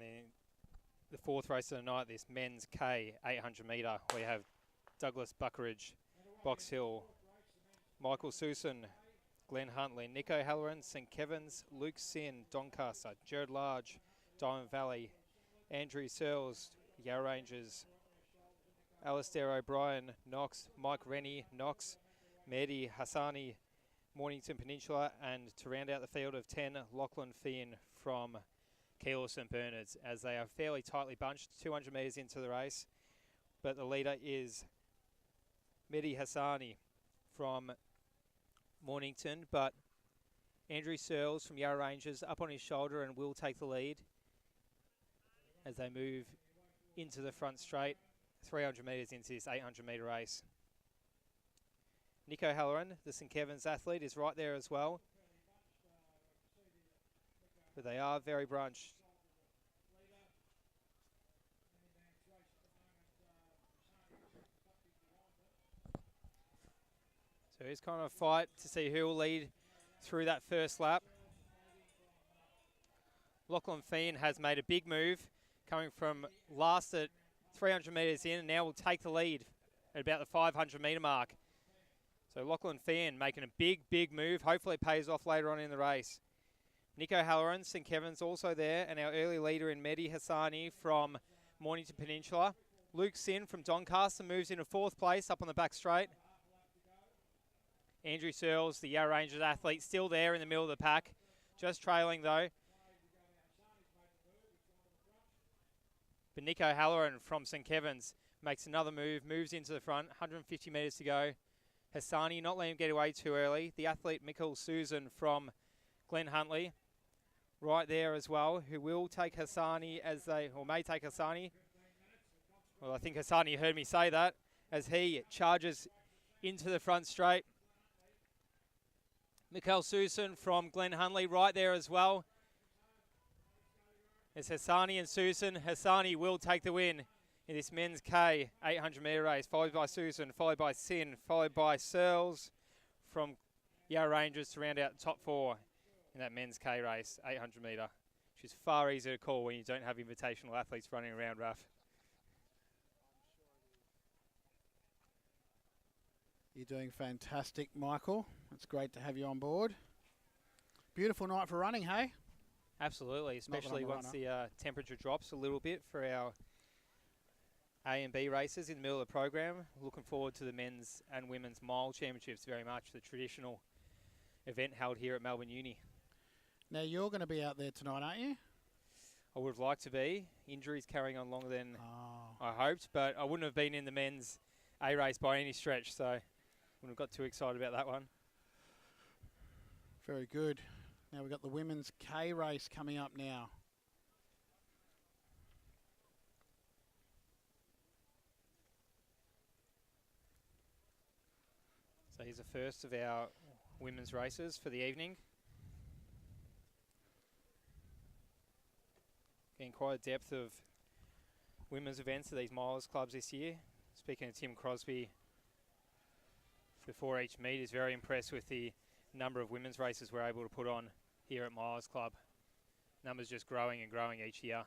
then the fourth race of the night, this men's K 800 metre, we have Douglas Buckeridge, Box Hill, Michael Susan, Glenn Huntley, Nico Halloran, St Kevin's, Luke Sin, Doncaster, Jared Large, Diamond Valley, Andrew Searles, Yarra Rangers, Alistair O'Brien, Knox, Mike Rennie, Knox, Mehdi Hassani, Mornington Peninsula, and to round out the field of 10, Lachlan Finn from Keilor St Bernard's, as they are fairly tightly bunched, 200 metres into the race. But the leader is Mehdi Hassani from Mornington, but Andrew Searles from Yarra Rangers up on his shoulder and will take the lead as they move into the front straight, 300 metres into this 800 metre race. Nico Halloran, the St Kevin's athlete, is right there as well. But they are very bunched. So it's kind of a fight to see who will lead through that first lap. Lachlan Fien has made a big move, coming from last at 300 metres in, and now will take the lead at about the 500 metre mark. So Lachlan Fien making a big move. Hopefully it pays off later on in the race. Nico Halloran, St Kevin's also there, and our early leader in Mehdi Hassani from Mornington Peninsula. Luke Sin from Doncaster moves into fourth place up on the back straight. Andrew Searles, the Yarra Rangers athlete, still there in the middle of the pack. Just trailing though. But Nico Halloran from St Kevin's makes another move, moves into the front, 150 metres to go. Hassani, not letting him get away too early. The athlete Michael Susan from Glenn Huntley, right there as well, who will take Hassani as they, or may take Hassani. Well, I think Hassani heard me say that as he charges into the front straight. Michael Susan from Glenn Huntley right there as well. It's Hassani and Susan. Hassani will take the win in this men's K 800 metre race, followed by Susan, followed by Sin, followed by Searles from Yarra Rangers to round out the top four in that men's K race, 800 metre, which is far easier to call when you don't have invitational athletes running around, Raf. You're doing fantastic, Michael. It's great to have you on board. Beautiful night for running, hey? Absolutely, especially once the temperature drops a little bit for our A and B races in the middle of the program. Looking forward to the men's and women's mile championships very much, the traditional event held here at Melbourne Uni. Now, you're going to be out there tonight, aren't you? I would have liked to be. Injuries carrying on longer than I hoped, but I wouldn't have been in the men's A race by any stretch, so wouldn't have got too excited about that one. Very good. Now we've got the women's K race coming up now. So here's the first of our women's races for the evening. Getting quite a depth of women's events at these miles clubs this year. Speaking of Tim Crosby before each meet, is very impressed with the number of women's races we're able to put on here at Miles Club. Numbers just growing and growing each year.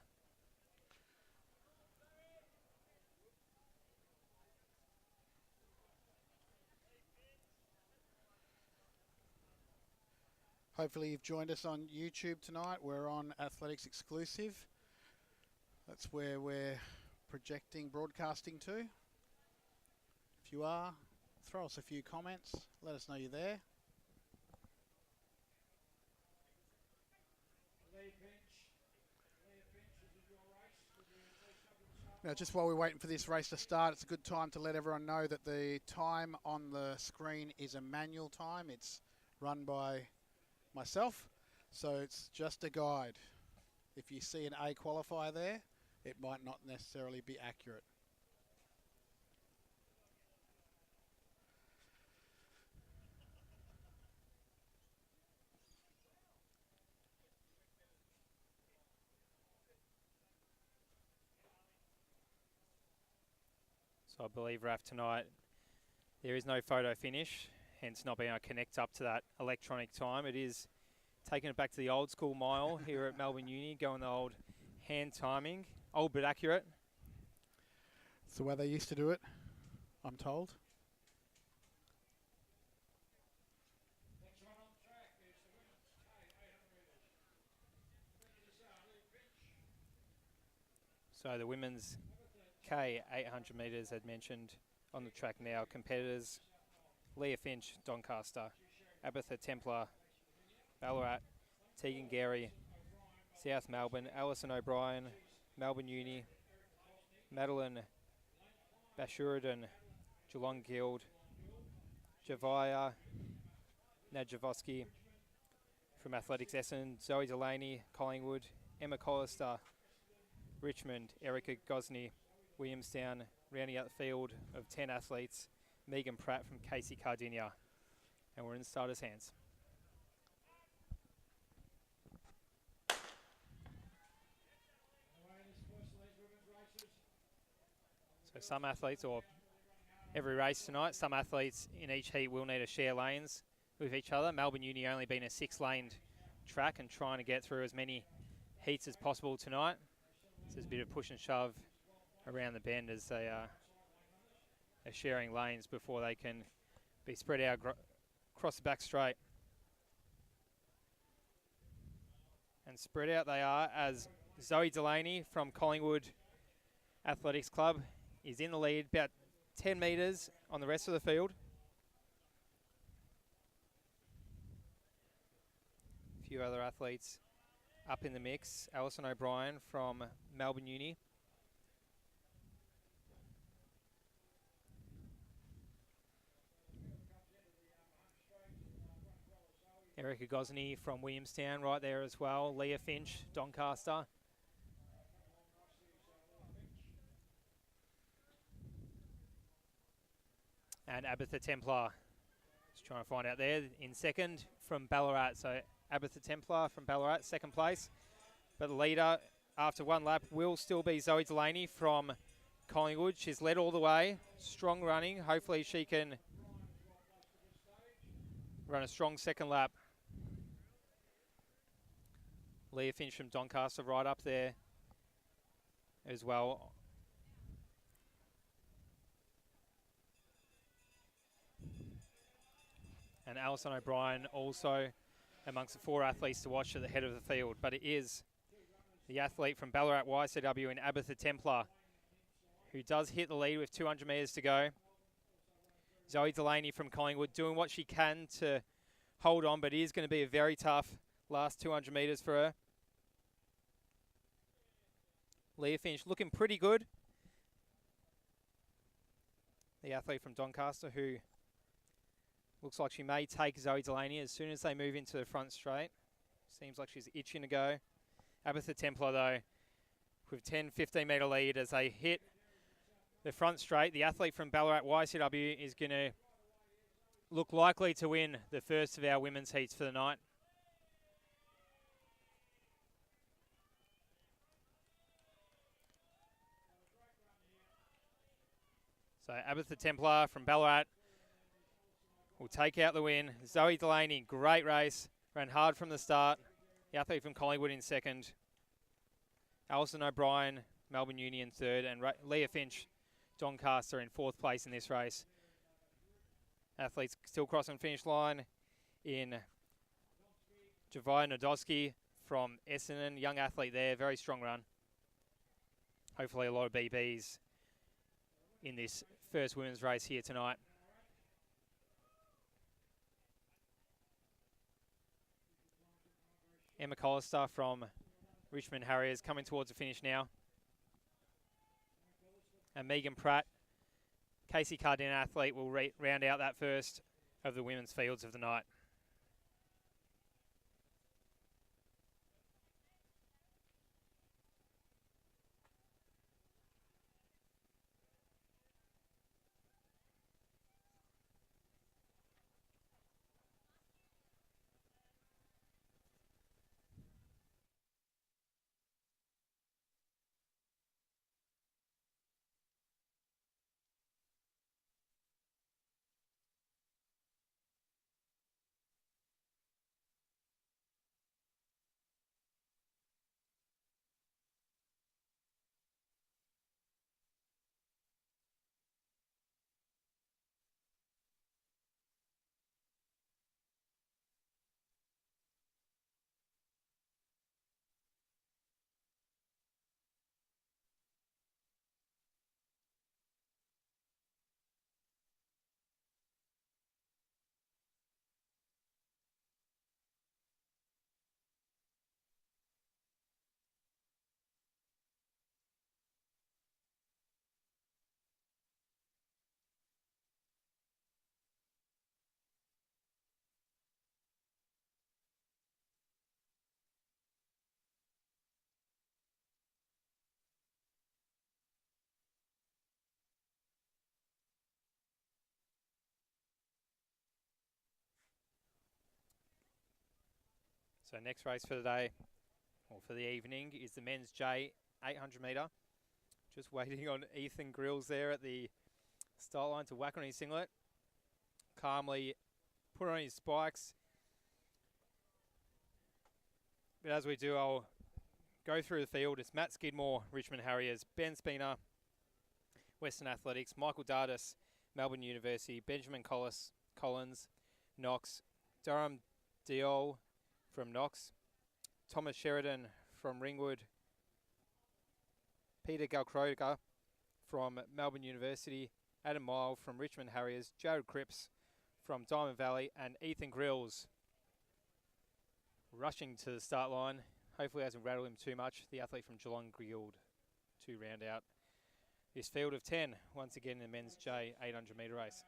Hopefully you've joined us on YouTube tonight. We're on Athletics Exclusive. That's where we're projecting, broadcasting to. If you are, throw us a few comments. Let us know you're there. Now, just while we're waiting for this race to start, it's a good time to let everyone know that the time on the screen is a manual time. It's run by myself, so it's just a guide. If you see an A qualifier there, it might not necessarily be accurate. So I believe, Raf, tonight there is no photo finish, hence not being able to connect up to that electronic time. It is taking it back to the old school mile here at Melbourne Uni, going the old hand timing, old but accurate. It's the way they used to do it, I'm told. So the women's K 800 metres had mentioned on the track now. Competitors: Leah Finch, Doncaster; Abatha Templar, Ballarat; Tegan Gary, South Melbourne; Alison O'Brien, Melbourne Uni; Madeline Bashuridan, Geelong Guild; Javaya Nadjavoski from Athletics Essendon; Zoe Delaney, Collingwood; Emma Collister, Richmond; Erica Gosney, Williamstown. Rounding out the field of 10 athletes, Megan Pratt from Casey Cardinia. And we're in starters' hands. So some athletes, or every race tonight, some athletes in each heat will need to share lanes with each other. Melbourne Uni only being a 6-laned track and trying to get through as many heats as possible tonight. So there's a bit of push and shove around the bend as they are sharing lanes before they can be spread out across the back straight. And spread out they are as Zoe Delaney from Collingwood Athletics Club is in the lead, about 10 metres on the rest of the field. A few other athletes up in the mix. Alison O'Brien from Melbourne Uni. Erica Gosney from Williamstown right there as well. Leah Finch, Doncaster. And Abatha Templar. Just trying to find out there in second from Ballarat. So Abatha Templar from Ballarat, second place. But the leader after one lap will still be Zoe Delaney from Collingwood. She's led all the way. Strong running. Hopefully she can run a strong second lap. Leah Finch from Doncaster right up there as well. And Alison O'Brien also amongst the 4 athletes to watch at the head of the field. But it is the athlete from Ballarat YCW in Abatha Templar who does hit the lead with 200 metres to go. Zoe Delaney from Collingwood doing what she can to hold on, but it is going to be a very tough last 200 metres for her. Leah Finch looking pretty good. The athlete from Doncaster who looks like she may take Zoe Delaney as soon as they move into the front straight. Seems like she's itching to go. Abatha Templar though with 10-15 metre lead as they hit the front straight. The athlete from Ballarat YCW is going to look likely to win the first of our women's heats for the night. So Abatha Templar from Ballarat will take out the win. Zoe Delaney, great race. Ran hard from the start. The athlete from Collingwood in second. Alison O'Brien, Melbourne Uni in third. And Leah Finch, Doncaster in fourth place in this race. Athletes still crossing finish line in Javaya Nadowski from Essendon. Young athlete there, very strong run. Hopefully a lot of BBs in this first women's race here tonight. Emma Collister from Richmond Harriers coming towards the finish now. And Megan Pratt, Casey Cardinia athlete, will round out that first of the women's fields of the night. So next race for the day, or for the evening, is the men's J 800 metre. Just waiting on Ethan Grills there at the start line to whack on his singlet. Calmly put on his spikes. But as we do, I'll go through the field. It's Matt Skidmore, Richmond Harriers, Ben Spina, Western Athletics, Michael Dardis, Melbourne University, Benjamin Collins, Knox, Durham Diol from Knox, Thomas Sheridan from Ringwood, Peter Galcroger from Melbourne University, Adam Mile from Richmond Harriers, Jared Cripps from Diamond Valley, and Ethan Grills rushing to the start line. Hopefully hasn't rattled him too much. The athlete from Geelong Guild to round out this field of 10, once again in the men's J 800 metre race.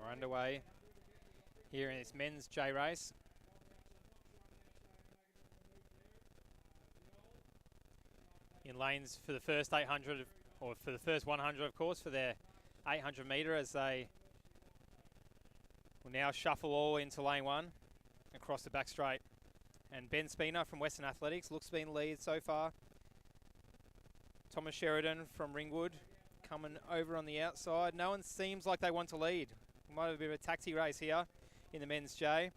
We're underway here in this men's J race. In lanes for the first 800, or for the first 100 of course, for their 800 metre, as they will now shuffle all into lane 1 across the back straight. And Ben Spina from Western Athletics looks to be in the lead so far. Thomas Sheridan from Ringwood coming over on the outside. No one seems like they want to lead. Might have a bit of a taxi race here in the men's J.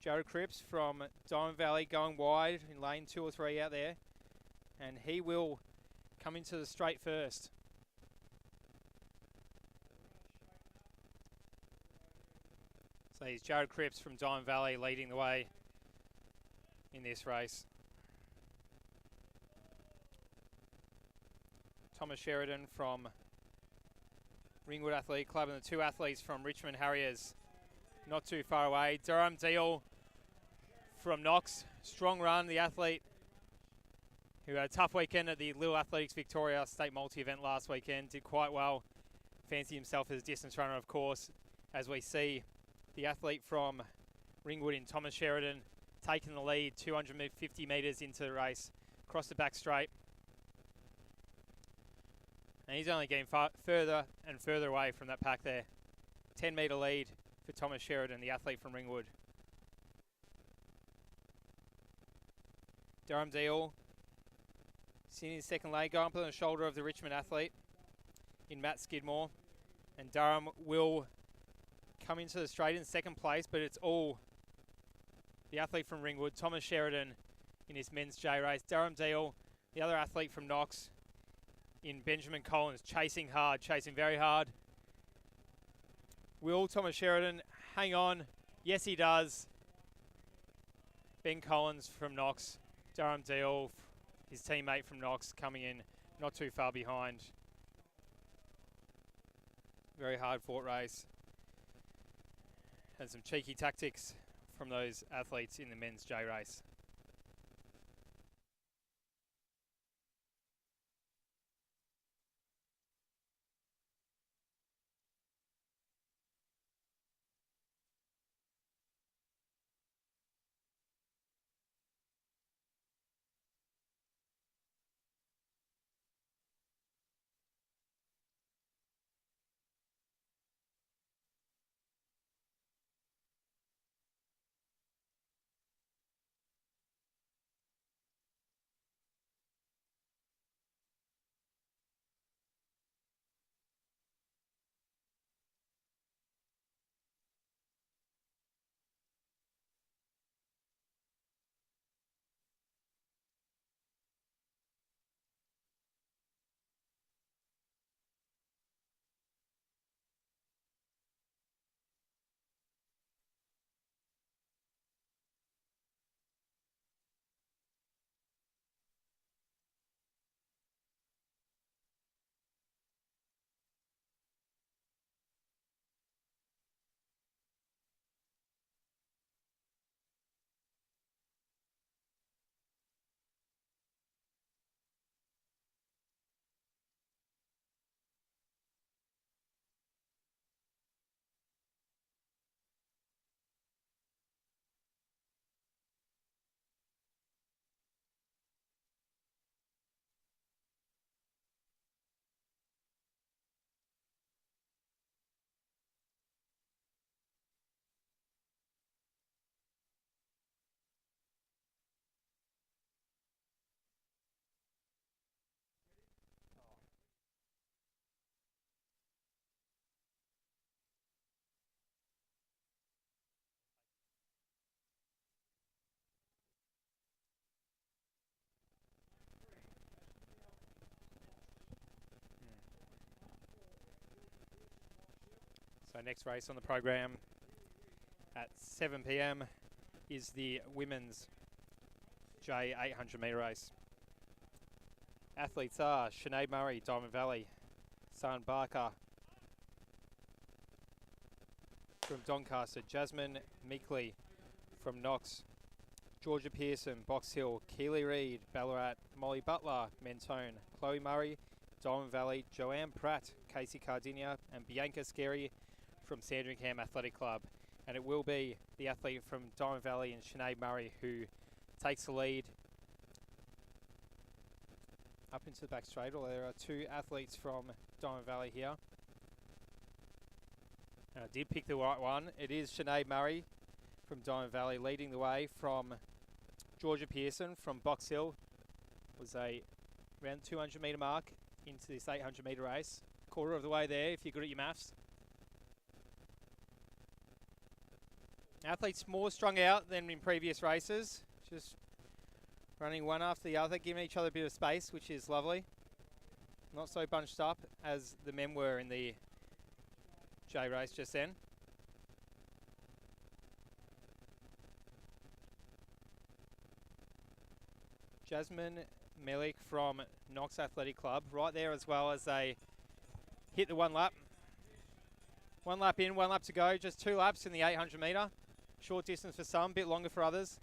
Jared Cripps from Diamond Valley going wide in lane 2 or 3 out there. And he will come into the straight first. So he's Jared Cripps from Diamond Valley leading the way in this race. Thomas Sheridan from Ringwood Athletic Club and the 2 athletes from Richmond Harriers not too far away. Durham Deal from Knox, strong run, the athlete who had a tough weekend at the Little Athletics Victoria State Multi-event last weekend, did quite well. Fancied himself as a distance runner, of course, as we see the athlete from Ringwood in Thomas Sheridan taking the lead 250 metres into the race, across the back straight. And he's only getting further and further away from that pack there. 10 metre lead for Thomas Sheridan, the athlete from Ringwood. Durham Deal sitting in second lane, going up on the shoulder of the Richmond athlete in Matt Skidmore. And Durham will come into the straight in second place, but it's all the athlete from Ringwood, Thomas Sheridan, in his men's J race. Durham Deal, the other athlete from Knox, in Benjamin Collins, chasing hard, chasing very hard. Will Thomas Sheridan hang on? Yes, he does. Ben Collins from Knox, Durham Deal, his teammate from Knox, coming in not too far behind. Very hard fought race. And some cheeky tactics from those athletes in the men's J race. Next race on the program at 7 p.m. is the women's J 800 metre race. Athletes are Sinead Murray, Diamond Valley, San Barker from Doncaster, Jasmine Meekley from Knox, Georgia Pearson, Box Hill, Keely Reid, Ballarat, Molly Butler, Mentone, Chloe Murray, Diamond Valley, Joanne Pratt, Casey Cardinia, and Bianca Scary from Sandringham Athletic Club. And it will be the athlete from Diamond Valley and Sinead Murray who takes the lead up into the back straight. Well, there are two athletes from Diamond Valley here. And I did pick the right one. It is Sinead Murray from Diamond Valley leading the way from Georgia Pearson from Box Hill. Was a around 200 metre mark into this 800 metre race. Quarter of the way there if you're good at your maths. Athletes more strung out than in previous races. Just running one after the other, giving each other a bit of space, which is lovely. Not so bunched up as the men were in the J race just then. Jasmine Melik from Knox Athletic Club right there as well as they hit the one lap. One lap in, one lap to go, just 2 laps in the 800 metre. Short distance for some, bit longer for others.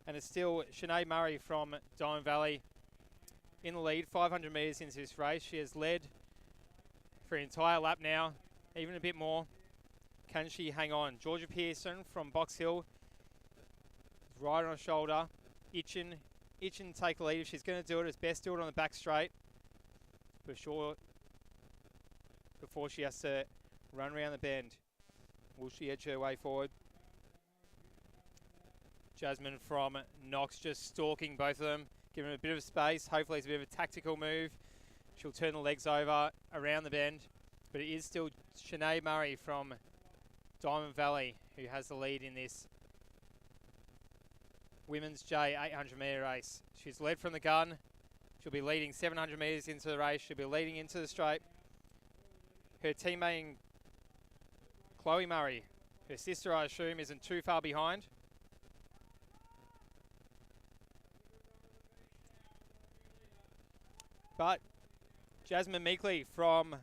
And it's still Sinead Murray from Diamond Valley in the lead, 500 metres into this race. She has led for an entire lap now, even a bit more. Can she hang on? Georgia Pearson from Box Hill is right on her shoulder, itching to take the lead. If she's going to do it, it's best do it on the back straight for sure before she has to run around the bend. Will she edge her way forward? Jasmine from Knox just stalking both of them, giving them a bit of space. Hopefully it's a bit of a tactical move. She'll turn the legs over around the bend, but it is still Sinead Murray from Diamond Valley who has the lead in this women's J 800 metre race. She's led from the gun. She'll be leading 700 metres into the race. She'll be leading into the straight. Her teammate Chloe Murray, her sister I assume, isn't too far behind. But Jasmine Meekley from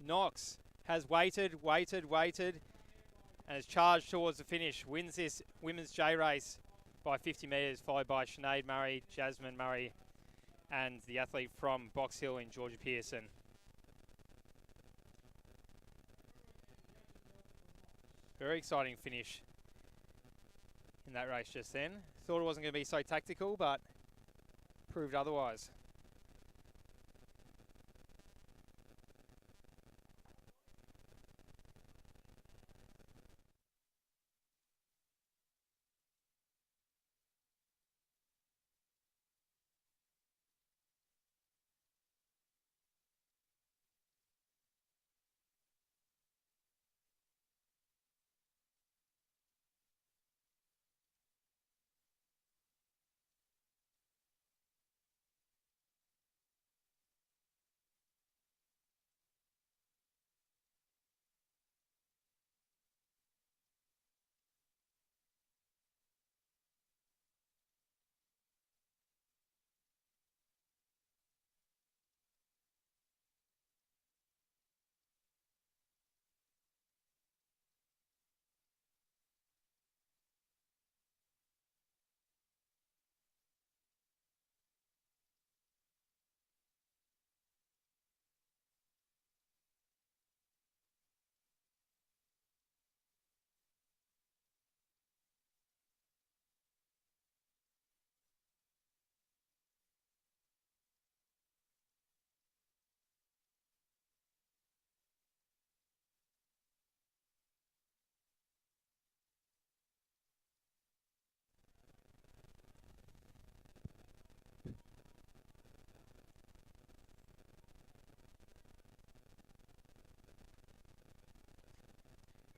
Knox has waited, and has charged towards the finish. Wins this women's J race by 50 metres, followed by Sinead Murray, Jasmine Murray, and the athlete from Box Hill in Georgia Pearson. Very exciting finish in that race just then. Thought it wasn't going to be so tactical, but proved otherwise.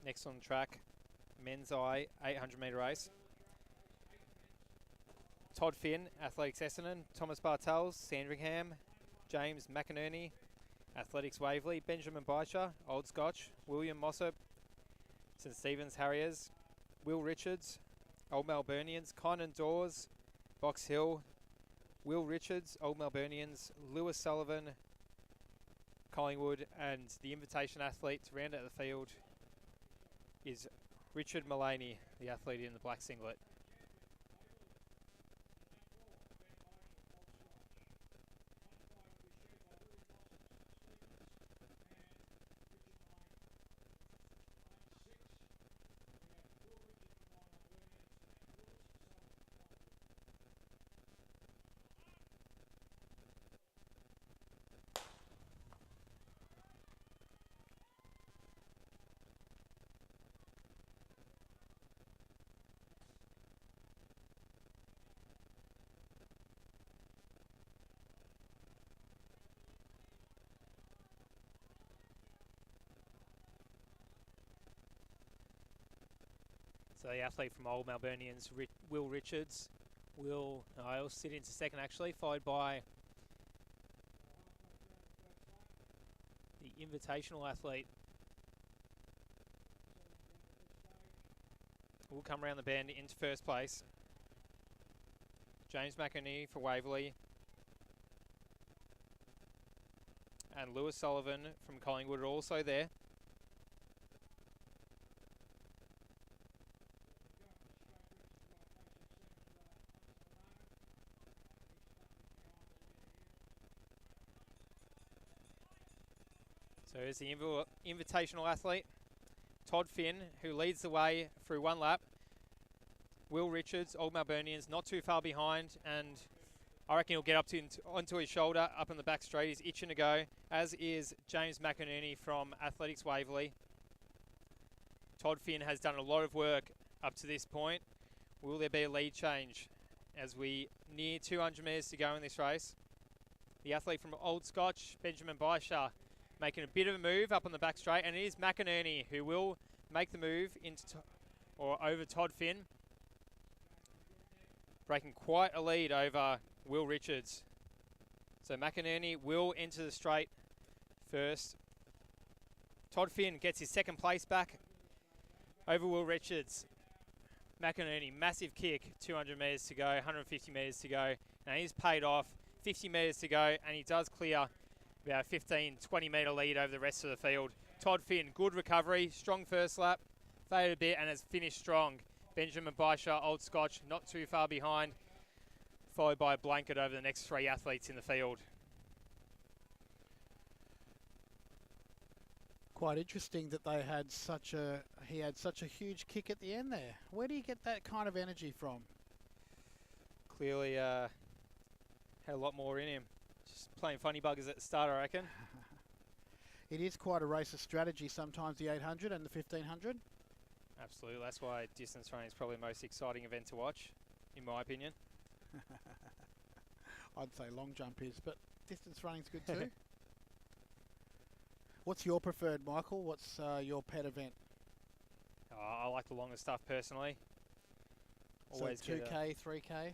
Next on track, men's I 800 metre race. Todd Finn, Athletics Essendon, Thomas Bartels, Sandringham, James McInerney, Athletics Waverley, Benjamin Beicher, Old Scotch, William Mossop, St Stephen's Harriers, Will Richards, Old Melburnians, Conan Dawes, Box Hill, Will Richards, Old Melburnians, Lewis Sullivan, Collingwood, and the invitation athlete to round out the field is Richard Mullaney, the athlete in the black singlet. So the athlete from Old Melburnians, Will Richards, will I'll sit into second actually, followed by the invitational athlete. Will come around the bend into first place. James McInerney for Waverley. And Lewis Sullivan from Collingwood are also there. So here's the invitational athlete, Todd Finn, who leads the way through one lap. Will Richards, Old Melburnians, not too far behind, and I reckon he'll get up to onto his shoulder, up in the back straight. He's itching to go, as is James McInerney from Athletics Waverley. Todd Finn has done a lot of work up to this point. Will there be a lead change as we near 200 metres to go in this race? The athlete from Old Scotch, Benjamin Baisha, making a bit of a move up on the back straight, and it is McInerney who will make the move into over Todd Finn, breaking quite a lead over Will Richards. So McInerney will enter the straight first. Todd Finn gets his second place back over Will Richards. McInerney, massive kick, 200 metres to go, 150 metres to go. Now he's paid off, 50 metres to go, and he does clear about 15, 20 metre lead over the rest of the field. Todd Finn, good recovery, strong first lap, faded a bit and has finished strong. Benjamin Baisha, Old Scotch, not too far behind, followed by a blanket over the next three athletes in the field. Quite interesting that he had such a huge kick at the end there. Where do you get that kind of energy from? Clearly had a lot more in him. Just playing funny buggers at the start, I reckon. It is quite a race of strategy sometimes, the 800 and the 1500. Absolutely, that's why distance running is probably the most exciting event to watch, in my opinion. I'd say long jump is, but distance running's good too. What's your preferred, Michael? What's your pet event? I like the longer stuff personally. Always so 2K, 3K?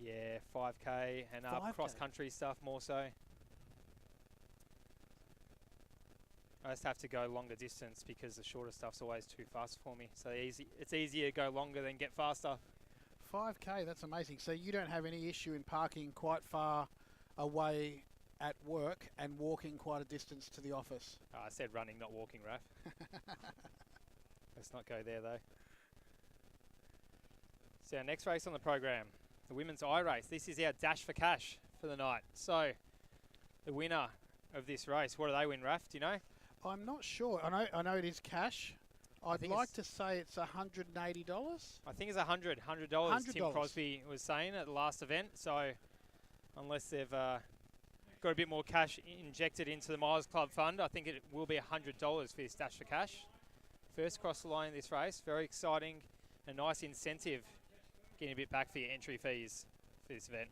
Yeah, 5K and up, cross-country stuff more so. I just have to go longer distance because the shorter stuff's always too fast for me. So it's easier to go longer than get faster. 5K, that's amazing. So you don't have any issue in parking quite far away at work and walking quite a distance to the office? I said running, not walking, Raf. Let's not go there though. So our next race on the program, the women's I race. This is our dash for cash for the night. So the winner of this race, what do they win, Raf? Do you know? I'm not sure. I know it is cash. I'd like to say it's $180. I think it's $100. Tim Crosby was saying at the last event. So unless they've got a bit more cash injected into the Miles Club fund, I think it will be $100 for this dash for cash. First across the line in this race. Very exciting. A nice incentive. Getting a bit back for your entry fees for this event.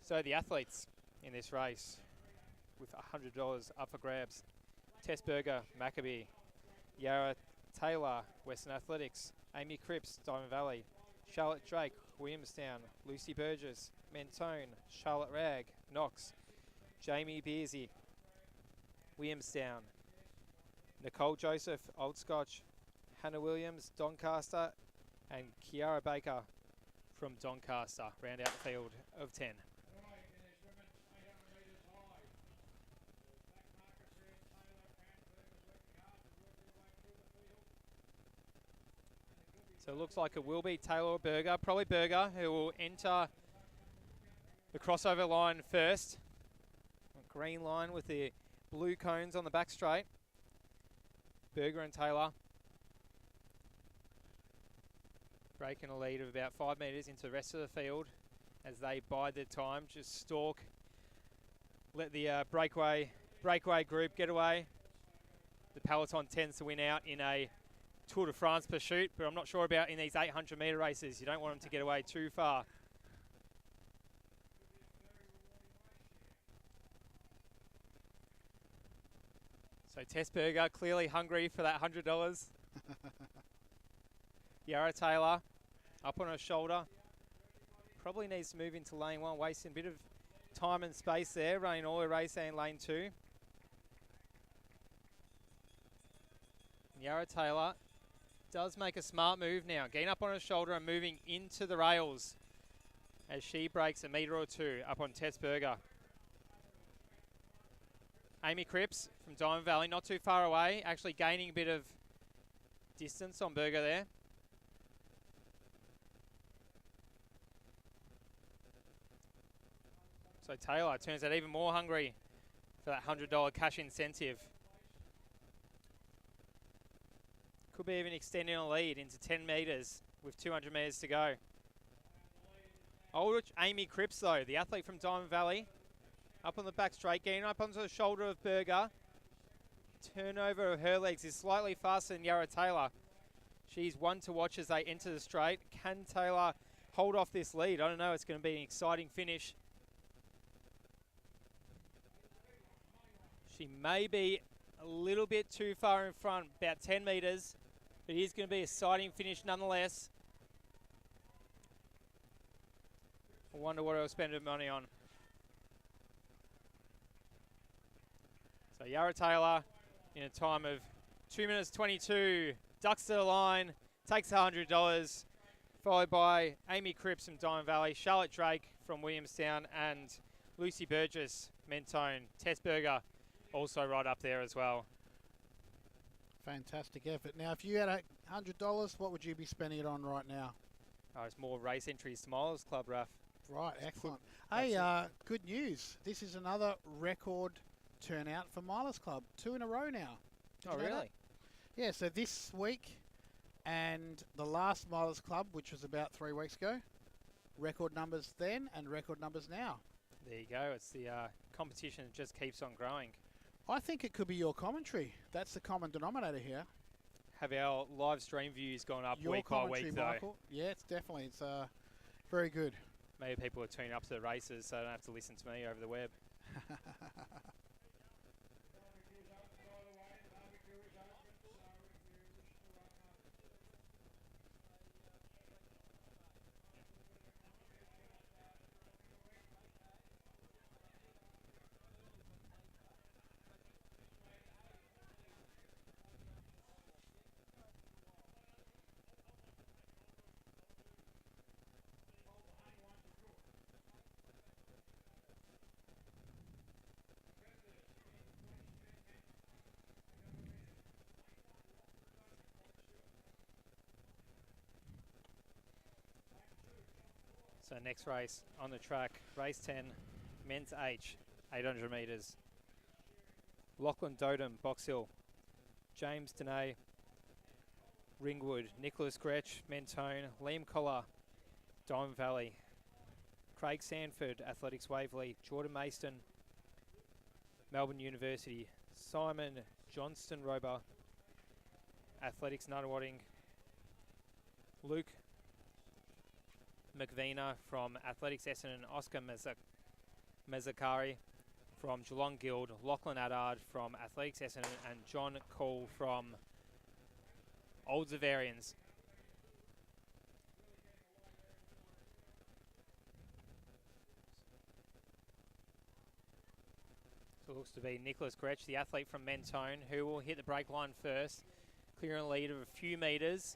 So the athletes in this race with $100 up for grabs. Tess Berger, Maccabee. Yara Taylor, Western Athletics. Amy Cripps, Diamond Valley. Charlotte Drake, Williamstown. Lucy Burgess, Mentone. Charlotte Ragg, Knox. Jamie Beersey, Williamstown. Nicole Joseph, Old Scotch, Hannah Williams, Doncaster, and Kiara Baker from Doncaster round out the field of 10. So it looks like it will be Taylor or Berger, probably Berger, who will enter the crossover line first. A green line with the blue cones on the back straight. Berger and Taylor breaking a lead of about 5 metres into the rest of the field as they bide their time, just stalk, let the breakaway group get away. The peloton tends to win out in a Tour de France pursuit, but I'm not sure about in these 800 metre races. You don't want them to get away too far. So Tess Berger clearly hungry for that $100. Yara Taylor up on her shoulder. Probably needs to move into lane 1, wasting a bit of time and space there, running all her race in lane 2. Yara Taylor does make a smart move now, getting up on her shoulder and moving into the rails as she breaks a metre or two up on Tess Berger. Amy Cripps from Diamond Valley, not too far away, actually gaining a bit of distance on Berger there. So Taylor turns out even more hungry for that $100 cash incentive. Could be even extending a lead into 10 metres with 200 metres to go. Old Amy Cripps though, the athlete from Diamond Valley, up on the back straight, getting up onto the shoulder of Berger. Turnover of her legs is slightly faster than Yara Taylor. She's one to watch as they enter the straight. Can Taylor hold off this lead? I don't know, it's going to be an exciting finish. She may be a little bit too far in front, about 10 metres, but it is going to be an exciting finish nonetheless. I wonder what I'll spend her money on. So Yara Taylor in a time of 2 minutes 22, ducks to the line, takes $100, followed by Amy Cripps from Diamond Valley, Charlotte Drake from Williamstown, and Lucy Burgess, Mentone. Tess Berger also right up there as well. Fantastic effort. Now, if you had $100, what would you be spending it on right now? Oh, it's more race entries to Milers Club, Raf. Right, excellent. Hey, good news. This is another record turnout for Milers Club. 2 in a row now. Oh, really? Yeah, so this week and the last Milers Club, which was about 3 weeks ago, record numbers then and record numbers now. There you go. It's the competition that just keeps on growing. I think it could be your commentary. That's the common denominator here. Have our live stream views gone up Your week by week, though? Michael. Yeah, it's definitely. It's very good. Maybe people are tuning up to the races so they don't have to listen to me over the web. So next race on the track, race 10, men's H, 800 metres. Lachlan Dodum, Box Hill. James Denay, Ringwood. Nicholas Gretsch, Mentone. Liam Collar, Diamond Valley. Craig Sanford, Athletics Waverley. Jordan Mayston, Melbourne University. Simon Johnston Rober, Athletics Nunawading. Luke McVina from Athletics Essendon, Oscar Mezzakari from Geelong Guild, Lachlan Addard from Athletics Essendon, and John Cole from Old Zavarians. So it looks to be Nicholas Gretsch, the athlete from Mentone, who will hit the brake line first, clearing a lead of a few metres.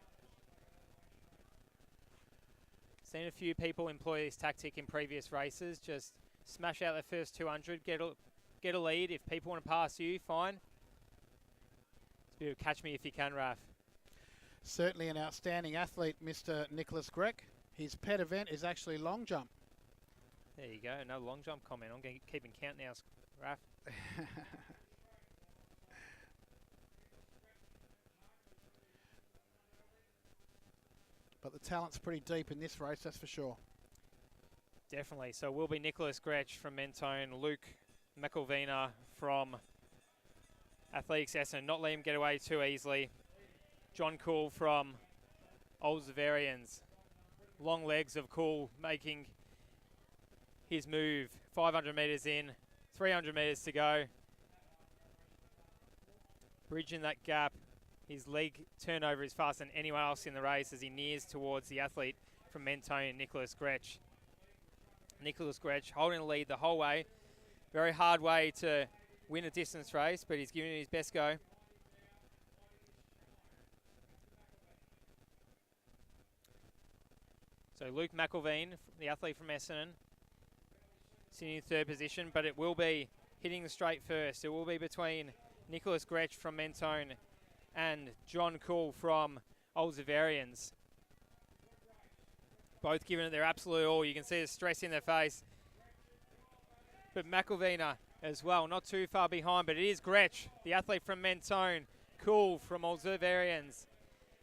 Seen a few people employ this tactic in previous races, just smash out the first 200, get a lead. If people want to pass you, fine. It's a bit of catch me if you can, Raf. Certainly an outstanding athlete, Mr. Nicholas Gretsch. His pet event is actually long jump. There you go, no long jump comment. I'm keeping count now, Raf. But the talent's pretty deep in this race, that's for sure. Definitely. So it will be Nicholas Gretsch from Mentone, Luke McElvena from Athletics Essendon. Not let him get away too easily. John Cool from Old Zavarians. Long legs of Cool making his move. 500 metres in, 300 metres to go. Bridging that gap. His leg turnover is faster than anyone else in the race as he nears towards the athlete from Mentone, Nicholas Gretsch. Nicholas Gretsch holding the lead the whole way. Very hard way to win a distance race, but he's giving it his best go. So Luke McElveen, the athlete from Essendon, sitting in third position, but it will be hitting the straight first. It will be between Nicholas Gretsch from Mentone and John Cool from Old Zavarians. Both giving it their absolute all. You can see the stress in their face. But McElvena as well, not too far behind, but it is Gretsch, the athlete from Mentone, Cool from Old Zavarians,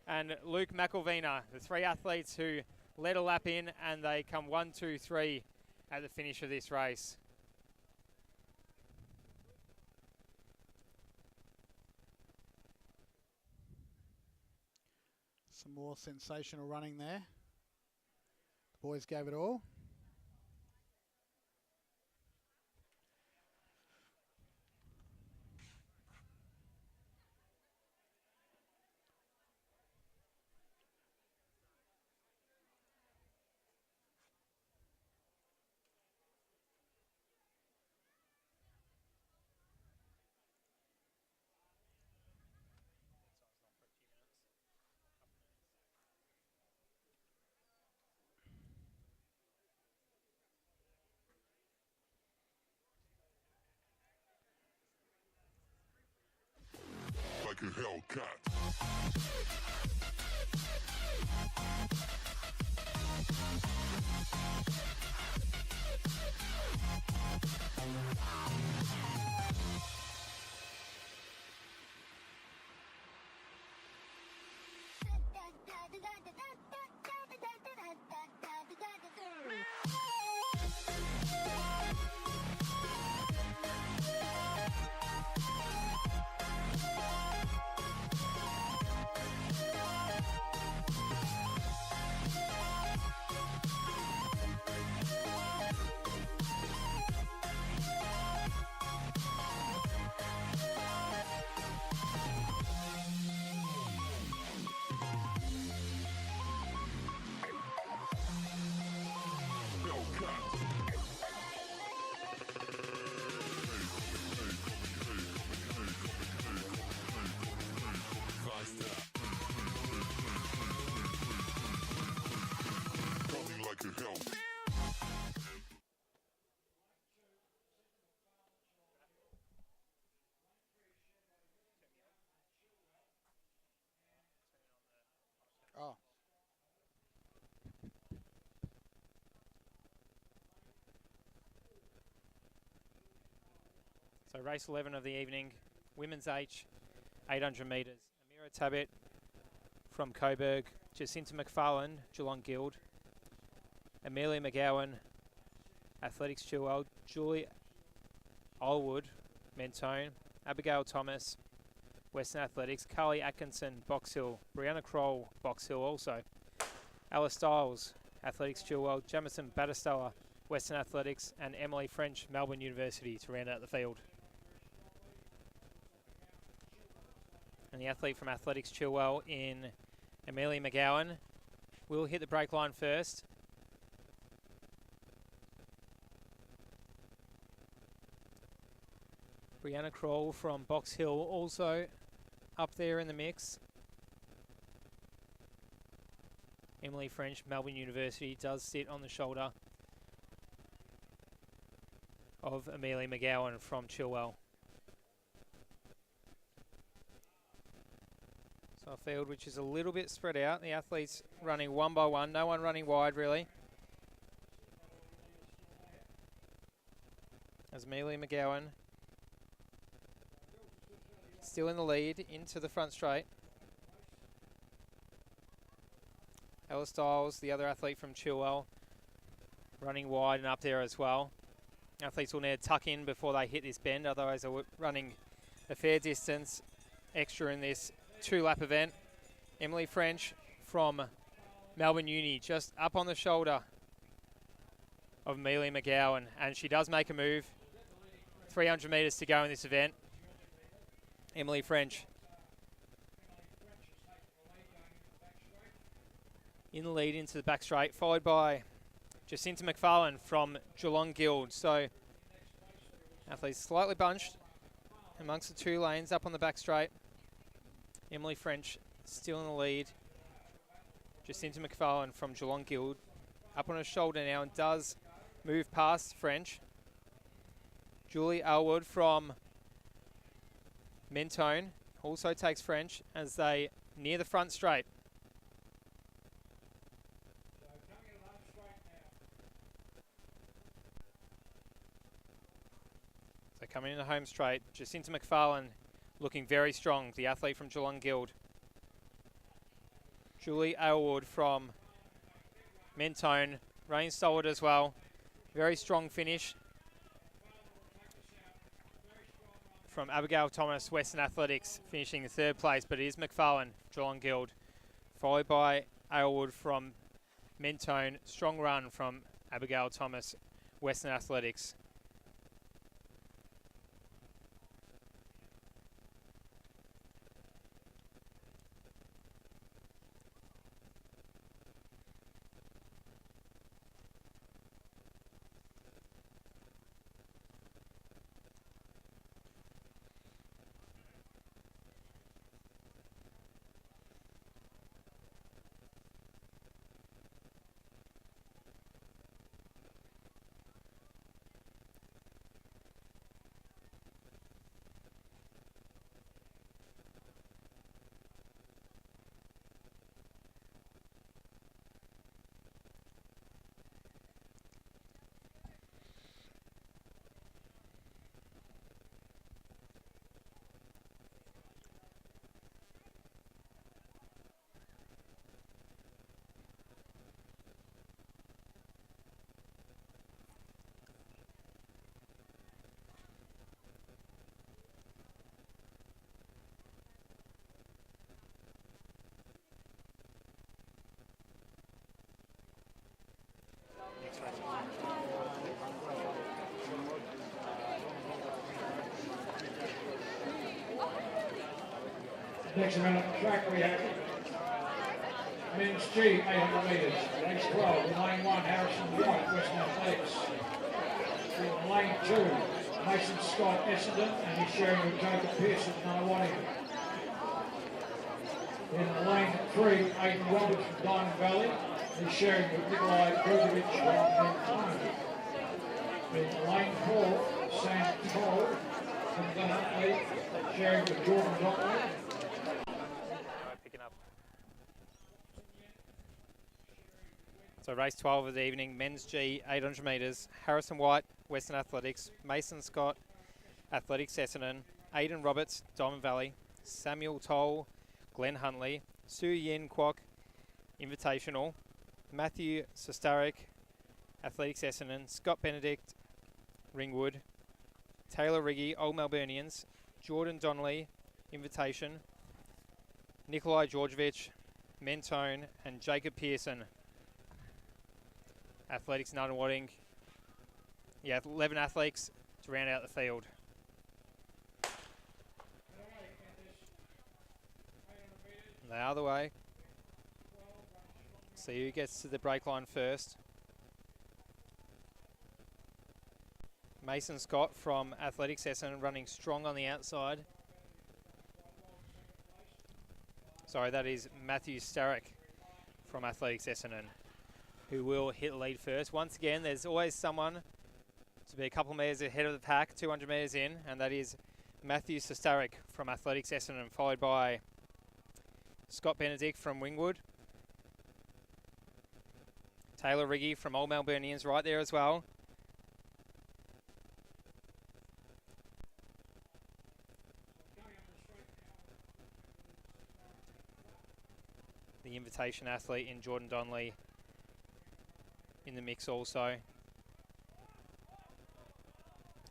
and Luke McElvena, the three athletes who led a lap in, and they come 1, 2, 3 at the finish of this race. Some more sensational running there. The boys gave it all. Like a Hellcat. Oh. So race 11 of the evening, women's H, 800 metres. Amira Tabit from Coburg, Jacinta McFarlane, Geelong Guild, Amelia McGowan, Athletics Chilwell, Julie Alwood, Mentone, Abigail Thomas, Western Athletics, Carly Atkinson, Box Hill, Brianna Kroll, Box Hill also, Alice Stiles, Athletics Chilwell, Jamison Battistella, Western Athletics, and Emily French, Melbourne University to round out the field. And the athlete from Athletics Chilwell in Amelia McGowan will hit the brake line first. Brianna Kroll from Box Hill also up there in the mix. Emily French, Melbourne University, does sit on the shoulder of Amelia McGowan from Chilwell. So a field which is a little bit spread out. The athletes running one by one, no one running wide really. As Amelia McGowan still in the lead into the front straight. Ella Stiles, the other athlete from Chilwell, running wide and up there as well. Athletes will need to tuck in before they hit this bend, otherwise they're running a fair distance extra in this 2-lap event. Emily French from Melbourne Uni just up on the shoulder of Amelia McGowan, and she does make a move. 300 metres to go in this event. Emily French in the lead into the back straight, followed by Jacinta McFarlane from Geelong Guild. So athletes slightly bunched amongst the two lanes up on the back straight. Emily French still in the lead. Jacinta McFarlane from Geelong Guild up on her shoulder now and does move past French. Julie Elwood from Mentone also takes French as they near the front straight. So coming in the home straight, Jacinta McFarlane looking very strong, the athlete from Geelong Guild. Julie Elwood from Mentone, running solid as well. Very strong finish from Abigail Thomas, Western Athletics, finishing in third place, but it is McFarlane, Geelong Guild, followed by Aylwood from Mentone. Strong run from Abigail Thomas, Western Athletics. Next round of the track we have men's G, 800 metres, race 12, in lane 1, Harrison White, Western Athletics. In lane 2, Mason Scott Essendon, and he's sharing with Jacob Pearson, Nunawading. In lane 3, Aidan Roberts from Diamond Valley, he's sharing with Nikolai Drogovic from Mentone. In lane 4, Sam Toll from Glen Huntly, sharing with Jordan Dockley. So race 12 of the evening, men's G, 800 metres. Harrison White, Western Athletics. Mason Scott, Athletics Essendon. Aidan Roberts, Diamond Valley. Samuel Toll, Glen Huntly. Sue Yin Kwok, Invitational. Matthew Sostarek, Athletics Essendon. Scott Benedict, Ringwood. Taylor Riggy, Old Melburnians. Jordan Donnelly, Invitation. Nikolai Georgievich, Mentone. And Jacob Pearson, Athletics Nunawading. Yeah, 11 athletes to round out the field. And the other way. See who gets to the break line first. Mason Scott from Athletics Essendon running strong on the outside. Sorry, that is Matthew Starrick from Athletics Essendon, who will hit the lead first. Once again, there's always someone to be a couple metres ahead of the pack, 200 metres in, and that is Matthew Starrick from Athletics Essendon, followed by Scott Benedict from Wingwood. Taylor Riggy from Old Melburnians right there as well. The invitation athlete in Jordan Donnelly in the mix also.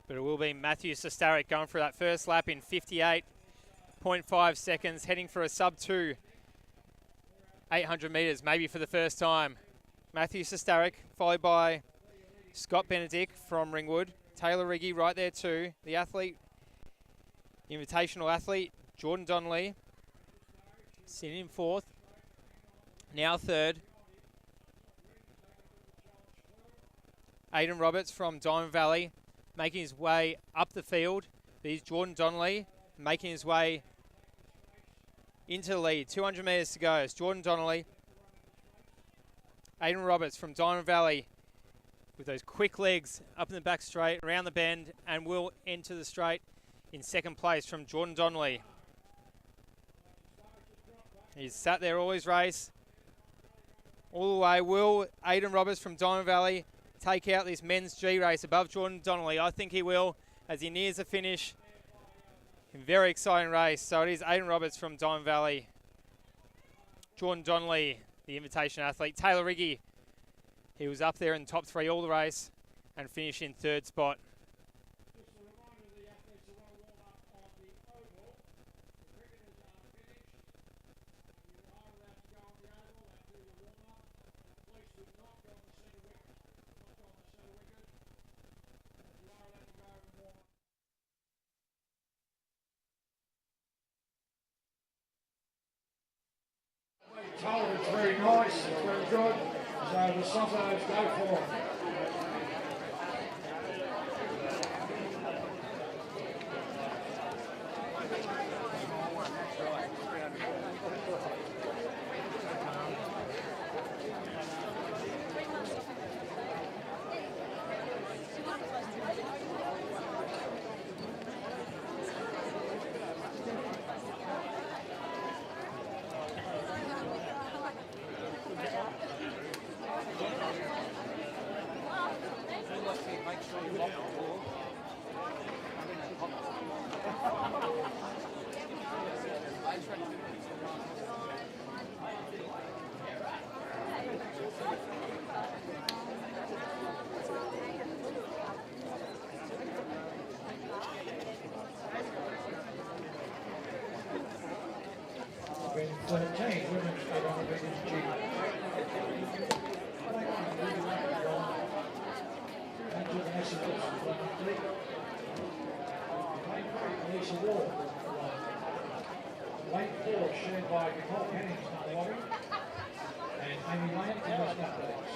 But it will be Matthew Starrick going for that first lap in 58.5 seconds, heading for a sub-2, 800 metres, maybe for the first time. Matthew Starrick, followed by Scott Benedict from Ringwood. Taylor Riggy right there too. The athlete, invitational athlete, Jordan Donnelly, sitting in fourth. Now third. Aidan Roberts from Diamond Valley making his way up the field. There's Jordan Donnelly making his way into the lead. 200 metres to go. It's Jordan Donnelly. Aidan Roberts from Diamond Valley with those quick legs up in the back straight, around the bend, and will enter the straight in second place from Jordan Donnelly. He's sat there all his race. All the way, will Aidan Roberts from Diamond Valley take out this men's G race above Jordan Donnelly? I think he will as he nears the finish. Very exciting race. So it is Aidan Roberts from Diamond Valley. Jordan Donnelly, the invitation athlete. Taylor Riggy, he was up there in the top three all the race and finished in third spot. Told it's very nice, it's very good. So the Sotos go for it. Lane 4 shared by Nicole Pennings, and Amy Lane and West Athletics.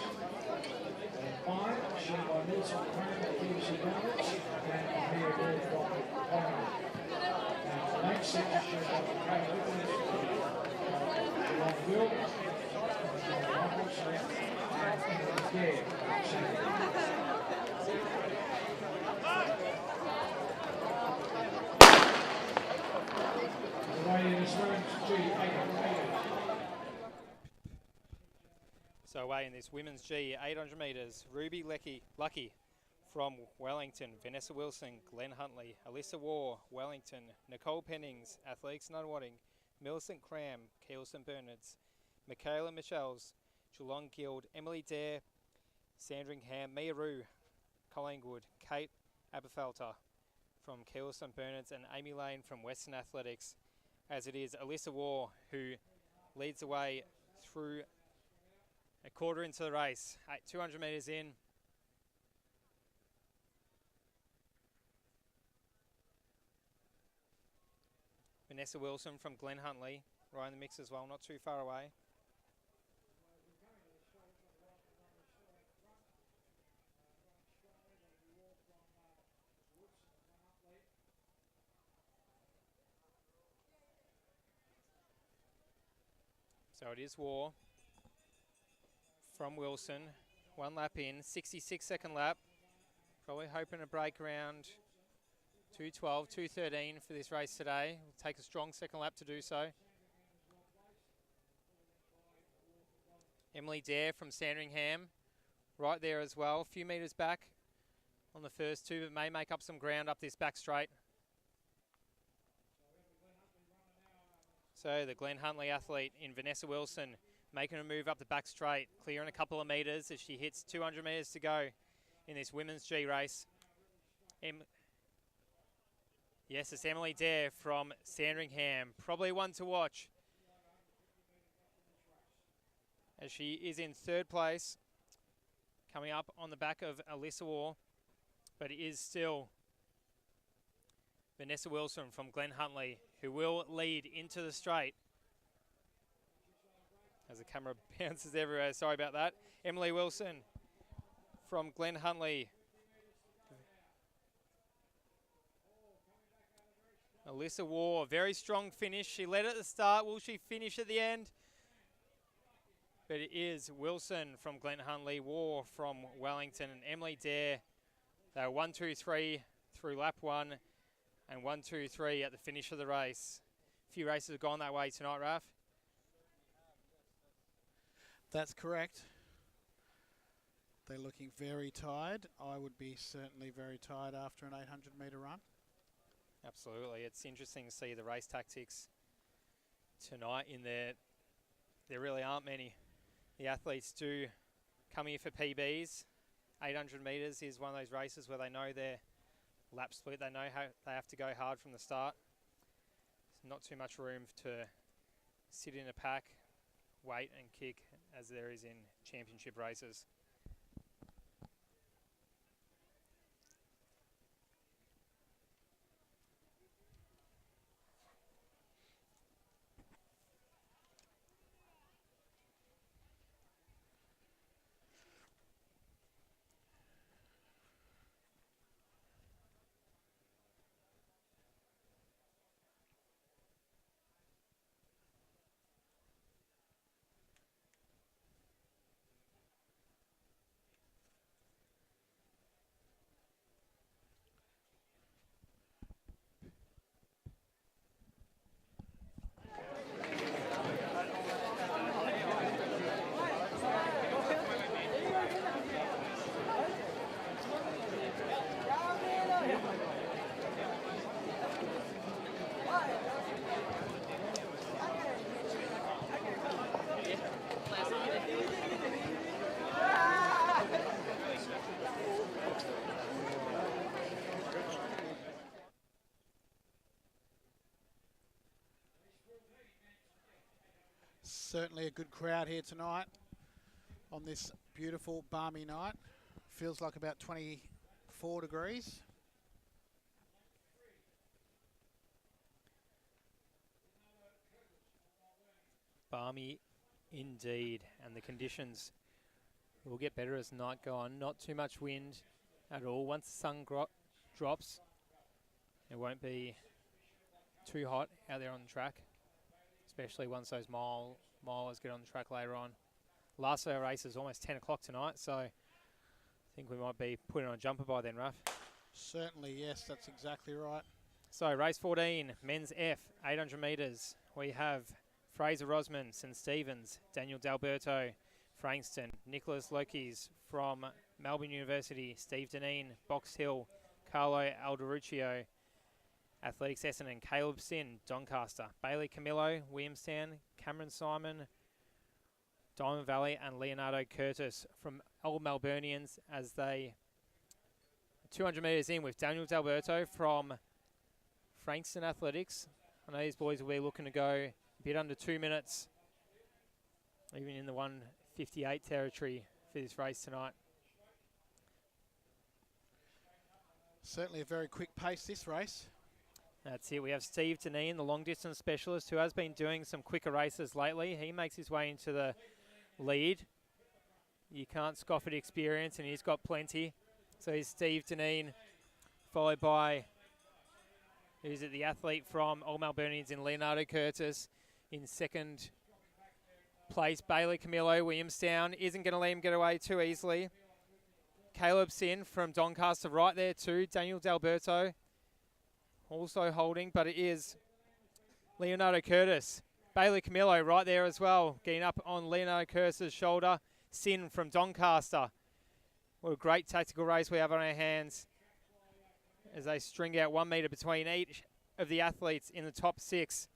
And 5 shared by Millicent Crane and BBC Donuts and Amir Gould from Collingwood. Now, Lane 6 is shared by Kate Wiggins, John Will, John Michaels, and Gare. So away in this women's G, 800 metres, Ruby Lucky from Wellington, Vanessa Wilson, Glenn Huntley, Alyssa Waugh, Wellington, Nicole Pennings, Athletics Nunawading, Millicent Cram, Keilson Bernards, Michaela Michels, Geelong Guild, Emily Dare, Sandringham, Mia Roo, Collingwood, Kate Aberfelter from Keilson Bernards, and Amy Lane from Western Athletics, as it is Alyssa Waugh who leads the way through a quarter into the race, 200 metres in. Vanessa Wilson from Glen Huntley, right in the mix as well, not too far away. So it is War from Wilson. 1 lap in, 66-second lap. Probably hoping to break around 2:12, 2:13 for this race today. Will take a strong second lap to do so. Emily Dare from Sandringham, right there as well. A few metres back on the first two, but may make up some ground up this back straight. So the Glen Huntley athlete in Vanessa Wilson making a move up the back straight, clearing a couple of metres as she hits 200 metres to go in this women's G race. Yes, it's Emily Dare from Sandringham. Probably one to watch, as she is in third place, coming up on the back of Alyssa War, but it is still Vanessa Wilson from Glen Huntley who will lead into the straight. As the camera bounces everywhere, sorry about that. Emily Wilson from Glen Huntley. Alyssa War, very strong finish. She led at the start. Will she finish at the end? But it is Wilson from Glen Huntley, War from Wellington, and Emily Dare. They were 1, 2, 3 through lap 1 and 1, 2, 3 at the finish of the race. A few races have gone that way tonight, Raf. That's correct. They're looking very tired. I would be certainly very tired after an 800-metre run. Absolutely. It's interesting to see the race tactics tonight in there. There really aren't many. The athletes do come here for PBs. 800 metres is one of those races where they know their lap split. They know how they have to go hard from the start. There's not too much room to sit in a pack, wait and kick as there is in championship races. Certainly a good crowd here tonight on this beautiful balmy night. Feels like about 24 degrees. Balmy indeed, and the conditions will get better as the night go on. Not too much wind at all. Once the sun drops, it won't be too hot out there on the track, especially once those milers get on the track later on. Last of our race is almost 10 o'clock tonight, so I think we might be putting on a jumper by then, Raf. Certainly, yes, that's exactly right. So race 14, men's F, 800 metres. We have Fraser Rosman, St Stephen's, Daniel D'Alberto, Frankston, Nicholas Lokis from Melbourne University, Steve Deneen, Box Hill, Carlo Alderuccio, Athletics Essendon, Caleb Sin, Doncaster, Bailey Camillo, Williamstown, Cameron Simon, Diamond Valley, and Leonardo Curtis from Old Melburnians as they 200 metres in with Daniel D'Alberto from Frankston Athletics. I know these boys will be looking to go a bit under 2 minutes, even in the 1:58 territory for this race tonight. Certainly a very quick pace, this race. That's it. We have Steve Deneen, the long distance specialist, who has been doing some quicker races lately. He makes his way into the lead. You can't scoff at experience, and he's got plenty. So he's Steve Deneen, followed by, who's it, the athlete from Old Melburnians in Leonardo Curtis. In second place. Bailey Camillo, Williamstown, isn't going to let him get away too easily. Caleb Sin from Doncaster right there too. Daniel D'Alberto also holding, but it is Leonardo Curtis. Bailey Camillo right there as well, getting up on Leonardo Curtis's shoulder. Sin from Doncaster. What a great tactical race we have on our hands as they string out 1 metre between each of the athletes in the top 6.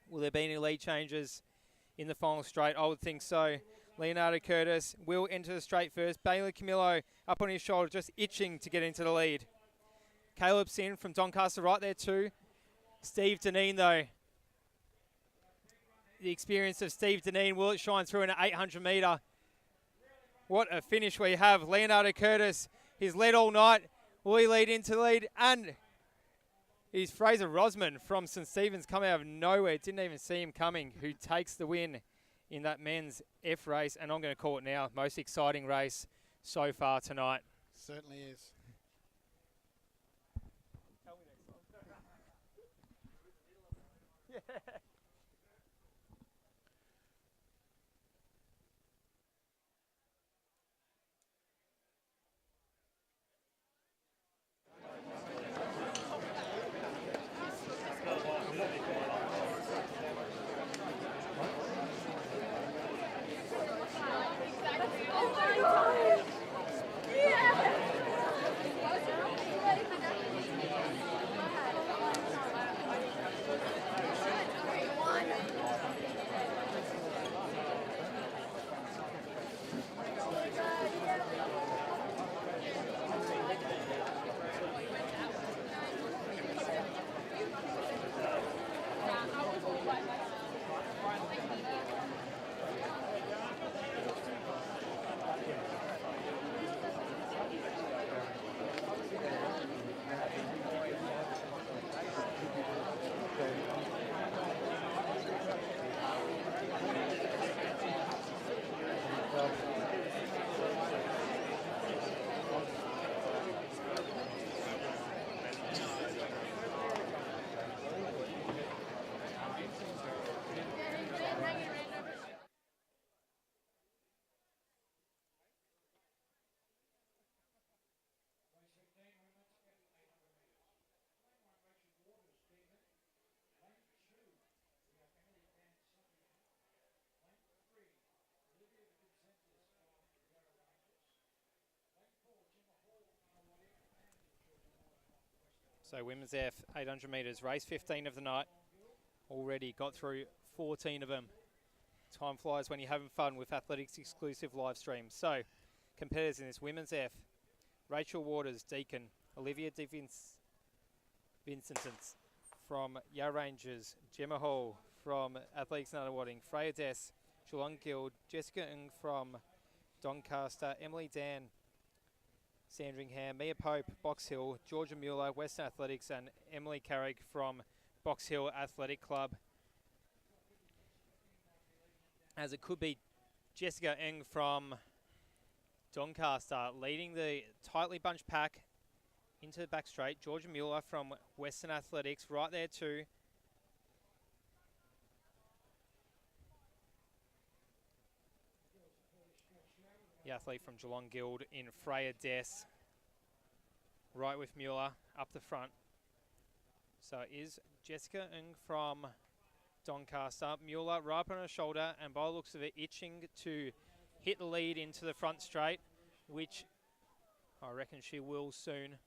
Will there be any lead changes in the final straight? I would think so. Leonardo Curtis will enter the straight first. Bailey Camillo up on his shoulder, just itching to get into the lead. Caleb Sin from Doncaster right there too. Steve Deneen though. The experience of Steve Deneen, will it shine through in an 800 metre? What a finish we have. Leonardo Curtis, he's led all night. Will he lead into the lead? And is Fraser Rosman from St Stephen's come out of nowhere. Didn't even see him coming, who takes the win in that men's F race. And I'm going to call it now, most exciting race so far tonight. Certainly is. Yeah. So women's F, 800 metres, race 15 of the night. Already got through 14 of them. Time flies when you're having fun with Athletics exclusive live streams. So, competitors in this women's F, Rachel Waters, Deakin, Olivia De Vincentons from Yarra Rangers, Gemma Hall from Athletics Nunawading, Freya Des, Geelong Guild, Jessica Ng from Doncaster, Emily Dan, Sandringham, Mia Pope, Box Hill, Georgia Mueller, Western Athletics, and Emily Carrick from Box Hill Athletic Club. As it could be Jessica Ng from Doncaster leading the tightly bunched pack into the back straight. Georgia Mueller from Western Athletics right there too. The athlete from Geelong Guild in Freya Des. Right with Mueller up the front. So it is Jessica Ng from Doncaster. Mueller right up on her shoulder, and by the looks of it, itching to hit the lead into the front straight, which I reckon she will soon.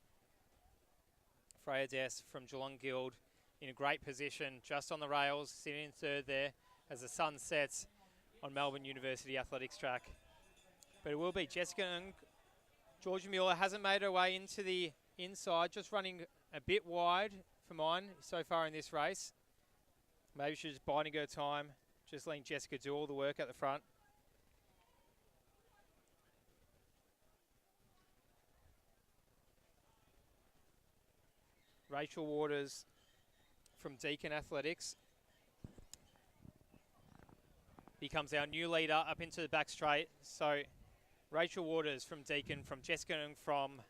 Freya Des from Geelong Guild in a great position, just on the rails, sitting in third there as the sun sets on Melbourne University Athletics track. But it will be Jessica Ng. Georgia Mueller hasn't made her way into the inside, just running a bit wide for mine so far in this race. Maybe she's just biding her time, just letting Jessica do all the work at the front. Rachel Waters from Deakin Athletics becomes our new leader up into the back straight. So Rachel Waters from Deakin, from Jessica Ng from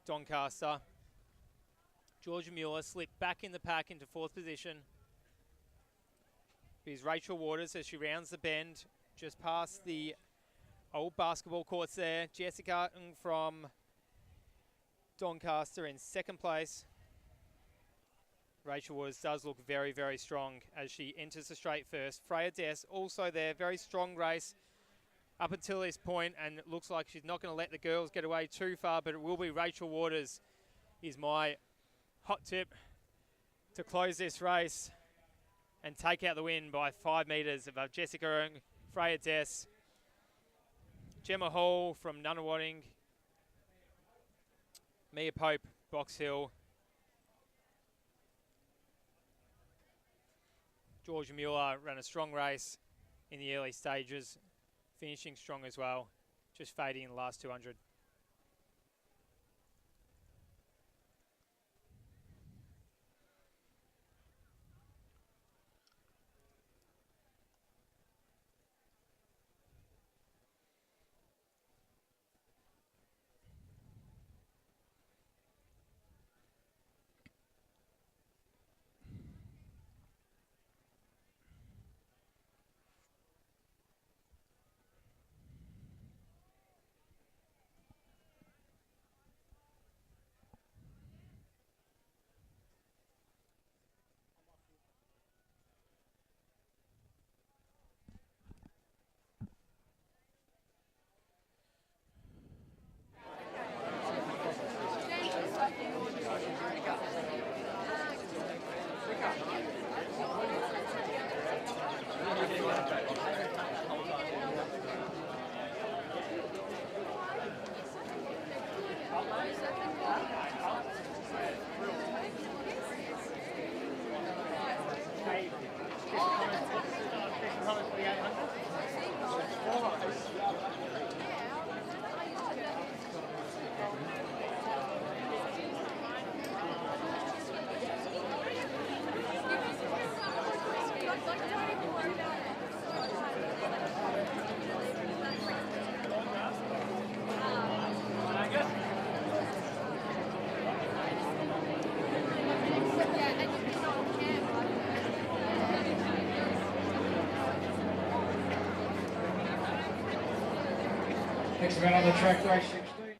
Doncaster. Georgia Mueller slipped back in the pack into fourth position. is Rachel Waters as she rounds the bend just past the old basketball courts there. Jessica Ng from Doncaster in second place. Rachel Waters does look very, very strong as she enters the straight first. Freya Des also there, very strong race up until this point, and it looks like she's not going to let the girls get away too far, but it will be Rachel Waters is my hot tip to close this race and take out the win by 5 metres above Jessica Ng, Freya Des, Gemma Hall from Nunawading, Mia Pope, Box Hill, Georgia Mueller ran a strong race in the early stages, finishing strong as well, just fading in the last 200. Next event on the track, race 16.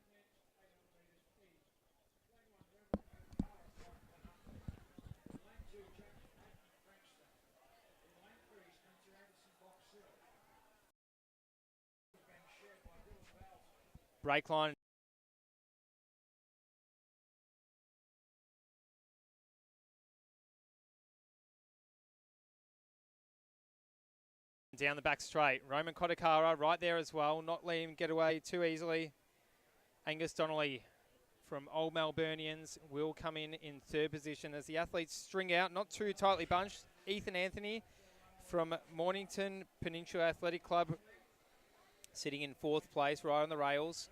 Brake line. Down the back straight. Roman Kodakara right there as well. Not letting him get away too easily. Angus Donnelly from Old Melburnians will come in third position as the athletes string out, not too tightly bunched. Ethan Anthony from Mornington Peninsula Athletic Club sitting in fourth place right on the rails.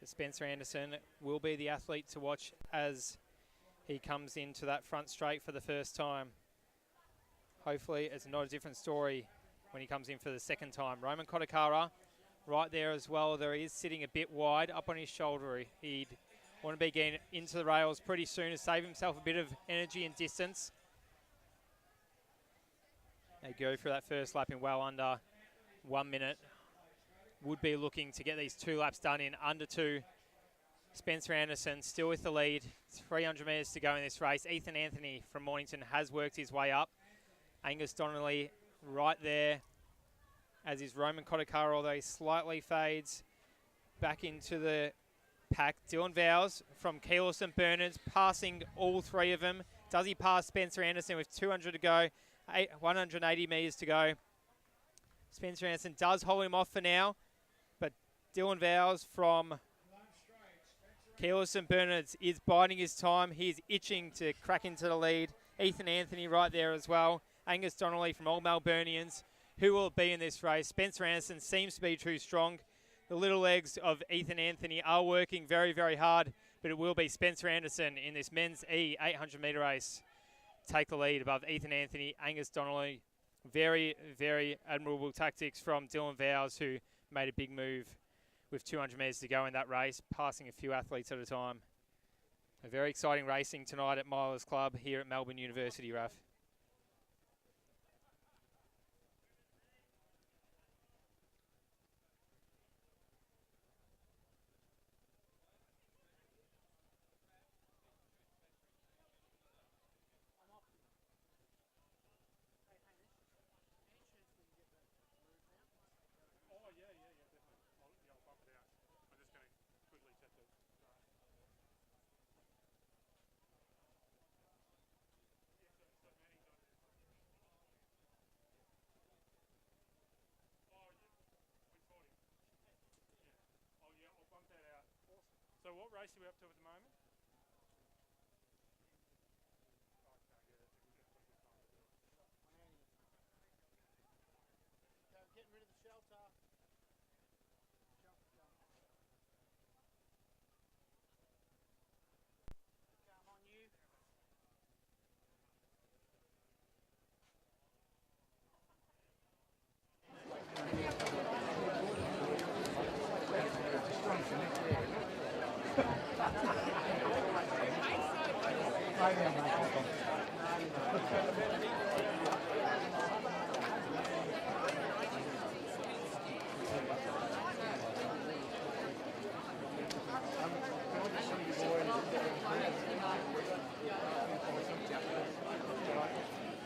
Spencer Anderson will be the athlete to watch as he comes into that front straight for the first time. Hopefully it's not a different story when he comes in for the second time. Roman Kodakara right there as well. There he is sitting a bit wide up on his shoulder. He'd want to be getting into the rails pretty soon to save himself a bit of energy and distance. They go for that first lap in well under 1 minute. Would be looking to get these 2 laps done in under 2. Spencer Anderson still with the lead. 300 metres to go in this race. Ethan Anthony from Mornington has worked his way up. Angus Donnelly right there, as is Roman Kodakara, although he slightly fades back into the pack. Dylan Vowes from Keeler St Bernard's passing all 3 of them. Does he pass Spencer Anderson with 200 to go, 180 metres to go? Spencer Anderson does hold him off for now, but Dylan Vowes from Keeler St Bernard's is biding his time. He's itching to crack into the lead. Ethan Anthony right there as well. Angus Donnelly from Old Melburnians, who will be in this race. Spencer Anderson seems to be too strong. The little legs of Ethan Anthony are working very, very hard, but it will be Spencer Anderson in this men's E 800 metre race. Take the lead above Ethan Anthony, Angus Donnelly. Very, very admirable tactics from Dylan Vowes, who made a big move with 200 metres to go in that race, passing a few athletes at a time. A very exciting racing tonight at Milers Club here at Melbourne University, Raf. So what race are we up to at the moment? Getting rid of the shelter. Come on, you.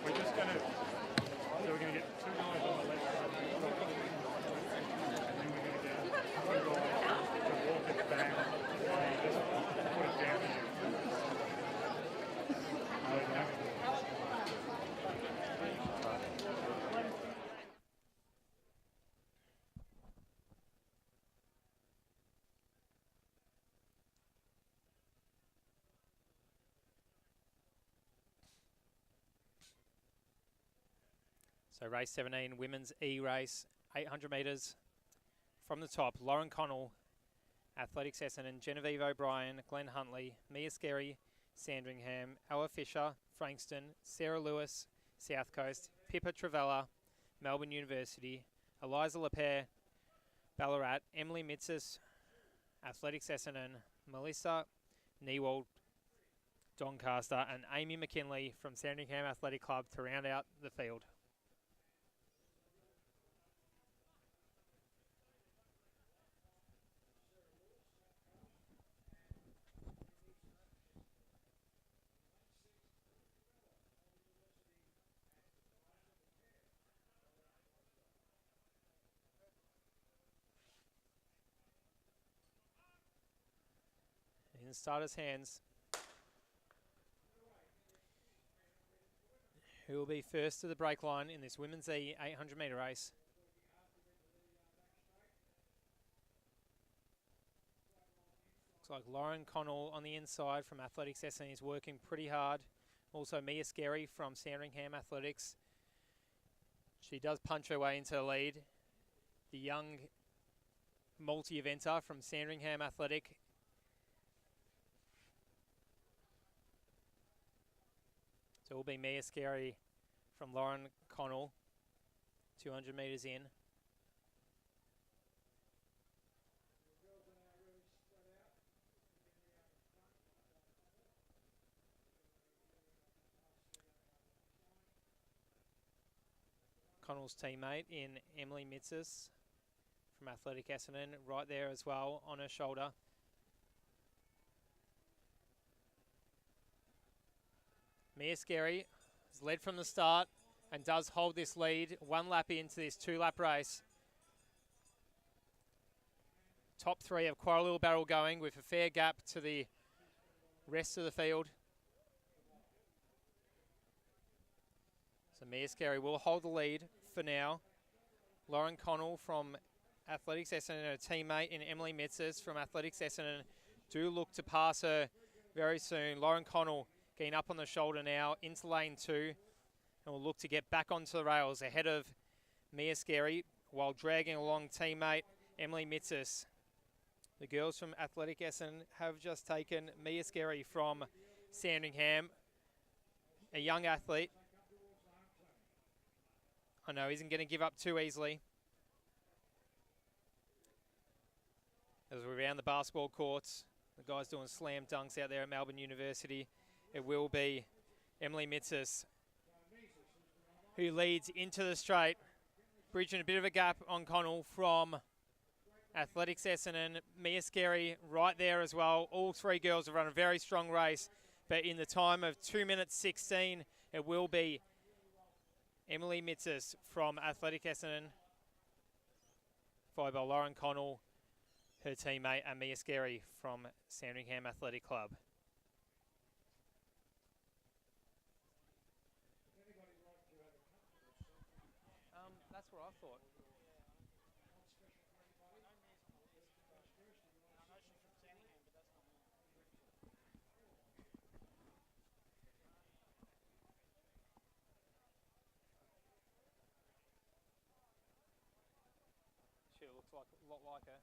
We're just going to, so we're going to get 2 guys on the left side, and then we're going to get 2 guys to walk it down, and just put it down here. So race 17, women's E race, 800 metres. From the top, Lauren Connell, Athletics Essendon, Genevieve O'Brien, Glenn Huntley, Mia Skerry, Sandringham, Ella Fisher, Frankston, Sarah Lewis, South Coast, Pippa Travella, Melbourne University, Eliza Lapere, Ballarat, Emily Mitsis, Athletics Essendon, Melissa Newald, Doncaster, and Amy McKinley from Sandringham Athletic Club to round out the field. In the starters' hands, who will be first to the break line in this women's E 800 metre race? Looks like Lauren Connell on the inside from Athletics Essendon is working pretty hard. Also Mia Skerry from Sandringham Athletics. She does punch her way into the lead. The young multi-eventer from Sandringham Athletic. So it will be Mia Skerry from Lauren Connell, 200 metres in. Connell's teammate in Emily Mitsis from Athletic Essendon, right there as well on her shoulder. Mia Skerry has led from the start and does hold this lead 1 lap into this 2-lap race. Top 3 of quite a little barrel going with a fair gap to the rest of the field. So Mia Skerry will hold the lead for now. Lauren Connell from Athletics Essendon, her teammate in Emily Mitsis from Athletics Essendon, do look to pass her very soon. Lauren Connell getting up on the shoulder now into lane 2 and will look to get back onto the rails ahead of Mia Skerry while dragging along teammate Emily Mitsis. The girls from Athletic Essendon have just taken Mia Skerry from Sandringham, a young athlete. I know he isn't going to give up too easily. As we're around the basketball courts, the guys doing slam dunks out there at Melbourne University. It will be Emily Mitsis who leads into the straight, bridging a bit of a gap on Connell from Athletics Essendon. Mia Skerry right there as well. All 3 girls have run a very strong race, but in the time of 2 minutes 16, it will be Emily Mitsis from Athletic Essendon, followed by Lauren Connell, her teammate, and Mia Skerry from Sandringham Athletic Club. That's what I thought. looks like a lot like her.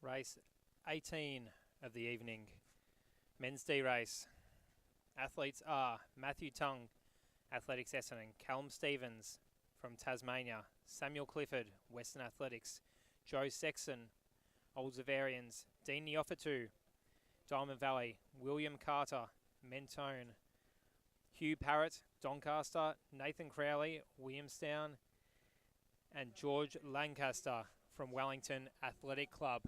Race 18 of the evening. Men's D race. Athletes are Matthew Tongue, Athletics Essendon, Callum Stevens from Tasmania, Samuel Clifford, Western Athletics, Joe Sexton, Old Zavarians, Dean Neofatu, Diamond Valley, William Carter, Mentone, Hugh Parrott, Doncaster, Nathan Crowley, Williamstown, and George Lancaster from Wellington Athletic Club.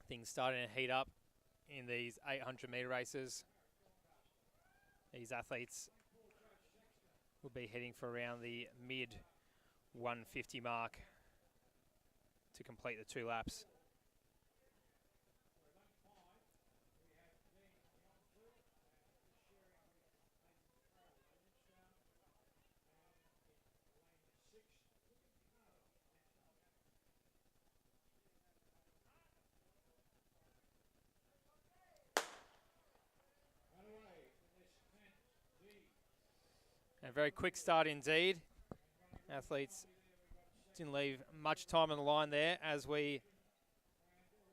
Things starting to heat up in these 800 metre races. These athletes will be heading for around the mid 150 mark to complete the 2 laps. A very quick start indeed. Athletes didn't leave much time on the line there as we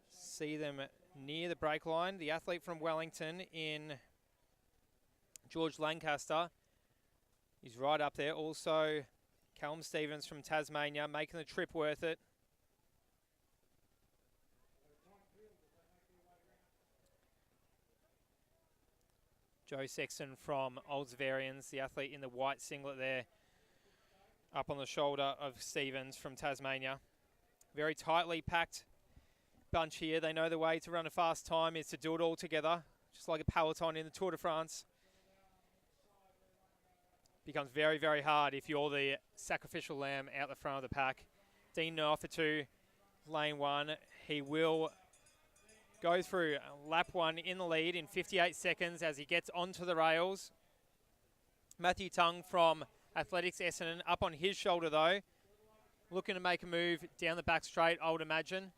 see them near the break line. The athlete from Wellington in George Lancaster is right up there. Also, Callum Stevens from Tasmania making the trip worth it. Joe Sexton from Old Zavarians, the athlete in the white singlet there, up on the shoulder of Stevens from Tasmania. Very tightly packed bunch here. They know the way to run a fast time is to do it all together, just like a peloton in the Tour de France. Becomes very, very hard if you're the sacrificial lamb out the front of the pack. Dean Neofatu, lane 1. He will go through lap 1 in the lead in 58 seconds as he gets onto the rails. Matthew Tongue from Athletics Essendon up on his shoulder though. Looking to make a move down the back straight, I would imagine.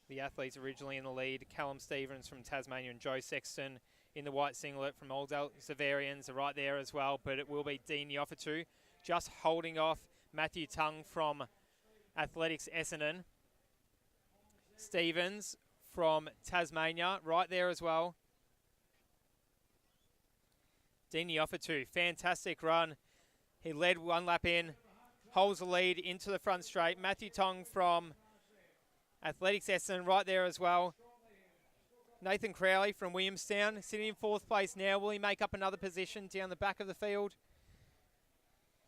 The athletes originally in the lead, Callum Stevens from Tasmania and Joe Sexton in the white singlet from Old Zavarians are right there as well, but it will be Dean Neofatu just holding off Matthew Tongue from Athletics Essendon. Stevens from Tasmania right there as well. Dean Neofatu, fantastic run. He led 1 lap in, holds the lead into the front straight. Matthew Tongue from Athletics Essendon right there as well. Nathan Crowley from Williamstown sitting in 4th place now. Will he make up another position down the back of the field?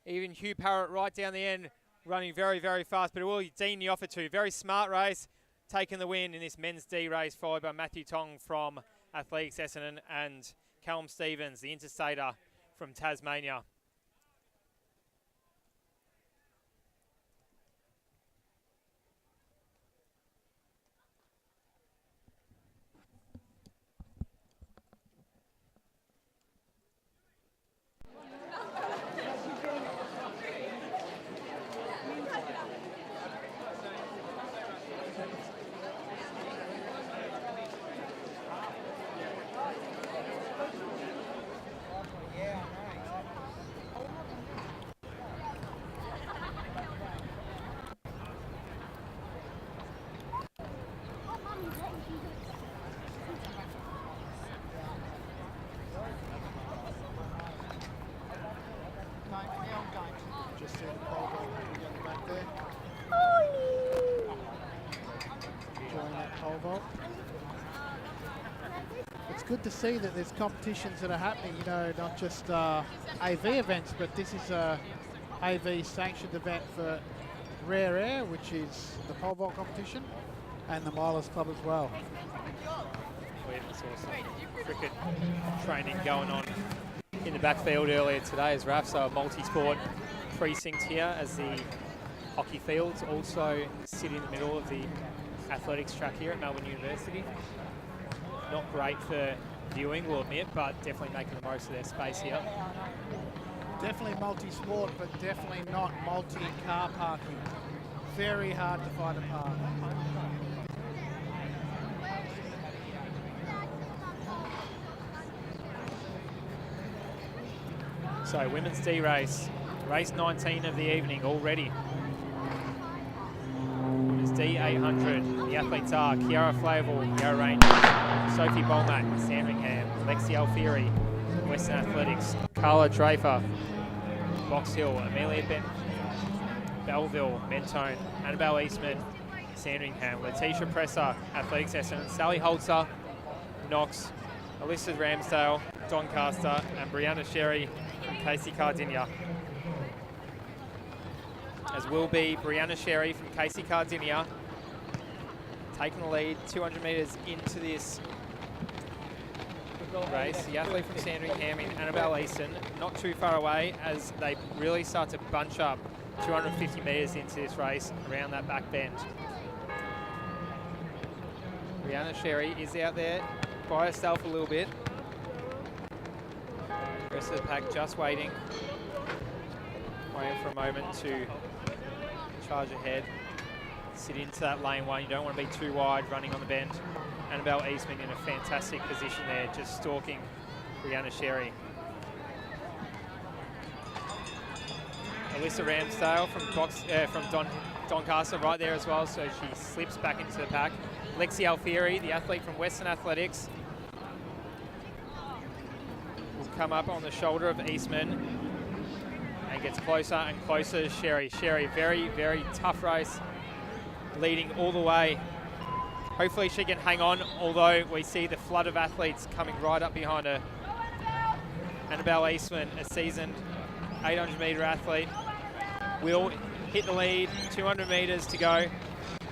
Even Hugh Parrott right down the end, running very, very fast. But will Dean the offer to? Very smart race, taking the win in this men's D race, followed by Matthew Tong from Athletics Essendon and Callum Stevens, the interstater from Tasmania. Just see the pole vault at the back there. Join that pole vault. It's good to see that there's competitions that are happening, you know, not just AV events, but this is a AV sanctioned event for Rare Air, which is the pole vault competition, and the Milers Club as well. We even saw some cricket training going on in the backfield earlier today as RAF, so a multi-sport precinct here as the hockey fields also sit in the middle of the athletics track here at Melbourne University. Not great for viewing, we'll admit, but definitely making the most of their space here. Definitely multi-sport, but definitely not multi-car parking. Very hard to find a park. So women's D race, race 19 of the evening already. Women's D 800, the athletes are Kiara Flavel, Yarra Rangers, Sophie Bolmat, Sandringham, Lexi Alfieri, Western Athletics, Carla Draper, Box Hill, Amelia Belleville, Mentone, Annabelle Eastman, Sandringham, Letitia Presser, Athletics Essendon, Sally Holzer, Knox, Alyssa Ramsdale, Doncaster, and Brianna Sherry from Casey Cardinia. As will be Brianna Sherry from Casey Cardinia, taking the lead 200 metres into this race. The athlete from Sandringham in Annabelle Easton, not too far away as they really start to bunch up 250 metres into this race around that back bend. Brianna Sherry is out there by herself a little bit. The rest of the pack just waiting for a moment to charge ahead. Sit into that lane one. You don't want to be too wide running on the bend. Annabelle Eastman in a fantastic position there, just stalking Brianna Sherry. Alyssa Ramsdale from Doncaster right there as well, so she slips back into the pack. Lexi Alfieri, the athlete from Western Athletics, will come up on the shoulder of Eastman and gets closer and closer to Sherry. Sherry, very, very tough race, leading all the way. Hopefully she can hang on, although we see the flood of athletes coming right up behind her. Annabelle Eastman, a seasoned 800 metre athlete, will hit the lead, 200 metres to go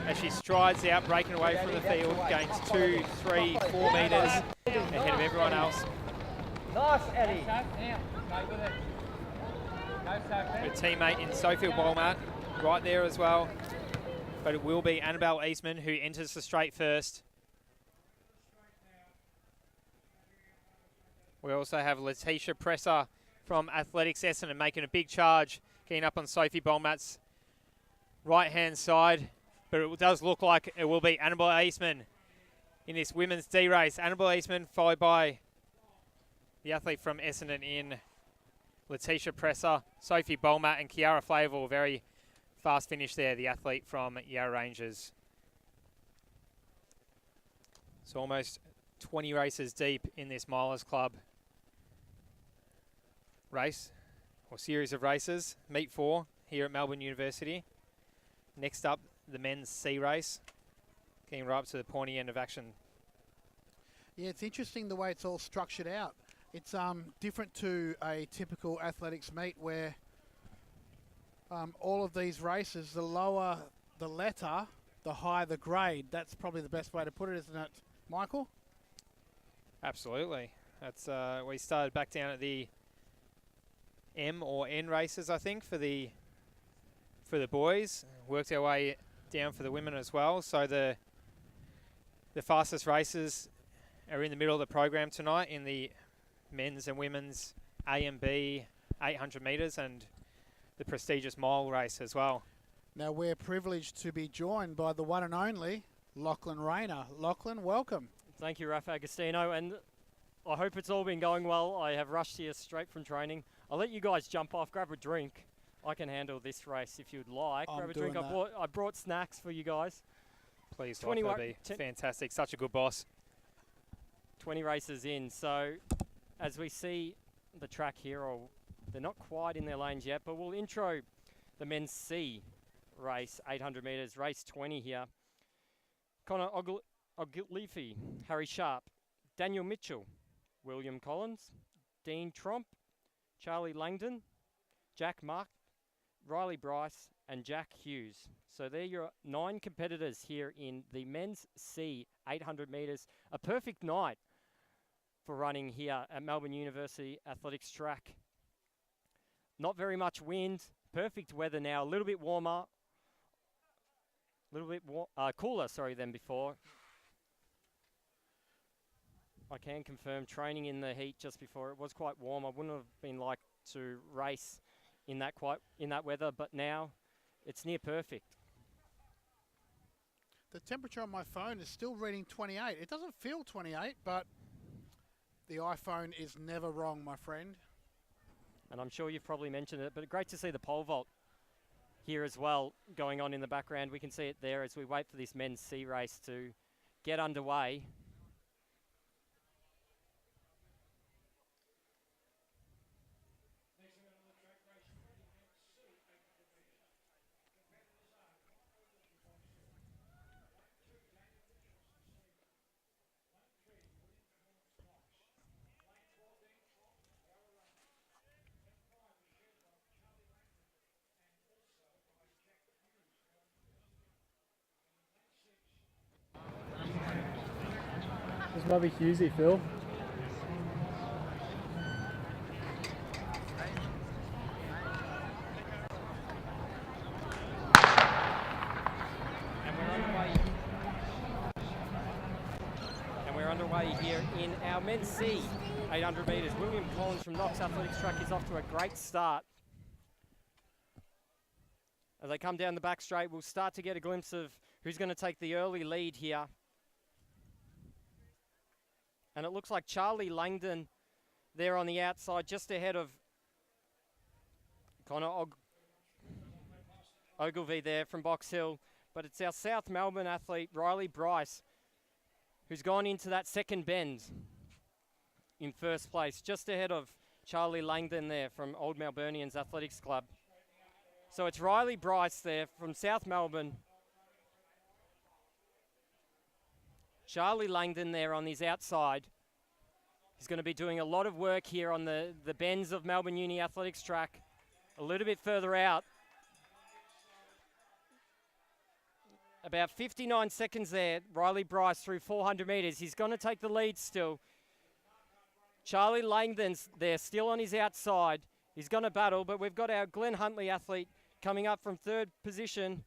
as she strides out, breaking away from the field, gains 2, 3, 4 metres ahead of everyone else. Nice, Eddie. Her teammate in Sophie Walmart right there as well, but it will be Annabelle Eastman who enters the straight first. We also have Letitia Presser from Athletics Essendon making a big charge, getting up on Sophie Bolmat's right-hand side. But it does look like it will be Annabelle Eastman in this women's D race. Annabelle Eastman followed by the athlete from Essendon in Letitia Presser, Sophie Bolmat and Kiara Flavel. Very fast finish there, the athlete from Yarra Rangers. So almost 20 races deep in this Milers Club race, or series of races. Meet 4 here at Melbourne University. Next up, the men's C race, getting right up to the pointy end of action. Yeah, it's interesting the way it's all structured out. It's different to a typical athletics meet where all of these races, the lower the letter, the higher the grade. That's probably the best way to put it, isn't it, Michael? Absolutely. That's we started back down at the M or N races, I think, for the boys. Worked our way down for the women as well. So the fastest races are in the middle of the program tonight in the men's and women's A and B 800 metres and the prestigious mile race as well. Now we're privileged to be joined by the one and only Lachlan Rayner. Lachlan, welcome. Thank you, Rafa Agostino, and I hope it's all been going well. I have rushed here straight from training. I'll let you guys jump off, grab a drink. I can handle this race if you'd like. I'm grab a doing drink. that. I brought snacks for you guys. Please, 21 that'd be fantastic. Such a good boss. 20 races in, so as we see the track here, they're not quite in their lanes yet, but we'll intro the men's C race, 800 metres, race 20 here. Connor Oglifi, Harry Sharp, Daniel Mitchell, William Collins, Dean Tromp, Charlie Langdon, Jack Mark, Riley Bryce, and Jack Hughes. So they're your 9 competitors here in the men's C 800 metres. A perfect night for running here at Melbourne University Athletics Track. Not very much wind, perfect weather now, a little bit warmer, a little bit cooler, than before. I can confirm training in the heat just before, it was quite warm. I wouldn't have been like to race in that weather, but now it's near perfect. The temperature on my phone is still reading 28. It doesn't feel 28, but the iPhone is never wrong, my friend. And I'm sure you've probably mentioned it, but great to see the pole vault here as well going on in the background. We can see it there as we wait for this men's C race to get underway. This might be Hughesy, Phil. And we're underway here in our men's C 800 metres. William Collins from Knox Athletics Track is off to a great start. As they come down the back straight, we'll start to get a glimpse of who's going to take the early lead here. And it looks like Charlie Langdon there on the outside, just ahead of Connor Ogilvie there from Box Hill. But it's our South Melbourne athlete, Riley Bryce, who's gone into that second bend in first place, just ahead of Charlie Langdon there from Old Melburnians Athletics Club. So it's Riley Bryce there from South Melbourne. Charlie Langdon there on his outside. He's going to be doing a lot of work here on the bends of Melbourne Uni Athletics Track. A little bit further out. About 59 seconds there. Riley Bryce through 400 metres. He's going to take the lead still. Charlie Langdon's there still on his outside. He's going to battle, but we've got our Glenn Huntley athlete coming up from third position.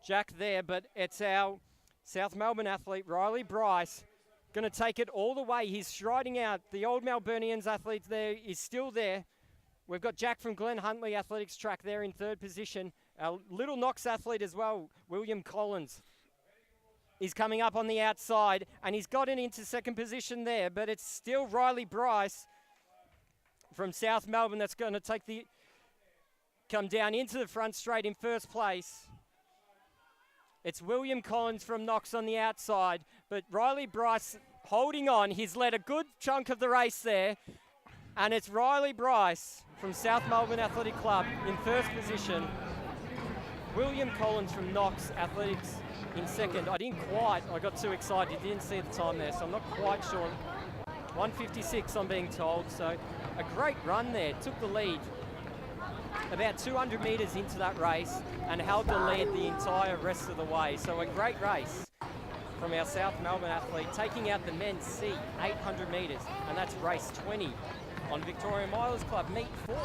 Jack there, but it's our South Melbourne athlete, Riley Bryce, going to take it all the way. He's striding out. The Old Melburnians athlete there is still there. We've got Jack from Glenn Huntley Athletics Track there in third position. Our Little Knox athlete as well, William Collins, is coming up on the outside, and he's gotten into second position there, but it's still Riley Bryce from South Melbourne that's going to come down into the front straight in first place. It's William Collins from Knox on the outside, but Riley Bryce holding on. He's led a good chunk of the race there, and it's Riley Bryce from South Melbourne Athletic Club in first position. William Collins from Knox Athletics in second. I got too excited, didn't see the time there, so I'm not quite sure. 1:56 I'm being told, so a great run there. Took the lead about 200 metres into that race and held the lead the entire rest of the way. So a great race from our South Melbourne athlete, taking out the men's C 800 metres, and that's race 20 on Victorian Milers Club, meet 4.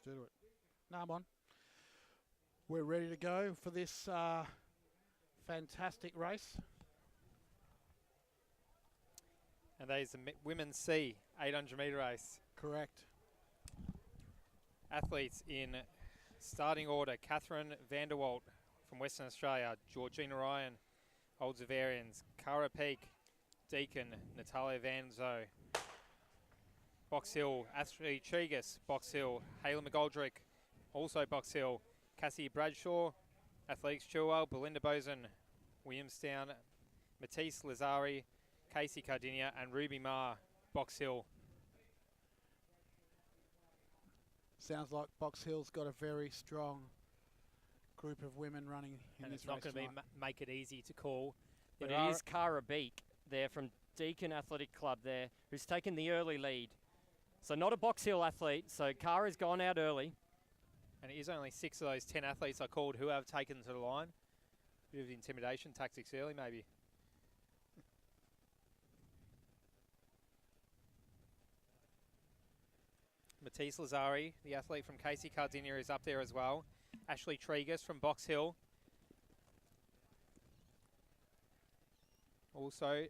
Do it. No, I'm on. We're ready to go for this fantastic race. And that is the women's C 800 metre race. Correct. Athletes in starting order: Catherine Vanderwalt from Western Australia, Georgina Ryan, Old Zavarians, Cara Peak, Deacon, Natalia Vanzo. Box Hill, Ashley Tregus, Box Hill, Hayla McGoldrick, also Box Hill, Cassie Bradshaw, Athletics Chilwell, Belinda Bozen, Williamstown, Matisse Lazari, Casey Cardinia, and Ruby Marr, Box Hill. Sounds like Box Hill's got a very strong group of women running in And this it's race not going to be make it easy to call. But it is Cara Beak there from Deakin Athletic Club there, who's taken the early lead. So not a Box Hill athlete, so Cara's gone out early. And it is only 6 of those 10 athletes I called who have taken to the line. Bit of intimidation tactics early, maybe. Matisse Lazari, the athlete from Casey Cardinia, is up there as well. Ashley Tregus from Box Hill. Also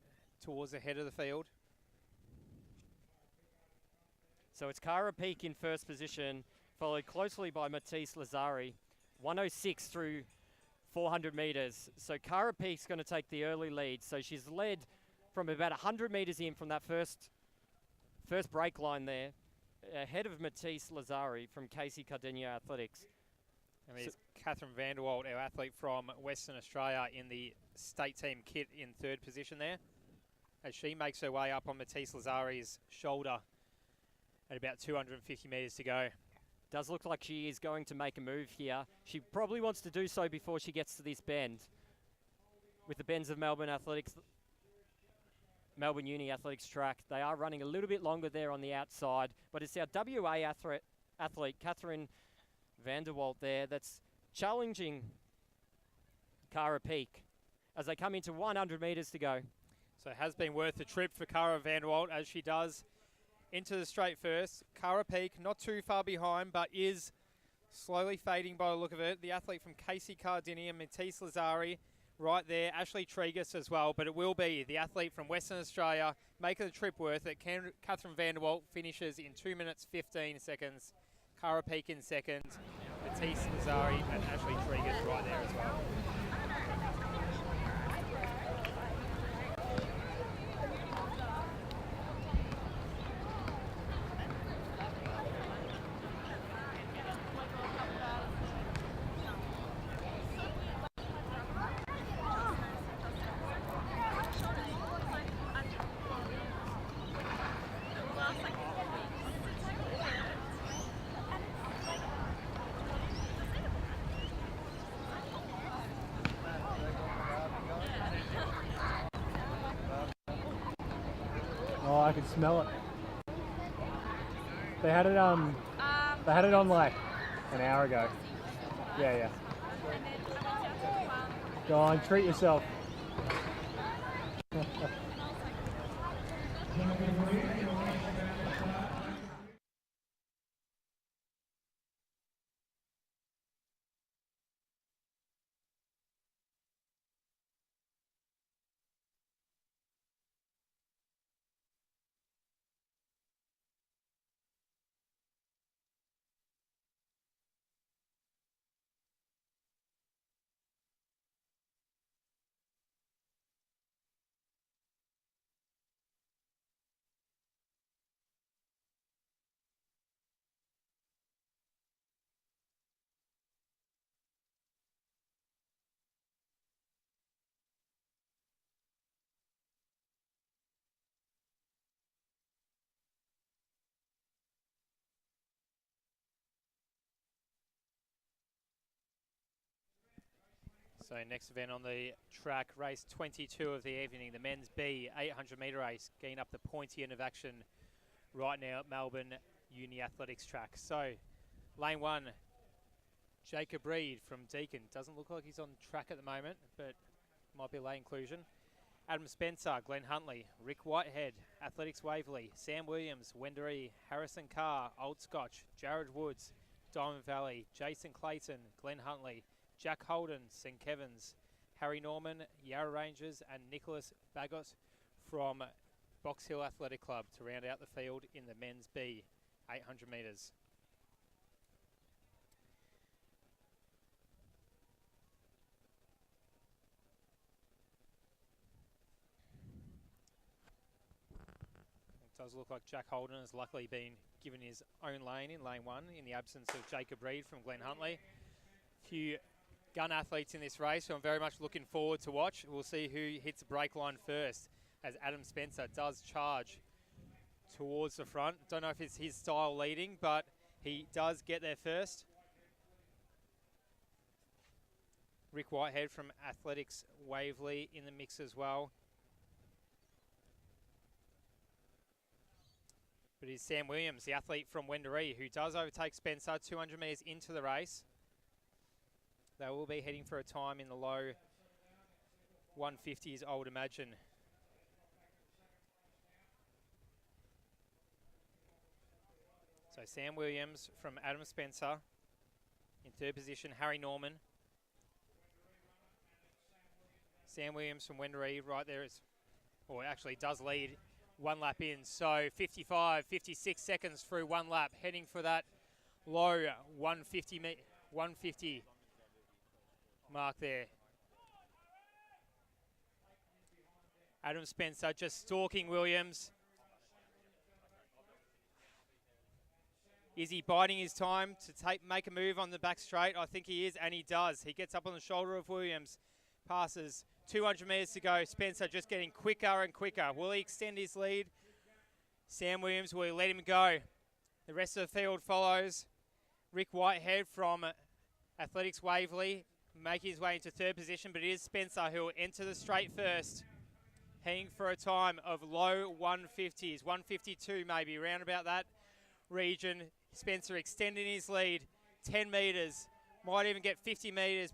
towards the head of the field. So it's Cara Peak in first position, followed closely by Matisse Lazari. 1:06 through 400 metres. So Cara Peak's going to take the early lead. So she's led from about 100 metres in from that first break line there, ahead of Matisse Lazari from Casey Cardinia Athletics. And there's Catherine Vanderwalt, our athlete from Western Australia, in the state team kit in third position there, as she makes her way up on Matisse Lazari's shoulder at about 250 metres to go. Does look like she is going to make a move here. She probably wants to do so before she gets to this bend. With the bends of Melbourne Uni Athletics track, they are running a little bit longer there on the outside, but it's our WA athlete, Catherine Vanderwalt there, that's challenging Cara Peak as they come into 100 metres to go. So it has been worth the trip for Cara Vanderwalt as she does into the straight first. Cara Peak not too far behind, but is slowly fading by the look of it. The athlete from Casey Cardini and Matisse Lazari right there. Ashley Tregus as well, but it will be the athlete from Western Australia making the trip worth it. Catherine Vanderwalt finishes in 2 minutes 15 seconds. Cara Peak in second. Matisse Lazari and Ashley Tregus right there as well. Oh, I could smell it. They had it on like an hour ago. Yeah. Go on, treat yourself. So next event on the track, race 22 of the evening, the men's B 800 metre race, getting up the pointy end of action right now at Melbourne Uni Athletics track. So lane 1, Jacob Reed from Deakin. Doesn't look like he's on track at the moment, but might be a late inclusion. Adam Spencer, Glenn Huntley, Rick Whitehead, Athletics Waverley, Sam Williams, Wendouree, Harrison Carr, Old Scotch, Jared Woods, Diamond Valley, Jason Clayton, Glenn Huntley, Jack Holden, St Kevin's, Harry Norman, Yarra Rangers, and Nicholas Bagot from Box Hill Athletic Club to round out the field in the men's B 800 metres. It does look like Jack Holden has luckily been given his own lane in lane 1 in the absence of Jacob Reed from Glenn Huntley. Few gun athletes in this race who I'm very much looking forward to watch. We'll see who hits the brake line first as Adam Spencer does charge towards the front. Don't know if it's his style leading, but he does get there first. Rick Whitehead from Athletics Waverley in the mix as well. But it's Sam Williams, the athlete from Wendouree, who does overtake Spencer 200 metres into the race. They will be heading for a time in the low 150s, I would imagine. So Sam Williams from Adam Spencer. In third position, Harry Norman. Sam Williams from Wendouree right there is, or actually does lead 1 lap in. So 55, 56 seconds through 1 lap, heading for that low 150 mark there. Adam Spencer just stalking Williams. Is he biding his time to make a move on the back straight? I think he is, and he does. He gets up on the shoulder of Williams, passes 200 metres to go. Spencer just getting quicker and quicker. Will he extend his lead? Sam Williams, will he let him go? The rest of the field follows. Rick Whitehead from Athletics Waverley making his way into third position, but it is Spencer who will enter the straight first, heading for a time of low 150s, 152 maybe, around about that region. Spencer extending his lead 10 metres, might even get 50 metres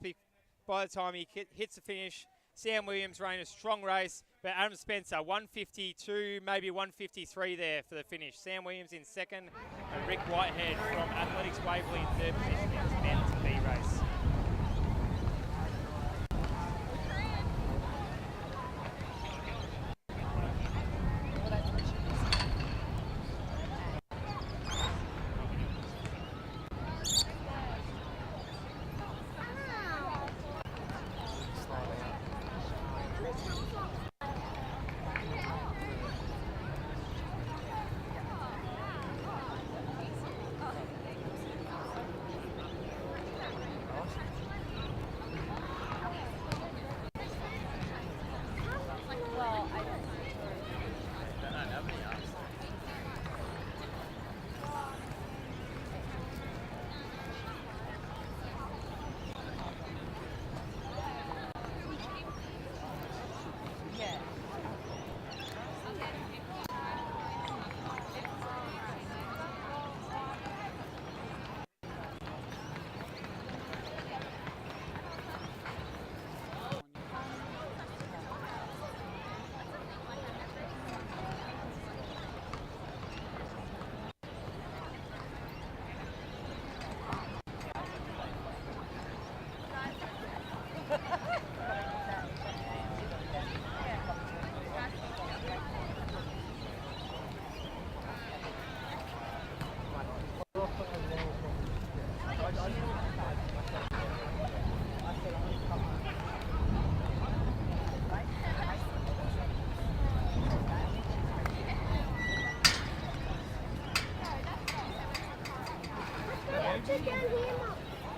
by the time he hits the finish. Sam Williams ran a strong race, but Adam Spencer 152, maybe 153 there for the finish. Sam Williams in second, and Rick Whitehead from Athletics Waverley in third position in his men's B race.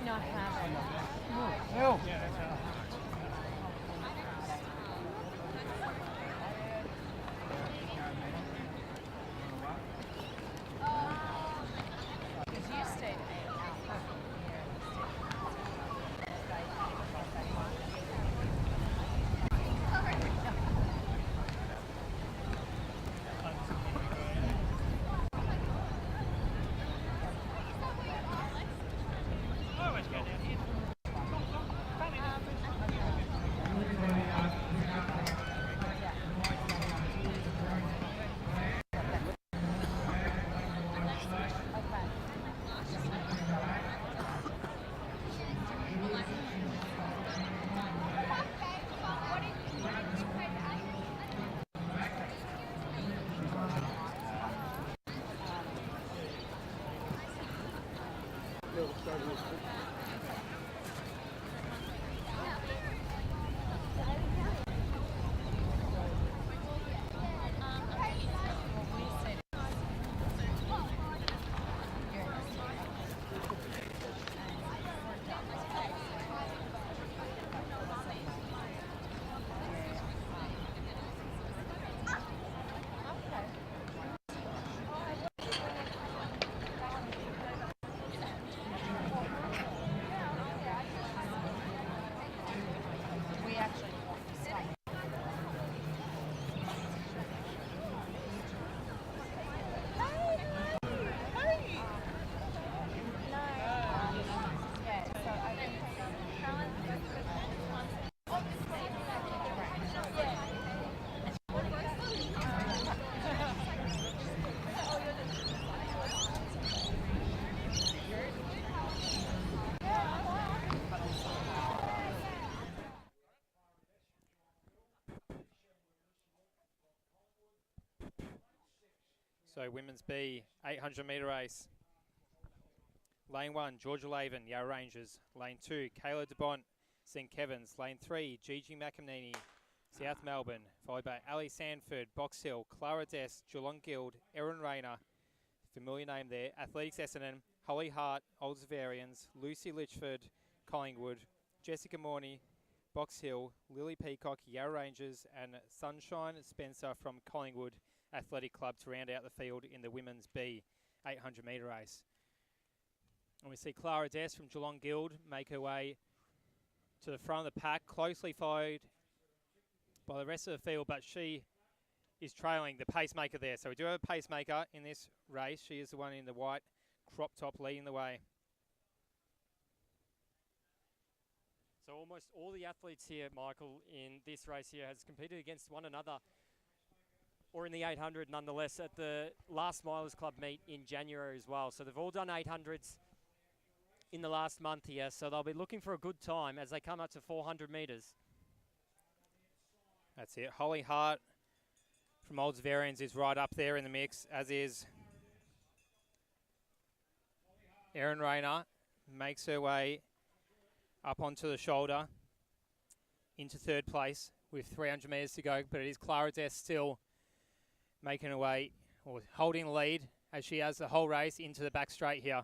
No, I haven't. No. Because you stayed out. So women's B, 800 metre race. Lane 1, Georgia Laven, Yarra Rangers. Lane 2, Kayla DeBont, St Kevin's. Lane 3, Gigi McEnany, South Melbourne. Followed by Ali Sanford, Box Hill, Clara Dest, Geelong Guild, Erin Rayner. familiar name there. Athletics Essendon, Holly Hart, Olds Varians, Lucy Litchford, Collingwood, Jessica Morney, Box Hill, Lily Peacock, Yarra Rangers, and Sunshine Spencer from Collingwood Athletic Club to round out the field in the women's B 800 metre race. And we see Clara Dess from Geelong Guild make her way to the front of the pack, closely followed by the rest of the field, but she is trailing the pacemaker there. So we do have a pacemaker in this race. She is the one in the white crop top leading the way. So almost all the athletes here, Michael, in this race here has competed against one another, or in the 800 nonetheless, at the last Milers Club meet in January as well. So they've all done 800s in the last month here, so they'll be looking for a good time as they come up to 400 metres. That's it. Holly Hart from Olds Varians is right up there in the mix, as is Erin Rayner. Makes her way up onto the shoulder into third place with 300 metres to go, but it is Clara Dess still making her way, or holding the lead, as she has the whole race into the back straight here.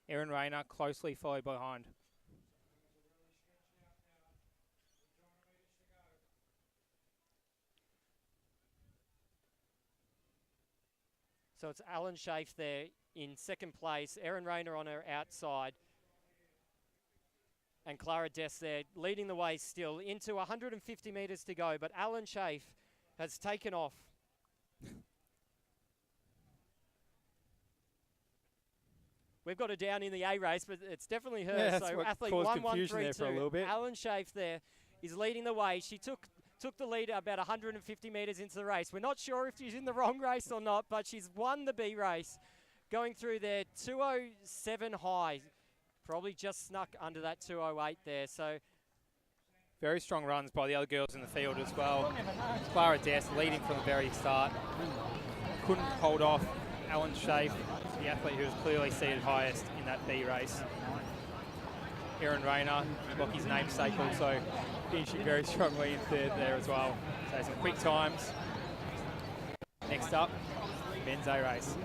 Erin Rayner closely followed behind. So it's Alan Schaaf there in second place, Erin Rayner on her outside, and Clara Dess there leading the way still into 150 metres to go, but Alan Schaaf has taken off. We've got her down in the A race, but it's definitely her. Yeah, that's so what athlete caused confusion there 1132, for a little bit. Alan Schaaf there is leading the way. She took the lead about 150 metres into the race. We're not sure if she's in the wrong race or not, but she's won the B race, going through there 207 high. Probably just snuck under that 208 there. So very strong runs by the other girls in the field as well. Clara Dess leading from the very start. Couldn't hold off Alan Schaaf, the athlete who was clearly seated highest in that B race. Erin Rayner, Lockie's namesake, also finishing very strongly in third there as well. So some quick times. Next up, men's A race.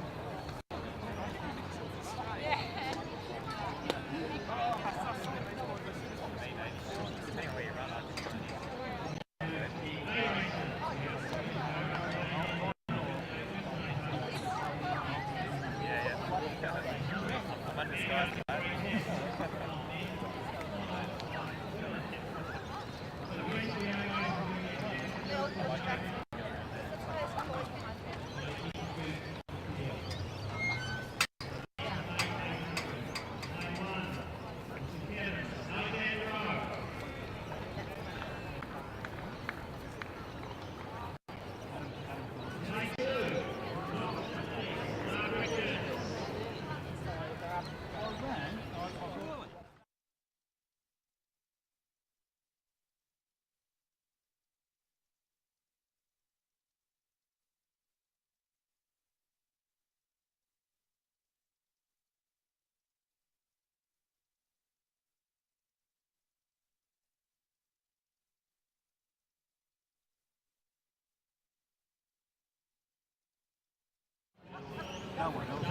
No one else.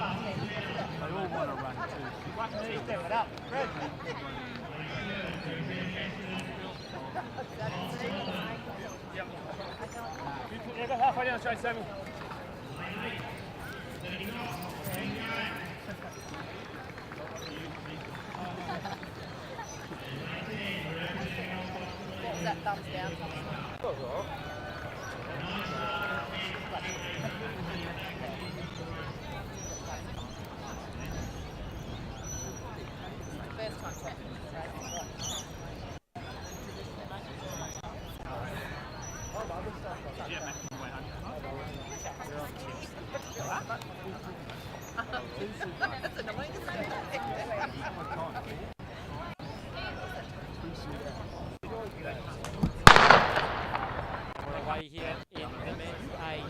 They all want to run too. Step it up, Fred. Yeah, go halfway down straight 7. What was that thumbs down? First time tracking this race. That's annoying, isn't it? We're away here in the men's A.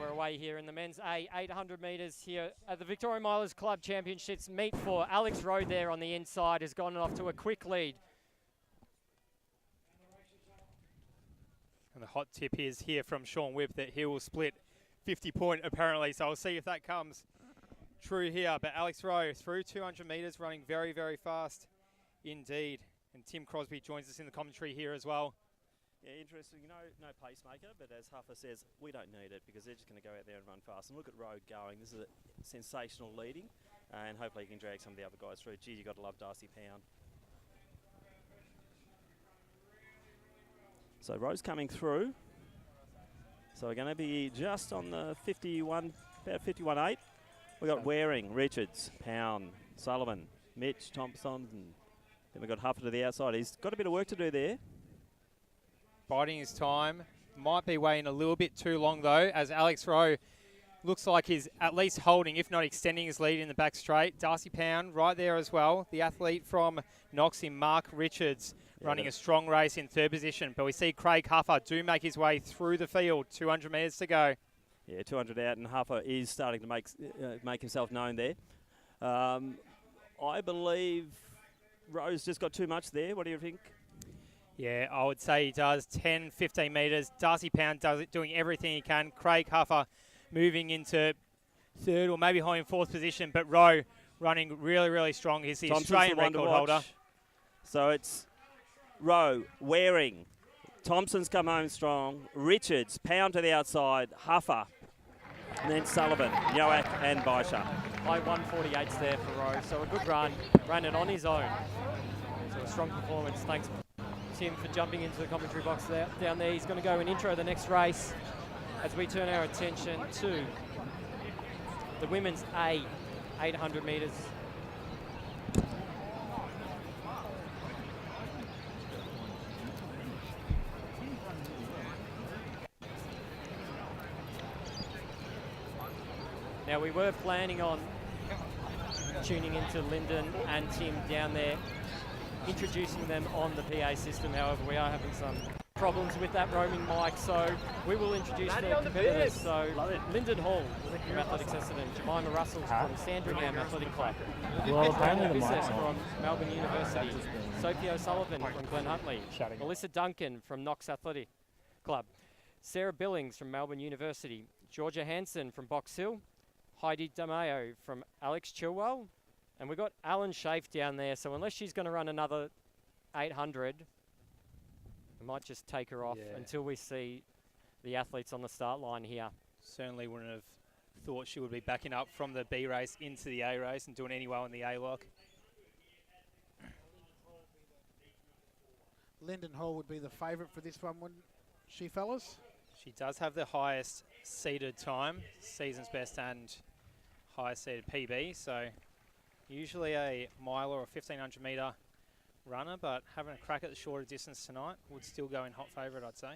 We're away here in the men's A 800 metres here at the Victorian Milers Club Championships meet for Alex Rowe there on the inside has gone off to a quick lead. And the hot tip is here from Sean Whipp that he will split 50 point apparently, so we'll see if that comes true here. But Alex Rowe through 200 metres, running very, very fast indeed. And Tim Crosby joins us in the commentary here as well. Yeah, interesting. No pacemaker, but as Huffer says, we don't need it because they're just going to go out there and run fast. And look at Rowe going. This is a sensational leading, and hopefully he can drag some of the other guys through. Geez, you got to love Darcy Pound. So Rowe's coming through. So we're going to be just on the 51, about 51.8. We've got Waring, Richards, Pound, Sullivan, Mitch, Thompson, and then we've got Huffer to the outside. He's got a bit of work to do there. Biding his time. Might be waiting a little bit too long though, as Alex Rowe looks like he's at least holding, if not extending his lead in the back straight. Darcy Pound right there as well. The athlete from Knox in Mark Richards running a strong race in third position. But we see Craig Huffer do make his way through the field. 200 metres to go. Yeah, 200 out, and Huffer is starting to make himself known there. I believe Rowe's just got too much there. What do you think? Yeah, I would say he does. 10, 15 metres. Darcy Pound does it, doing everything he can. Craig Huffer moving into third or maybe holding fourth position, but Rowe running really, really strong. He's the Australian record holder. So it's Rowe, Waring, Thompson's come home strong, Richards, Pound to the outside, Huffer, and then Sullivan, Yoak and Baisha. High 148s there for Rowe, so a good run. Ran it on his own. So a strong performance. Thanks, Tim, for jumping into the commentary box there, down there. He's going to go and intro the next race as we turn our attention to the women's A, 800 metres. Now, we were planning on tuning into Lyndon and Tim down there, introducing them on the PA system. However, we are having some problems with that roaming mic, so we will introduce the competitors. So, Lyndon Hall from Athletics Essendon, Jemima Russell from Sandringham Athletic Club, Well, apparently the mic's from Melbourne University, Sophie O'Sullivan from Glen Huntly, Melissa Duncan from Knox Athletic Club, Sarah Billings from Melbourne University, Georgia Hansen from Box Hill, Heidi Dameo from Alex Chilwell, and we've got Alan Schaaf down there, so unless she's going to run another 800, we might just take her off until we see the athletes on the start line here. Certainly wouldn't have thought she would be backing up from the B race into the A race and doing any well in the A lock. Lyndon Hall would be the favourite for this one, wouldn't she, fellas? She does have the highest seeded time, season's best and highest seeded PB, so usually a mile or a 1500 metre runner, but having a crack at the shorter distance tonight would still go in hot favourite, I'd say.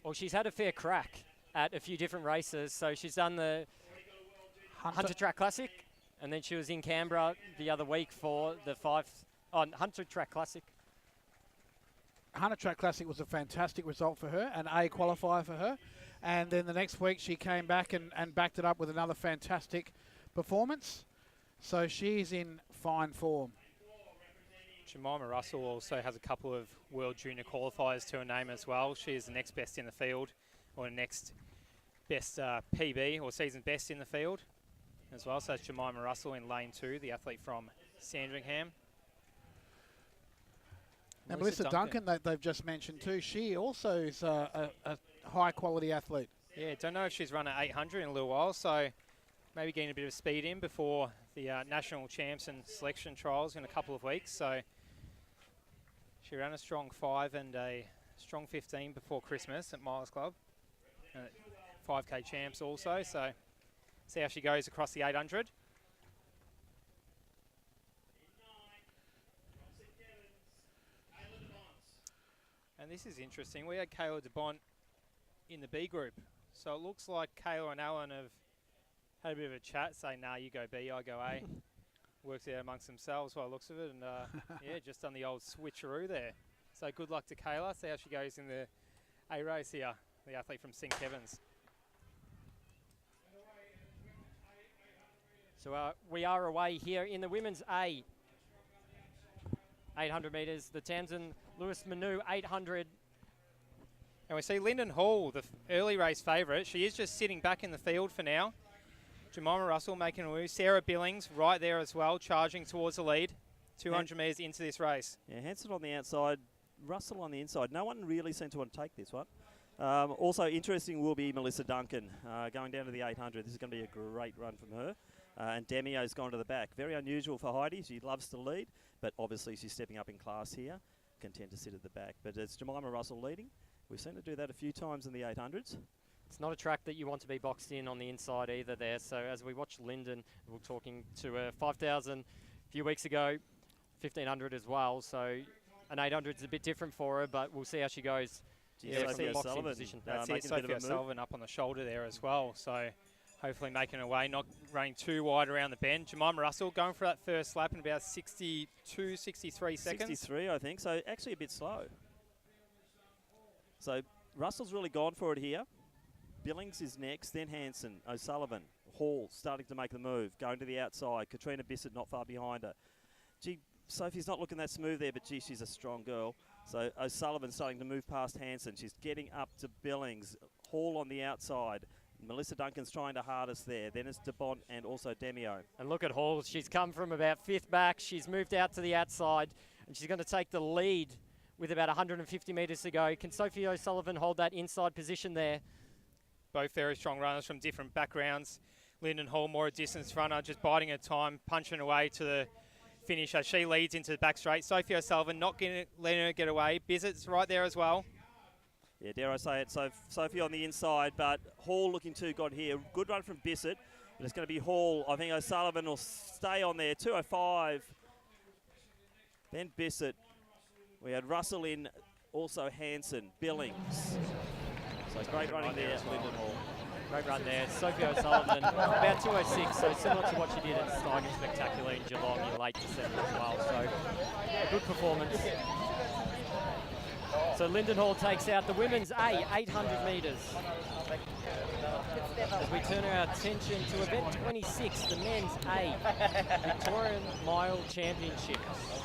Well, she's had a fair crack at a few different races, so she's done the Hunter Track Classic, and then she was in Canberra the other week for the Hunter Track Classic. Hunter Track Classic was a fantastic result for her, an A qualifier for her. And then the next week she came back and backed it up with another fantastic performance. So she's in fine form. Jemima Russell also has a couple of World Junior qualifiers to her name as well. She is the next best in the field, or the next best PB, or season best in the field as well. So it's Jemima Russell in lane 2, the athlete from Sandringham. And Melissa Duncan, they've just mentioned too, she also is a high-quality athlete. Yeah, don't know if she's run at 800 in a little while, so maybe getting a bit of speed in before the national champs and selection trials in a couple of weeks. So she ran a strong 5 and a strong 15 before Christmas at Miles Club. 5K champs also, so see how she goes across the 800. And this is interesting. We had Kayla DeBont in the B group. So it looks like Kayla and Alan have had a bit of a chat, say, nah, you go B, I go A. Works out amongst themselves by the looks of it. And yeah, just done the old switcheroo there. So good luck to Kayla. See how she goes in the A race here, the athlete from St. Kevin's. So we are away here in the women's A. 800 metres, the Tamsin Lewis Manu 800. And we see Lyndon Hall, the early race favourite. She is just sitting back in the field for now. Jemima Russell making a move. Sarah Billings right there as well, charging towards the lead. 200 metres into this race. Yeah, Hanson on the outside, Russell on the inside. No one really seemed to want to take this one. Also interesting will be Melissa Duncan going down to the 800. This is going to be a great run from her. And Demio's gone to the back. Very unusual for Heidi. She loves to lead, but obviously she's stepping up in class here. Content to sit at the back. But it's Jemima Russell leading. We've seen her do that a few times in the 800s. It's not a track that you want to be boxed in on the inside either there. So as we watch Lyndon, we're talking to a 5,000 a few weeks ago, 1,500 as well. So an 800 is a bit different for her, but we'll see how she goes. Yeah, from the boxing Sullivan. position. That's it, Sophia Sullivan up on the shoulder there as well. So hopefully making her way, not running too wide around the bend. Jemima Russell going for that first lap in about 62, 63 seconds. 63, I think. So actually a bit slow. So Russell's really gone for it here. Billings is next, then Hanson, O'Sullivan, Hall starting to make the move, going to the outside. Katrina Bissett not far behind her. Gee, Sophie's not looking that smooth there, but gee, she's a strong girl. So O'Sullivan starting to move past Hanson. She's getting up to Billings. Hall on the outside. Melissa Duncan's trying to hardest there. Then it's DeBont and also Demio. And look at Hall. She's come from about fifth back. She's moved out to the outside, and she's going to take the lead with about 150 metres to go. Can Sophie O'Sullivan hold that inside position there? Both very strong runners from different backgrounds. Lyndon Hall, more a distance runner, just biding her time, punching away to the finish as she leads into the back straight. Sophie O'Sullivan not letting her get away. Bissett's right there as well. Yeah, dare I say it. So Sophie on the inside, but Hall looking too good here. Good run from Bissett, but it's going to be Hall. I think O'Sullivan will stay on there. 2:05. Then Bissett. We had Russell in, also Hanson, Billings. So great running there at Lyndon Hall. Great run there. Sophie O'Sullivan, about 2:06, so similar to what she did at Steigen Spectacular in Geelong in late December as well. So a good performance. So Lyndon Hall takes out the women's A, 800 metres. As we turn our attention to event 26, the men's A, Victorian Mile Championships.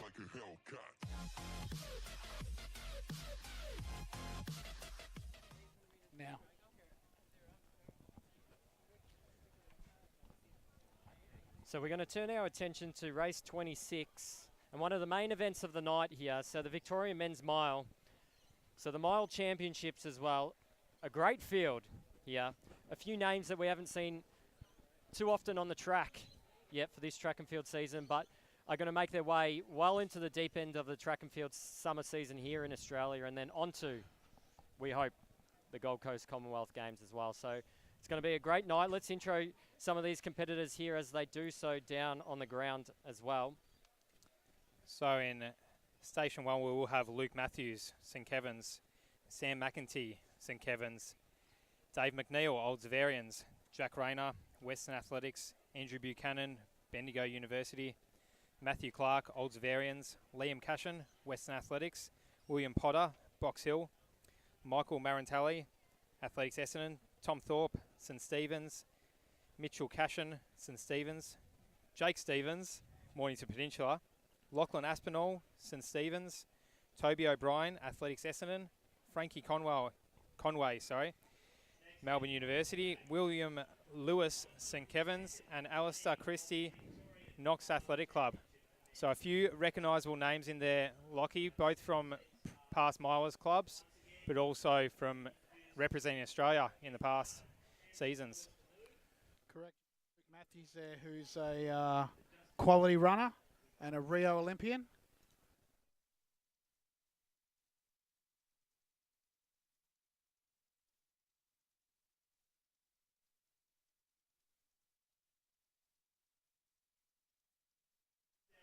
Like a Hellcat. Now. So we're going to turn our attention to race 26 and one of the main events of the night here. So the Victorian Men's Mile. So the Mile Championships as well. A great field here. A few names that we haven't seen too often on the track yet for this track and field season, but are going to make their way well into the deep end of the track and field summer season here in Australia, and then onto, we hope, the Gold Coast Commonwealth Games as well. So it's going to be a great night. Let's intro some of these competitors here as they do so down on the ground as well. So in Station 1, we will have Luke Matthews, St Kevin's, Sam McEntee, St Kevin's, Dave McNeil, Old Zavarians, Jack Rayner, Western Athletics, Andrew Buchanan, Bendigo University, Matthew Clark, Old Zavarians, Liam Cashin, Western Athletics, William Potter, Box Hill, Michael Marantelli, Athletics Essendon, Tom Thorpe, St Stephen's, Mitchell Cashin, St Stephen's, Jake Stevens, Mornington Peninsula, Lachlan Aspinall, St Stephen's, Toby O'Brien, Athletics Essendon, Frankie Conway, Melbourne University, William Lewis, St Kevin's, and Alistair Christie, Knox Athletic Club. So a few recognisable names in there, Lockie, both from past milers clubs, but also from representing Australia in the past seasons. Correct. Matthews there, who's a quality runner and a Rio Olympian.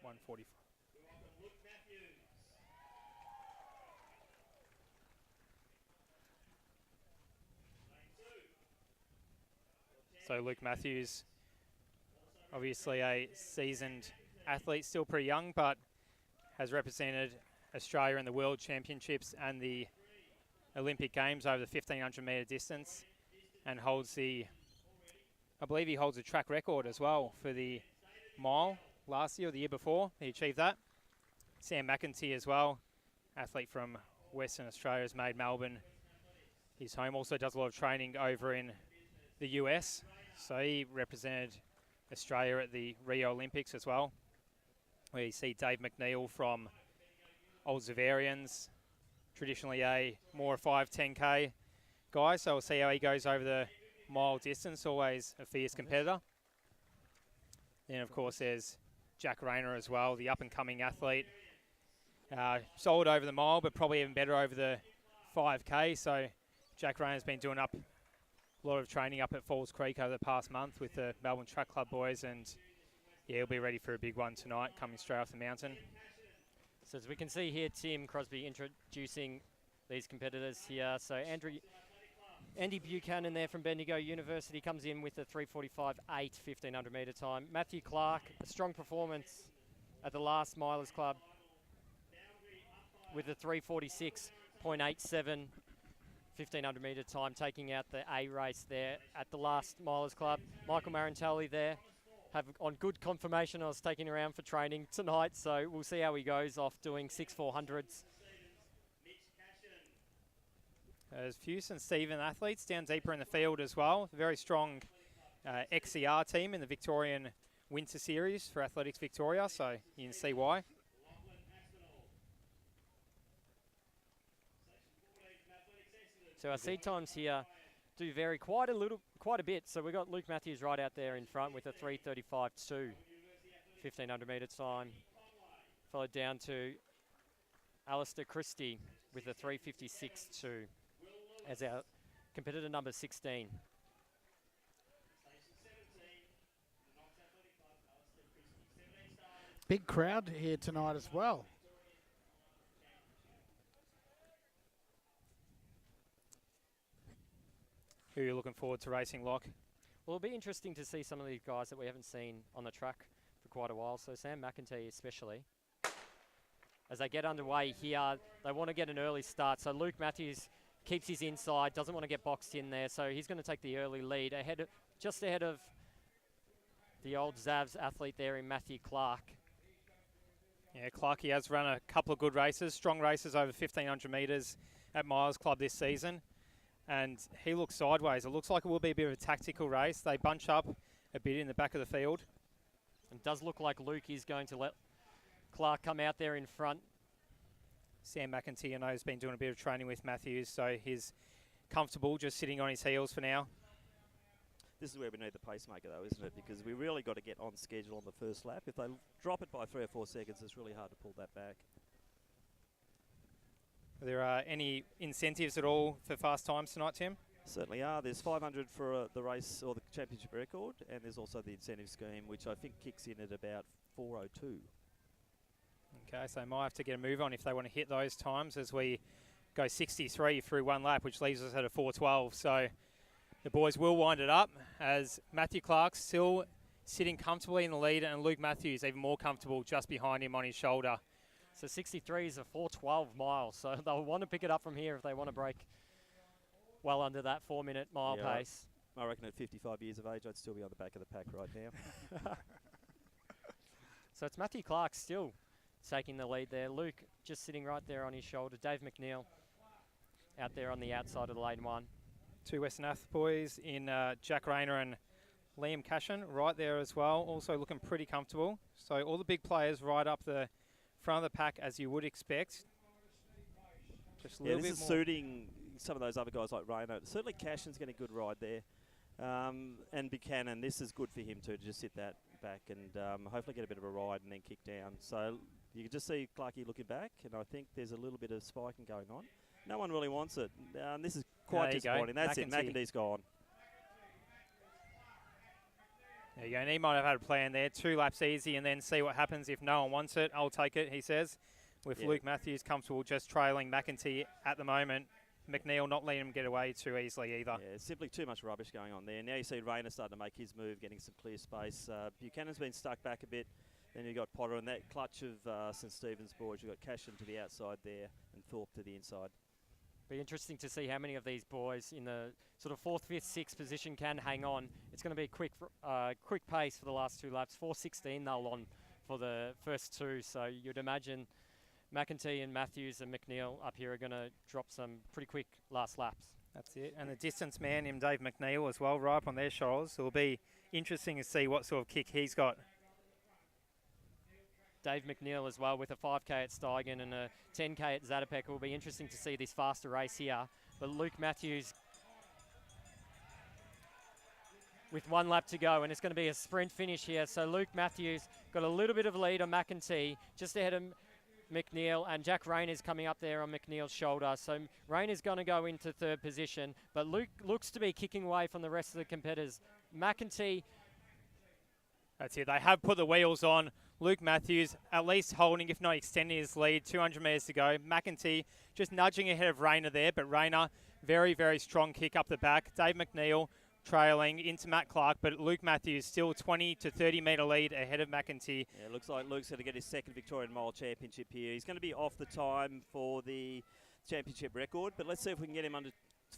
$145. So Luke Matthews, obviously a seasoned athlete, still pretty young, but has represented Australia in the World Championships and the Olympic Games over the 1500 metre distance, and holds the, I believe he holds a track record as well for the mile last year or the year before. He achieved that. Sam McEntee as well, athlete from Western Australia, has made Melbourne his home. Also does a lot of training over in the US. So he represented Australia at the Rio Olympics as well, where you see Dave McNeil from Old Zavarians, traditionally a more 5-10K guy. So we'll see how he goes over the mile distance, always a fierce competitor. Then of course there's Jack Rayner as well, the up-and-coming athlete. Solid over the mile, but probably even better over the 5K. So Jack Rayner's been doing a lot of training up at Falls Creek over the past month with the Melbourne Track Club boys, and yeah, he'll be ready for a big one tonight, coming straight off the mountain. So as we can see here, Tim Crosby introducing these competitors here. So Andy Buchanan there from Bendigo University comes in with a 3:45.8 1500 metre time. Matthew Clark, a strong performance at the last Milers Club with a 3:46.87 1500 metre time, taking out the A race there at the last Milers Club. Michael Marantelli there, on good confirmation. I was taking around for training tonight, so we'll see how he goes off doing 6/400s. There's Fuse and Stephen athletes down deeper in the field as well. Very strong XCR team in the Victorian Winter Series for Athletics Victoria, so you can see why. So our seed times here do vary quite a bit. So we've got Luke Matthews right out there in front with a 3:35.2 1500 metre time, followed down to Alistair Christie with a 3:56.2 as our competitor number 16. Big crowd here tonight as well. Who are you looking forward to racing, Locke? Well, it'll be interesting to see some of these guys that we haven't seen on the track for quite a while. So Sam McEntee especially. As they get underway here, they want to get an early start. So Luke Matthews keeps his inside, doesn't want to get boxed in there. So he's going to take the early lead, just ahead of the old Zavs athlete there in Matthew Clark. Yeah, Clarkey has run a couple of good races, strong races over 1500 metres at Milers Club this season. And he looks sideways. It looks like it will be a bit of a tactical race. They bunch up a bit in the back of the field. It does look like Luke is going to let Clark come out there in front. Sam McEntee, I know, has been doing a bit of training with Matthews, so he's comfortable just sitting on his heels for now. This is where we need the pacemaker, though, isn't it? Because we really got to get on schedule on the first lap. If they drop it by 3 or 4 seconds, it's really hard to pull that back. Are there any incentives at all for fast times tonight, Tim? Certainly are. There's 500 for the race or the championship record, and there's also the incentive scheme, which I think kicks in at about 4:02. Okay, so they might have to get a move on if they want to hit those times as we go 63 through one lap, which leaves us at a 4:12. So the boys will wind it up as Matthew Clark still sitting comfortably in the lead, and Luke Matthews even more comfortable just behind him on his shoulder. So 63 is a 4:12 mile, so they'll want to pick it up from here if they want to break well under that 4-minute mile pace. I reckon at 55 years of age, I'd still be on the back of the pack right now. So it's Matthew Clark still taking the lead there. Luke just sitting right there on his shoulder. Dave McNeil out there on the outside of the lane one. Two Western Ath boys in Jack Rayner and Liam Cashin right there as well, also looking pretty comfortable. So all the big players right up the front of the pack as you would expect. Just a little bit this is more suiting some of those other guys like Rayner. Certainly Cashin's getting a good ride there. And Buchanan, this is good for him too, to just sit that back and hopefully get a bit of a ride and then kick down. So you can just see Clarkey looking back, and I think there's a little bit of spiking going on. No one really wants it. This is quite disappointing. That's it. McEntee's gone. There you go. And he might have had a plan there. 2 laps easy and then see what happens. If no one wants it, I'll take it, he says. With Luke Matthews comfortable just trailing McEntee at the moment. McNeil not letting him get away too easily either. Yeah, simply too much rubbish going on there. Now you see Rayner starting to make his move, getting some clear space. Buchanan's been stuck back a bit. Then you've got Potter and that clutch of St Stephen's boys. You've got Cashin to the outside there and Thorpe to the inside. Be interesting to see how many of these boys in the sort of 4th, 5th, 6th position can hang on. It's going to be a quick pace for the last 2 laps. 4:16 they'll on for the first 2. So you'd imagine McEntee and Matthews and McNeil up here are going to drop some pretty quick last laps. That's it. And the distance man, him Dave McNeil as well, right up on their shoulders. It'll be interesting to see what sort of kick he's got. Dave McNeil as well with a 5K at Steigen and a 10K at Zatopek. It will be interesting to see this faster race here. But Luke Matthews with 1 lap to go, and it's going to be a sprint finish here. So Luke Matthews got a little bit of lead on McEntee, just ahead of McNeil, and Jack Rayner's coming up there on McNeil's shoulder. So Rayner's going to go into 3rd position, but Luke looks to be kicking away from the rest of the competitors. McEntee. That's it. They have put the wheels on. Luke Matthews at least holding, if not extending his lead. 200 metres to go. McEntee just nudging ahead of Rayner there, but Rayner, very, very strong kick up the back. Dave McNeil trailing into Matt Clark, but Luke Matthews still 20 to 30 metre lead ahead of McEntee. Yeah, it looks like Luke's going to get his 2nd Victorian Mile Championship here. He's going to be off the time for the championship record, but let's see if we can get him under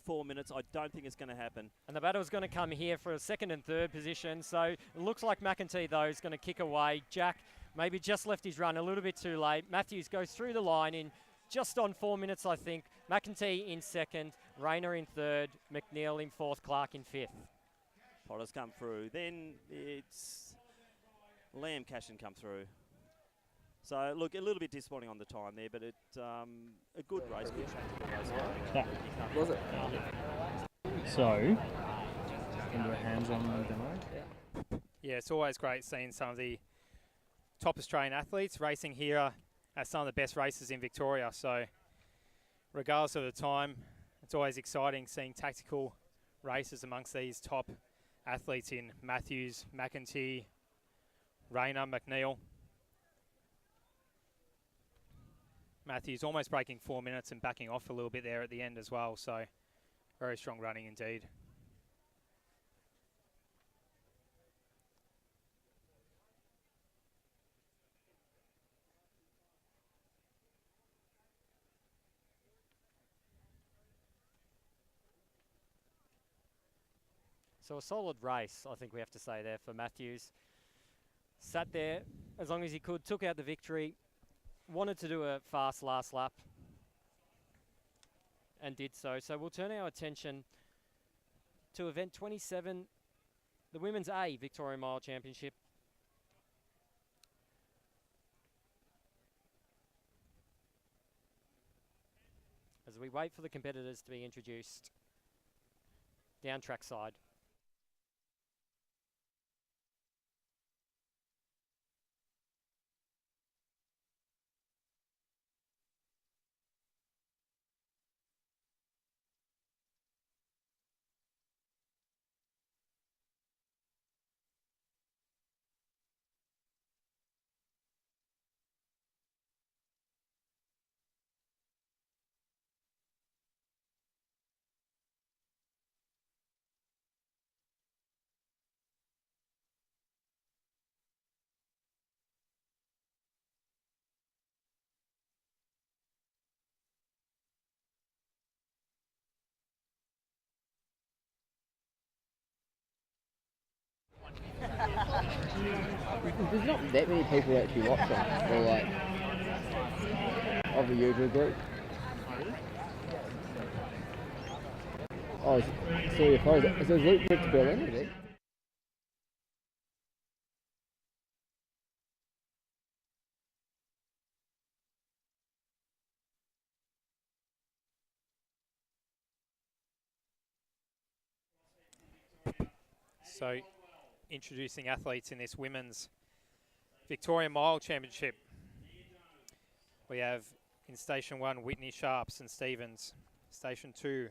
4 minutes. I don't think it's going to happen. And the battle's going to come here for a 2nd and 3rd position. So it looks like McEntee, though, is going to kick away. Jack maybe just left his run a little bit too late. Matthews goes through the line in just on 4 minutes, I think. McEntee in 2nd, Rayner in 3rd, McNeil in 4th, Clark in 5th. Potter's come through. Then it's Liam Cashin come through. So, look, a little bit disappointing on the time there, but it's a good race. Good race. Was it? So, can do a hands-on demo? Yeah, it's always great seeing some of the top Australian athletes racing here at some of the best races in Victoria. So, regardless of the time, it's always exciting seeing tactical races amongst these top athletes in Matthews, McEntee, Rayner, McNeil. Matthews almost breaking 4 minutes and backing off a little bit there at the end as well. So very strong running indeed. So a solid race, I think we have to say there for Matthews. Sat there as long as he could, took out the victory, wanted to do a fast last lap and did so. So we'll turn our attention to event 27, the Women's A Victorian Mile Championship. As we wait for the competitors to be introduced down trackside. There's not that many people actually watching, or like, of the usual group. Oh, so your phone. So is Luke Rick Berlin, is it? So introducing athletes in this women's Victorian Mile Championship. We have in Station 1, Whitney Sharps and Stevens. Station 2,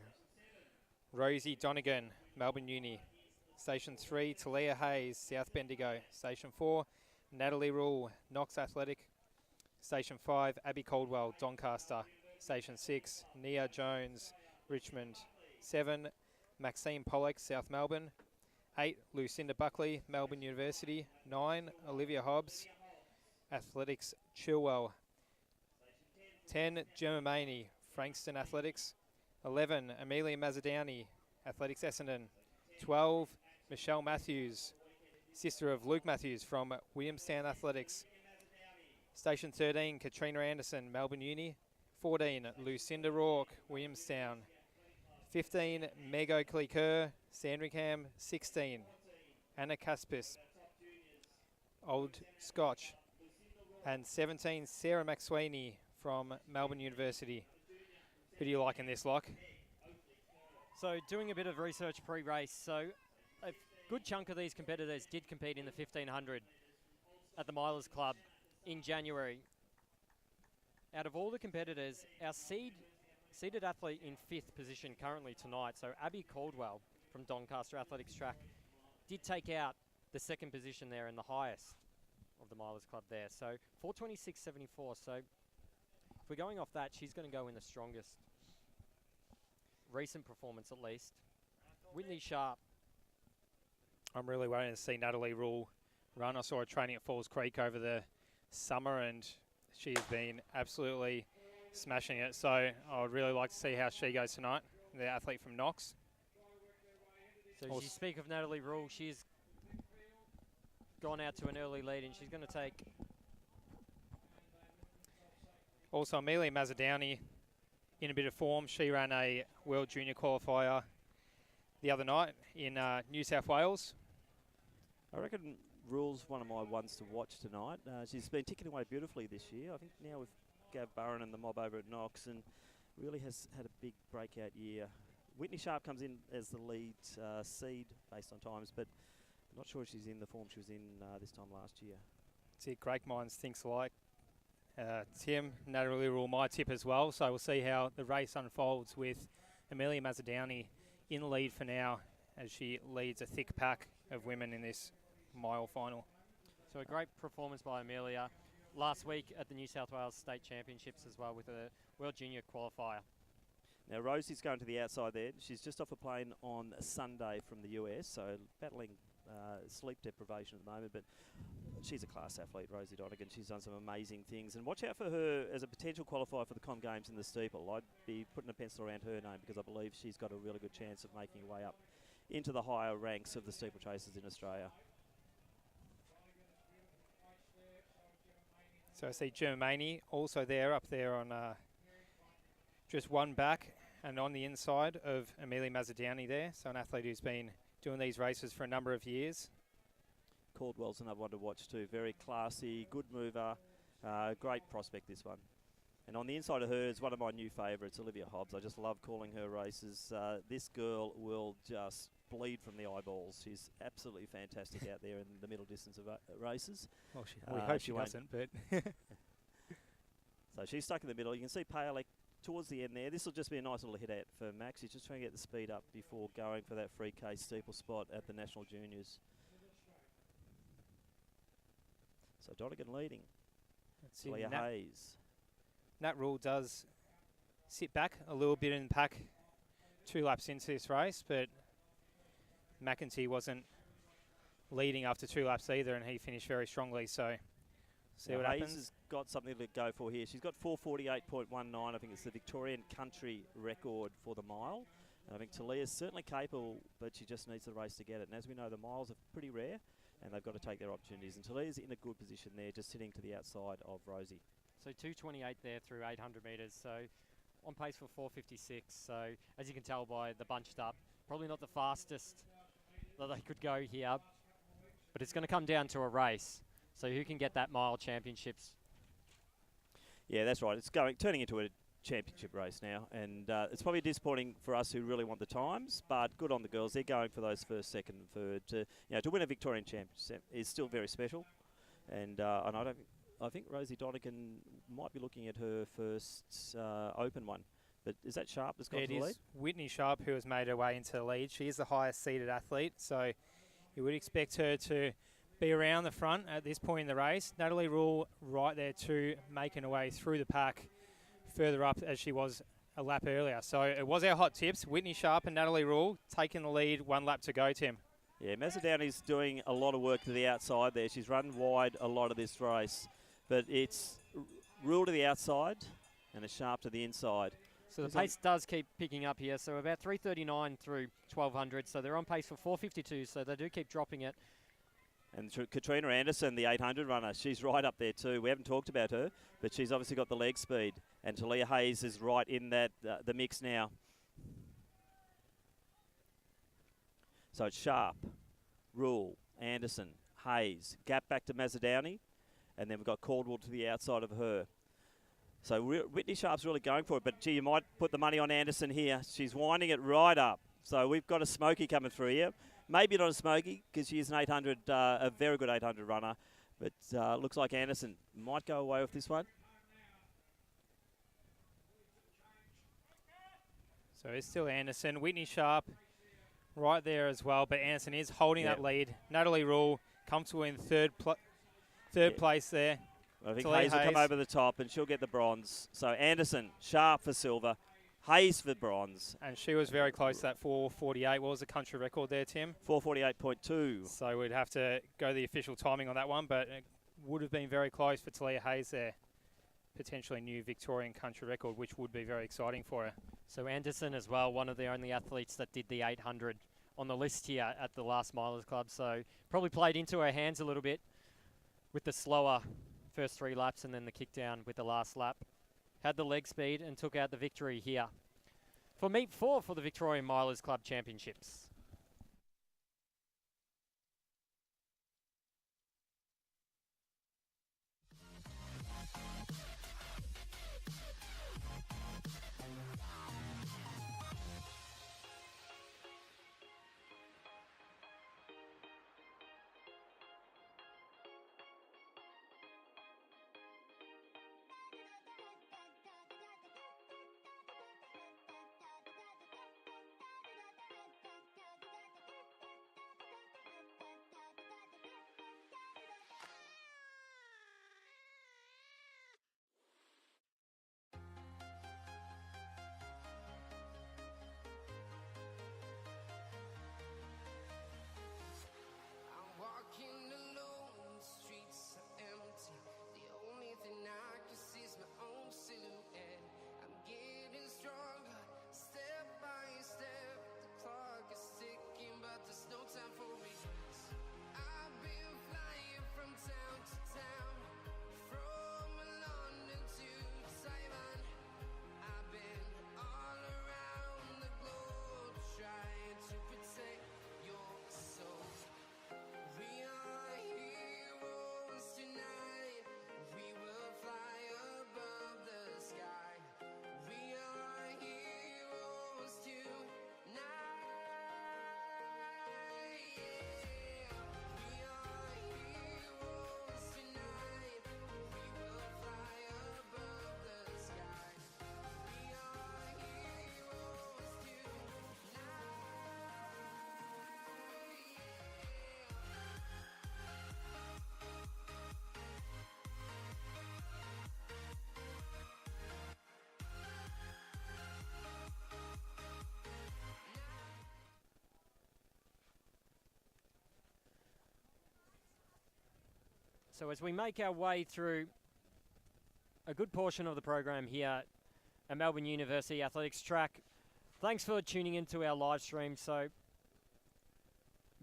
Rosie Donegan, Melbourne Uni. Station 3, Talia Hayes, South Bendigo. Station 4, Natalie Rule, Knox Athletic. Station 5, Abby Caldwell, Doncaster. Station 6, Nia Jones, Richmond. 7, Maxine Pollock, South Melbourne. 8, Lucinda Buckley, Melbourne University. 9, Olivia Hobbs, Athletics, Chilwell. 10, Gemma Maney, Frankston Athletics. 11, Amelia Mazzadowney, Athletics Essendon. 12, Michelle Matthews, sister of Luke Matthews from Williamstown Athletics. Station 13, Katrina Anderson, Melbourne Uni. 14, Lucinda Rourke, Williamstown. 15, Meg Oakley-Kerr, Sandringham. 16, Anna Caspis, Old Scotch. And 17, Sarah McSweeney from Melbourne University. Who do you like in this, Lock? So doing a bit of research pre-race, so a good chunk of these competitors did compete in the 1500 at the Milers Club in January. Out of all the competitors, our seeded athlete in 5th position currently tonight, so Abby Caldwell from Doncaster Athletics Track, did take out the 2nd position there and the highest of the Milers Club there. So 4:26.74. So if we're going off that, she's going to go in the strongest recent performance at least. Whitney Sharp. I'm really waiting to see Natalie Rule run. I saw her training at Falls Creek over the summer and she has been absolutely smashing it. So I would really like to see how she goes tonight, the athlete from Knox. So as you speak of Natalie Rule, she's gone out to an early lead and she's going to take... Also, Amelia Mazzadowney in a bit of form. She ran a World Junior qualifier the other night in New South Wales. I reckon Rule's one of my ones to watch tonight. She's been ticking away beautifully this year. I think now with Gav Burren and the mob over at Knox, and really has had a big breakout year. Whitney Sharp comes in as the lead seed based on times, but I'm not sure if she's in the form she was in this time last year. See, great minds thinks alike. Tim, Natalie Rule, my tip as well. So we'll see how the race unfolds with Amelia Mazzadowney in the lead for now as she leads a thick pack of women in this mile final. So a great performance by Amelia last week at the New South Wales State Championships as well with a World Junior qualifier. Now Rosie's going to the outside there. She's just off a plane on Sunday from the US, so battling sleep deprivation at the moment, but she's a class athlete, Rosie Donegan. She's done some amazing things, and watch out for her as a potential qualifier for the Com Games in the steeple. I'd be putting a pencil around her name because I believe she's got a really good chance of making her way up into the higher ranks of the steeplechasers in Australia. So I see Gemma Maney also there, up there on just one back and on the inside of Amelia Mazzadowney there. So an athlete who's been doing these races for a number of years. Caldwell's another one to watch too. Very classy, good mover, great prospect this one. And on the inside of her is one of my new favourites, Olivia Hobbs. I just love calling her races. This girl will just bleed from the eyeballs. She's absolutely fantastic out there in the middle distance of races. Well, we hope she doesn't, but... So she's stuck in the middle. You can see Palek towards the end there. This will just be a nice little hit out for Max. He's just trying to get the speed up before going for that free case steeple spot at the National Juniors. So Donegan leading. Leah Hayes. Nat Rule does sit back a little bit in the pack 2 laps into this race, but McEntee wasn't leading after 2 laps either, and he finished very strongly, so see what Hayes happens. has got something to go for here. She's got 4:48.19. I think it's the Victorian country record for the mile. And I think Talia's certainly capable, but she just needs the race to get it. And as we know, the miles are pretty rare, and they've got to take their opportunities. And Talia's in a good position there, just sitting to the outside of Rosie. So 2:28 there through 800 metres, so on pace for 4:56. So as you can tell by the bunched up, probably not the fastest that they could go here, but it's going to come down to a race. So who can get that mile championships? Yeah, that's right. It's turning into a championship race now, and it's probably disappointing for us who really want the times, but good on the girls. They're going for those first, second, and third. To win a Victorian championship is still very special, and I think Rosie Donegan might be looking at her first open one. But is that Sharp that's got to the lead? It is Whitney Sharp who has made her way into the lead. She is the highest seeded athlete, so you would expect her to be around the front at this point in the race. Natalie Rule right there too, making her way through the pack further up as she was a lap earlier. So it was our hot tips. Whitney Sharp and Natalie Rule taking the lead, 1 lap to go, Tim. Yeah, Mazzoudani's doing a lot of work to the outside there. She's run wide a lot of this race, but it's Rule to the outside and a Sharp to the inside. So the pace does keep picking up here. So about 3:39 through 1200. So they're on pace for 4:52. So they do keep dropping it. And Katrina Anderson, the 800 runner, she's right up there too. We haven't talked about her, but she's obviously got the leg speed. And Talia Hayes is right in that the mix now. So it's Sharp, Rule, Anderson, Hayes, gap back to Mazzoudani, and then we've got Caldwell to the outside of her. So Whitney Sharp's really going for it, but gee, you might put the money on Anderson here. She's winding it right up. So we've got a smoky coming through here. Maybe not a smoky because she is an 800, a very good 800 runner, but looks like Anderson might go away with this one. So it's still Anderson. Whitney Sharp right there as well, but Anderson is holding that lead. Natalie Rule comfortable in third place there. I think Hayes will come over the top and she'll get the bronze. So Anderson, Sharp for silver, Hayes for bronze. And she was very close to that 4:48. What was the country record there, Tim? 4:48.2. So we'd have to go the official timing on that one, but it would have been very close for Talia Hayes there. Potentially new Victorian country record, which would be very exciting for her. So Anderson as well, one of the only athletes that did the 800 on the list here at the last Milers Club. So probably played into her hands a little bit with the slower first 3 laps and then the kick down with the last lap. Had the leg speed and took out the victory here for meet 4 for the Victorian Milers Club Championships. So as we make our way through a good portion of the program here at Melbourne University Athletics Track, thanks for tuning into our live stream. So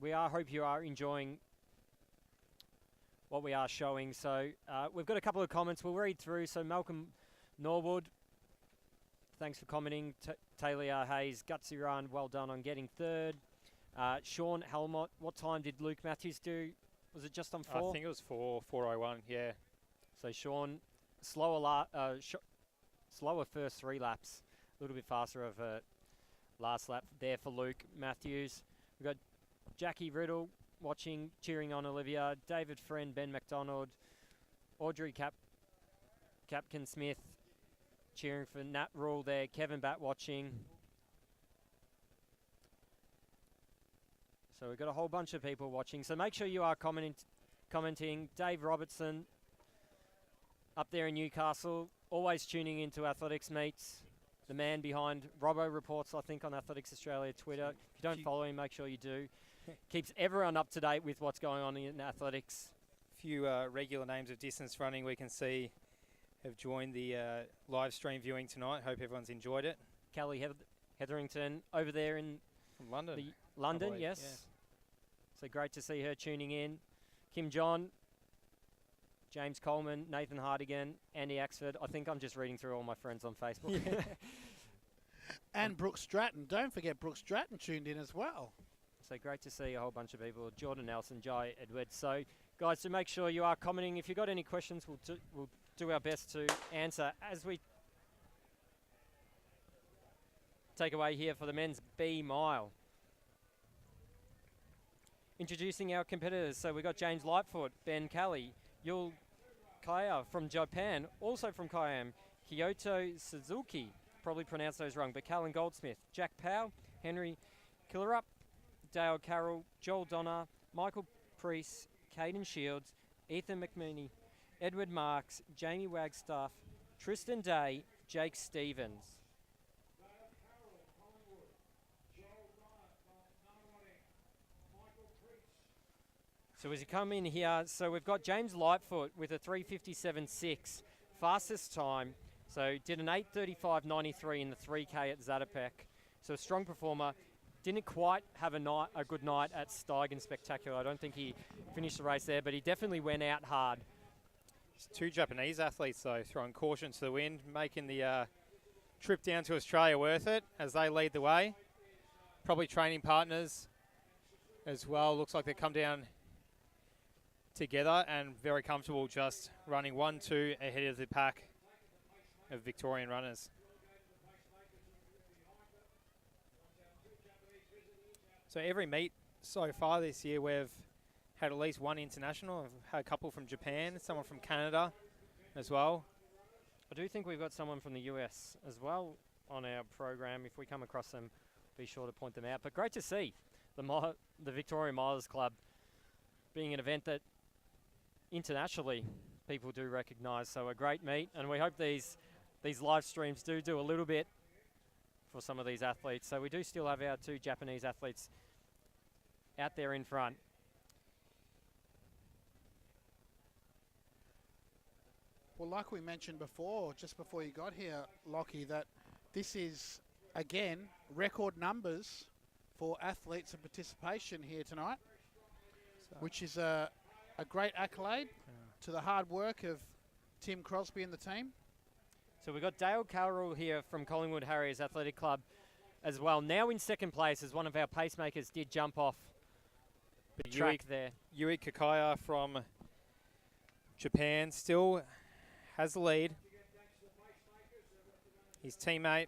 hope you are enjoying what we are showing. So we've got a couple of comments we'll read through. So Malcolm Norwood, thanks for commenting. Talia Hayes, gutsy run, well done on getting third. Sean Helmott, what time did Luke Matthews do? Was it just on 4? I think it was 4:01, yeah. So Sean, slower first 3 laps, a little bit faster of a last lap there for Luke Matthews. We've got Jackie Riddle watching, cheering on Olivia, David Friend, Ben McDonald, Audrey Capkin Smith cheering for Nat Rule there, Kevin Batt watching. So we've got a whole bunch of people watching. So make sure you are commenting. Dave Robertson up there in Newcastle, always tuning into athletics meets. The man behind Robbo Reports, I think, on Athletics Australia Twitter. If you don't follow him, make sure you do. Keeps everyone up to date with what's going on in athletics. A few regular names of distance running we can see have joined the live stream viewing tonight. Hope everyone's enjoyed it. Kelly Hetherington over there in From London. London, believe, yes. yeah. So great to see her tuning in. Kim John, James Coleman, Nathan Hardigan, Andy Axford. I think I'm just reading through all my friends on Facebook. Yeah. And Brooke Stratton. Don't forget Brooke Stratton tuned in as well. So great to see a whole bunch of people. Jordan Nelson, Jai Edwards. So guys, to make sure you are commenting. If you've got any questions, we'll do our best to answer as we take away here for the men's B mile. Introducing our competitors. So we've got James Lightfoot, Ben Kelly, Yul Kaya from Japan, also from Kayam, Kyoto Suzuki, probably pronounced those wrong, but Callan Goldsmith, Jack Powell, Henry Killerup, Dale Carroll, Joel Donner, Michael Priest, Caden Shields, Ethan McMeany, Edward Marks, Jamie Wagstaff, Tristan Day, Jake Stevens. So as you come in here, so we've got James Lightfoot with a 3:57.6, fastest time. So did an 8:35.93 in the 3K at Zatopek. So a strong performer. Didn't quite have a good night at Steigen Spectacular. I don't think he finished the race there, but he definitely went out hard. It's 2 Japanese athletes, though, throwing caution to the wind, making the trip down to Australia worth it as they lead the way. Probably training partners as well. Looks like they come down together and very comfortable just running 1-2 ahead of the pack of Victorian runners. So every meet so far this year we've had at least one international. I've had a couple from Japan, someone from Canada as well. I do think we've got someone from the US as well on our program. If we come across them, be sure to point them out. But great to see the Victorian Milers Club being an event that internationally people do recognise. So a great meet, and we hope these live streams do a little bit for some of these athletes. So we do still have our 2 Japanese athletes out there in front. Well, like we mentioned before, just before you got here, Lockie, that this is, again, record numbers for athletes and participation here tonight, which is a great accolade to the hard work of Tim Crosby and the team. So we've got Dale Carroll here from Collingwood Harriers Athletic Club as well. Now in second place as one of our pacemakers did jump off the track there. Yui Kakaya from Japan still has the lead. His teammate,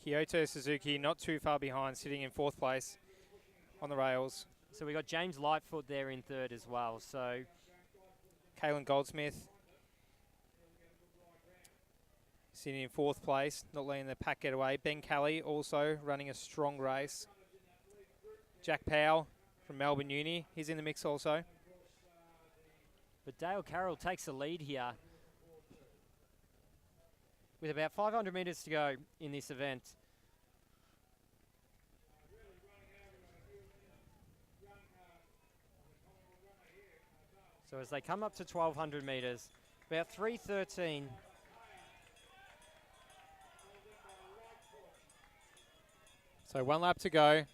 Kyoto Suzuki, not too far behind, sitting in 4th place on the rails. So we got James Lightfoot there in 3rd as well. So Caelan Goldsmith sitting in 4th place, not letting the pack get away. Ben Kelly also running a strong race. Jack Powell from Melbourne Uni, he's in the mix also. But Dale Carroll takes the lead here with about 500 metres to go in this event. So as they come up to 1,200 metres, about 3:13. So 1 lap to go.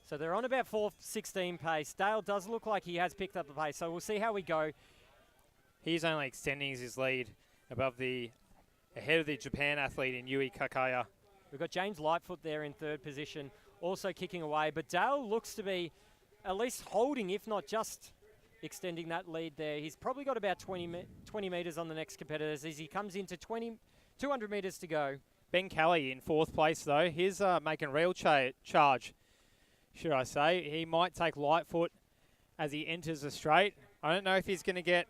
So they're on about 4:16 pace. Dale does look like he has picked up the pace, so we'll see how we go. He's only extending his lead ahead of the Japan athlete in Yui Kakaya. We've got James Lightfoot there in 3rd position, also kicking away, but Dale looks to be at least holding, if not just extending that lead there. He's probably got about 20 metres on the next competitors as he comes into 200 metres to go. Ben Kelly in 4th place, though. He's making real charge, should I say. He might take Lightfoot as he enters the straight. I don't know if he's going to get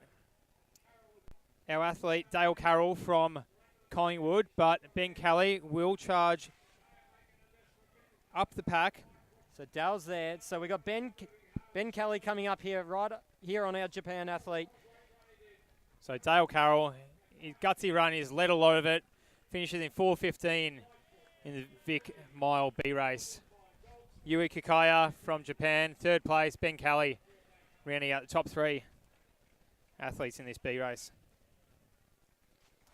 our athlete Dale Carroll from Collingwood, but Ben Kelly will charge up the pack. So Dale's there. So we got Ben Kelly coming up here, right here on our Japan athlete. So Dale Carroll, his gutsy run, he's led a lot of it. Finishes in 4:15 in the Vic Mile B race. Yui Kikaya from Japan, 3rd place. Ben Kelly rounding out the top 3 athletes in this B race.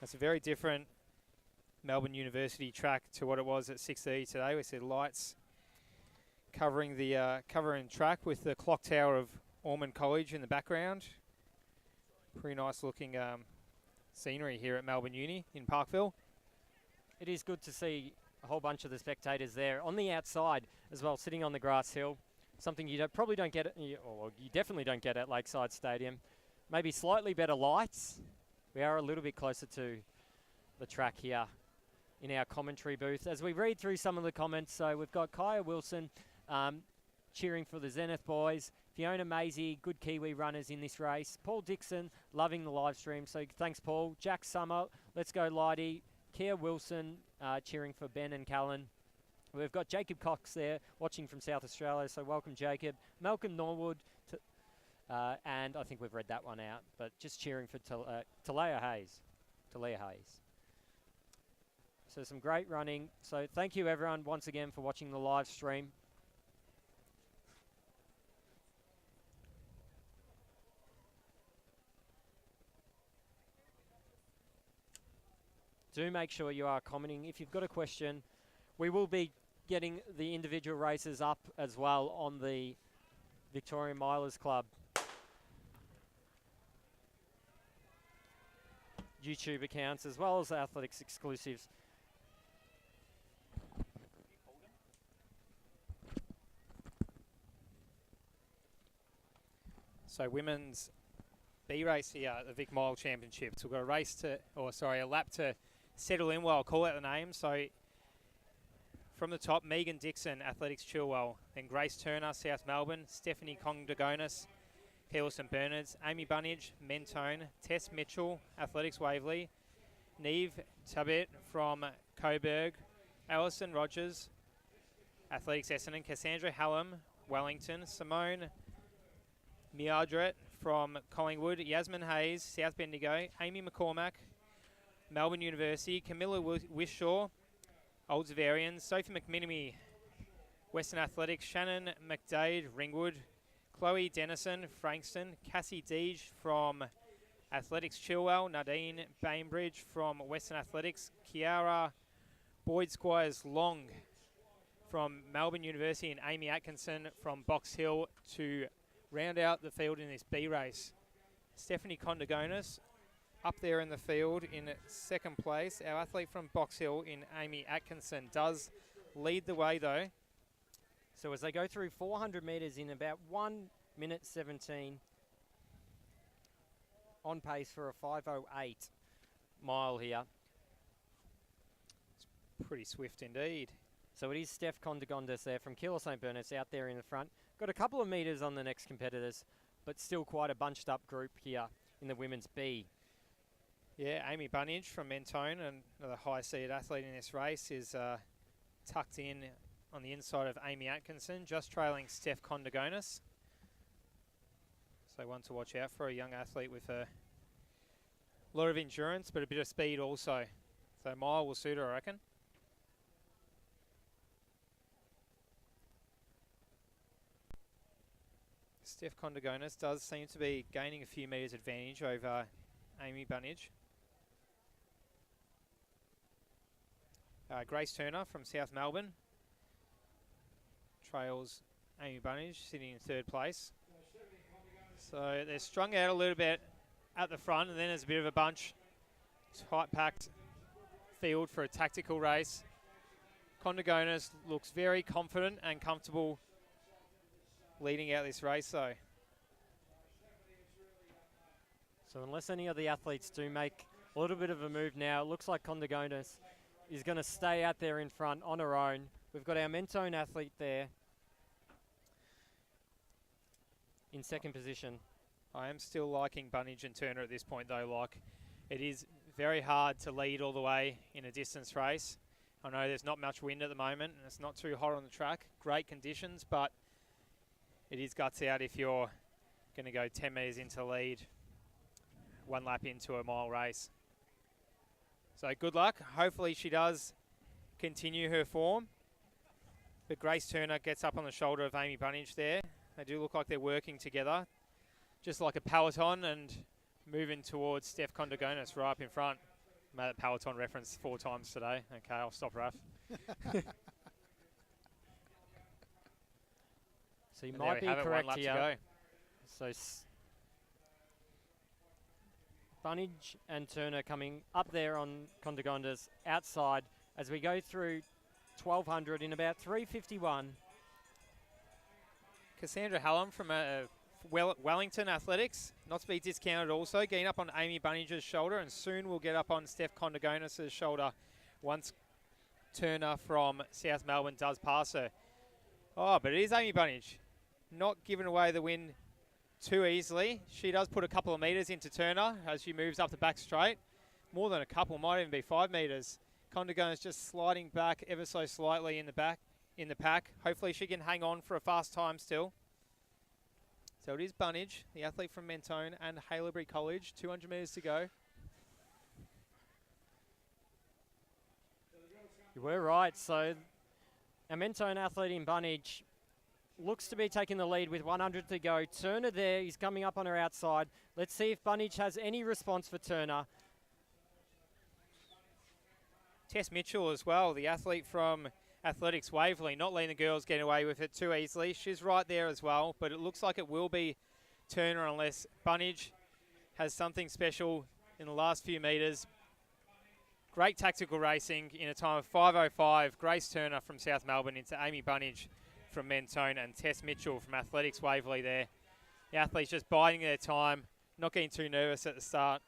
That's a very different Melbourne University track to what it was at 6:30 today. We see lights covering the covering track with the clock tower of Ormond College in the background. Pretty nice looking scenery here at Melbourne Uni in Parkville. It is good to see a whole bunch of the spectators there on the outside as well, sitting on the grass hill. Something you probably don't get, or you definitely don't get at Lakeside Stadium. Maybe slightly better lights. We are a little bit closer to the track here in our commentary booth. As we read through some of the comments, so we've got Kaya Wilson cheering for the Zenith boys. Fiona Maisie, good Kiwi runners in this race. Paul Dixon, loving the live stream, so thanks, Paul. Jack Summer, let's go, Lighty. Kia Wilson, cheering for Ben and Callan. We've got Jacob Cox there, watching from South Australia, so welcome, Jacob. Malcolm Norwood, and I think we've read that one out, but just cheering for Talia Hayes. So some great running. So thank you, everyone, once again for watching the live stream. Do make sure you are commenting. If you've got a question, we will be getting the individual races up as well on the Victorian Milers Club YouTube accounts, as well as the athletics exclusives. So women's B race here at the Vic Mile Championships. We've got a lap to settle in. Well, I'll call out the name. So from the top, Megan Dixon, Athletics Chilwell. Then Grace Turner, South Melbourne. Stephanie Kongdagonis, Keeler St Bernards. Amy Bunnage, Mentone. Tess Mitchell, Athletics Waverley. Neve Tabet from Coburg. Alison Rogers, Athletics Essendon. Cassandra Hallam, Wellington. Simone Miadret from Collingwood. Yasmin Hayes, South Bendigo. Amy McCormack, Melbourne University. Camilla Wishaw, Olds Varians. Sophie McMinamy, Western Athletics. Shannon McDade, Ringwood. Chloe Dennison, Frankston. Cassie Deege from Athletics Chilwell. Nadine Bainbridge from Western Athletics. Kiara Boyd Squires Long from Melbourne University. And Amy Atkinson from Box Hill to round out the field in this B race. Stephanie Kondagonis up there in the field in 2nd place. Our athlete from Box Hill in Amy Atkinson does lead the way though. So as they go through 400 metres in about 1 minute 17, on pace for a 5:08 mile here. It's pretty swift indeed. So it is Steph Kondagondas there from Keeler St Bernards out there in the front. Got a couple of metres on the next competitors, but still quite a bunched up group here in the women's B. Yeah, Amy Bunnage from Mentone, and another high-seeded athlete in this race, is tucked in on the inside of Amy Atkinson, just trailing Steph Kondagonis. So one to watch out for, a young athlete with a lot of endurance, but a bit of speed also. So mile will suit her, I reckon. Steph Kondagonis does seem to be gaining a few metres advantage over Amy Bunnage. Grace Turner from South Melbourne trails Amy Bunnage, sitting in 3rd place. So they're strung out a little bit at the front, and then there's a bit of a bunch. Tight packed field for a tactical race. Kondagonis looks very confident and comfortable leading out this race though. So unless any of the athletes do make A little bit of a move now. It looks like Condigonis is going to stay out there in front on her own. We've got our Mentone athlete there in second position. I am still liking Bunnage and Turner at this point, though. Like, it is very hard to lead all the way in a distance race. I know there's not much wind at the moment, and it's not too hot on the track. Great conditions, but it is guts out if you're going to go 10 metres into the lead, one lap into a mile race. So good luck. Hopefully she does continue her form. But Grace Turner gets up on the shoulder of Amy Bunnage there. They do look like they're working together, just like a peloton, and moving towards Steph Condigonis right up in front. Made that peloton reference 4 times today. Okay, I'll stop, Raf. So you And might be there we have it, correct 1 lap here. to go. So Bunnage and Turner coming up there on Condigonis outside as we go through 1200 in about 3:51. Cassandra Hallam from Wellington Athletics, not to be discounted also, getting up on Amy Bunnage's shoulder, and soon we'll get up on Steph Condigonis' shoulder once Turner from South Melbourne does pass her. Oh, but it is Amy Bunnage. Not giving away the win too easily. She does put a couple of metres into Turner as she moves up the back straight. More than a couple, might even be 5 metres. Condigonis just sliding back ever so slightly in the pack. Hopefully she can hang on for a fast time still. So it is Bunnage, the athlete from Mentone and Haileybury College. 200 metres to go. You were right. So our Mentone athlete in Bunnage looks to be taking the lead with 100 to go. Turner there, he's coming up on her outside. Let's see if Bunnage has any response for Turner. Tess Mitchell as well, the athlete from Athletics Waverley, not letting the girls get away with it too easily. She's right there as well, but it looks like it will be Turner unless Bunnage has something special in the last few metres. Great tactical racing in a time of 5:05. Grace Turner from South Melbourne into Amy Bunnage from Mentone and Tess Mitchell from Athletics Waverley there. The athletes just biding their time, not getting too nervous at the start.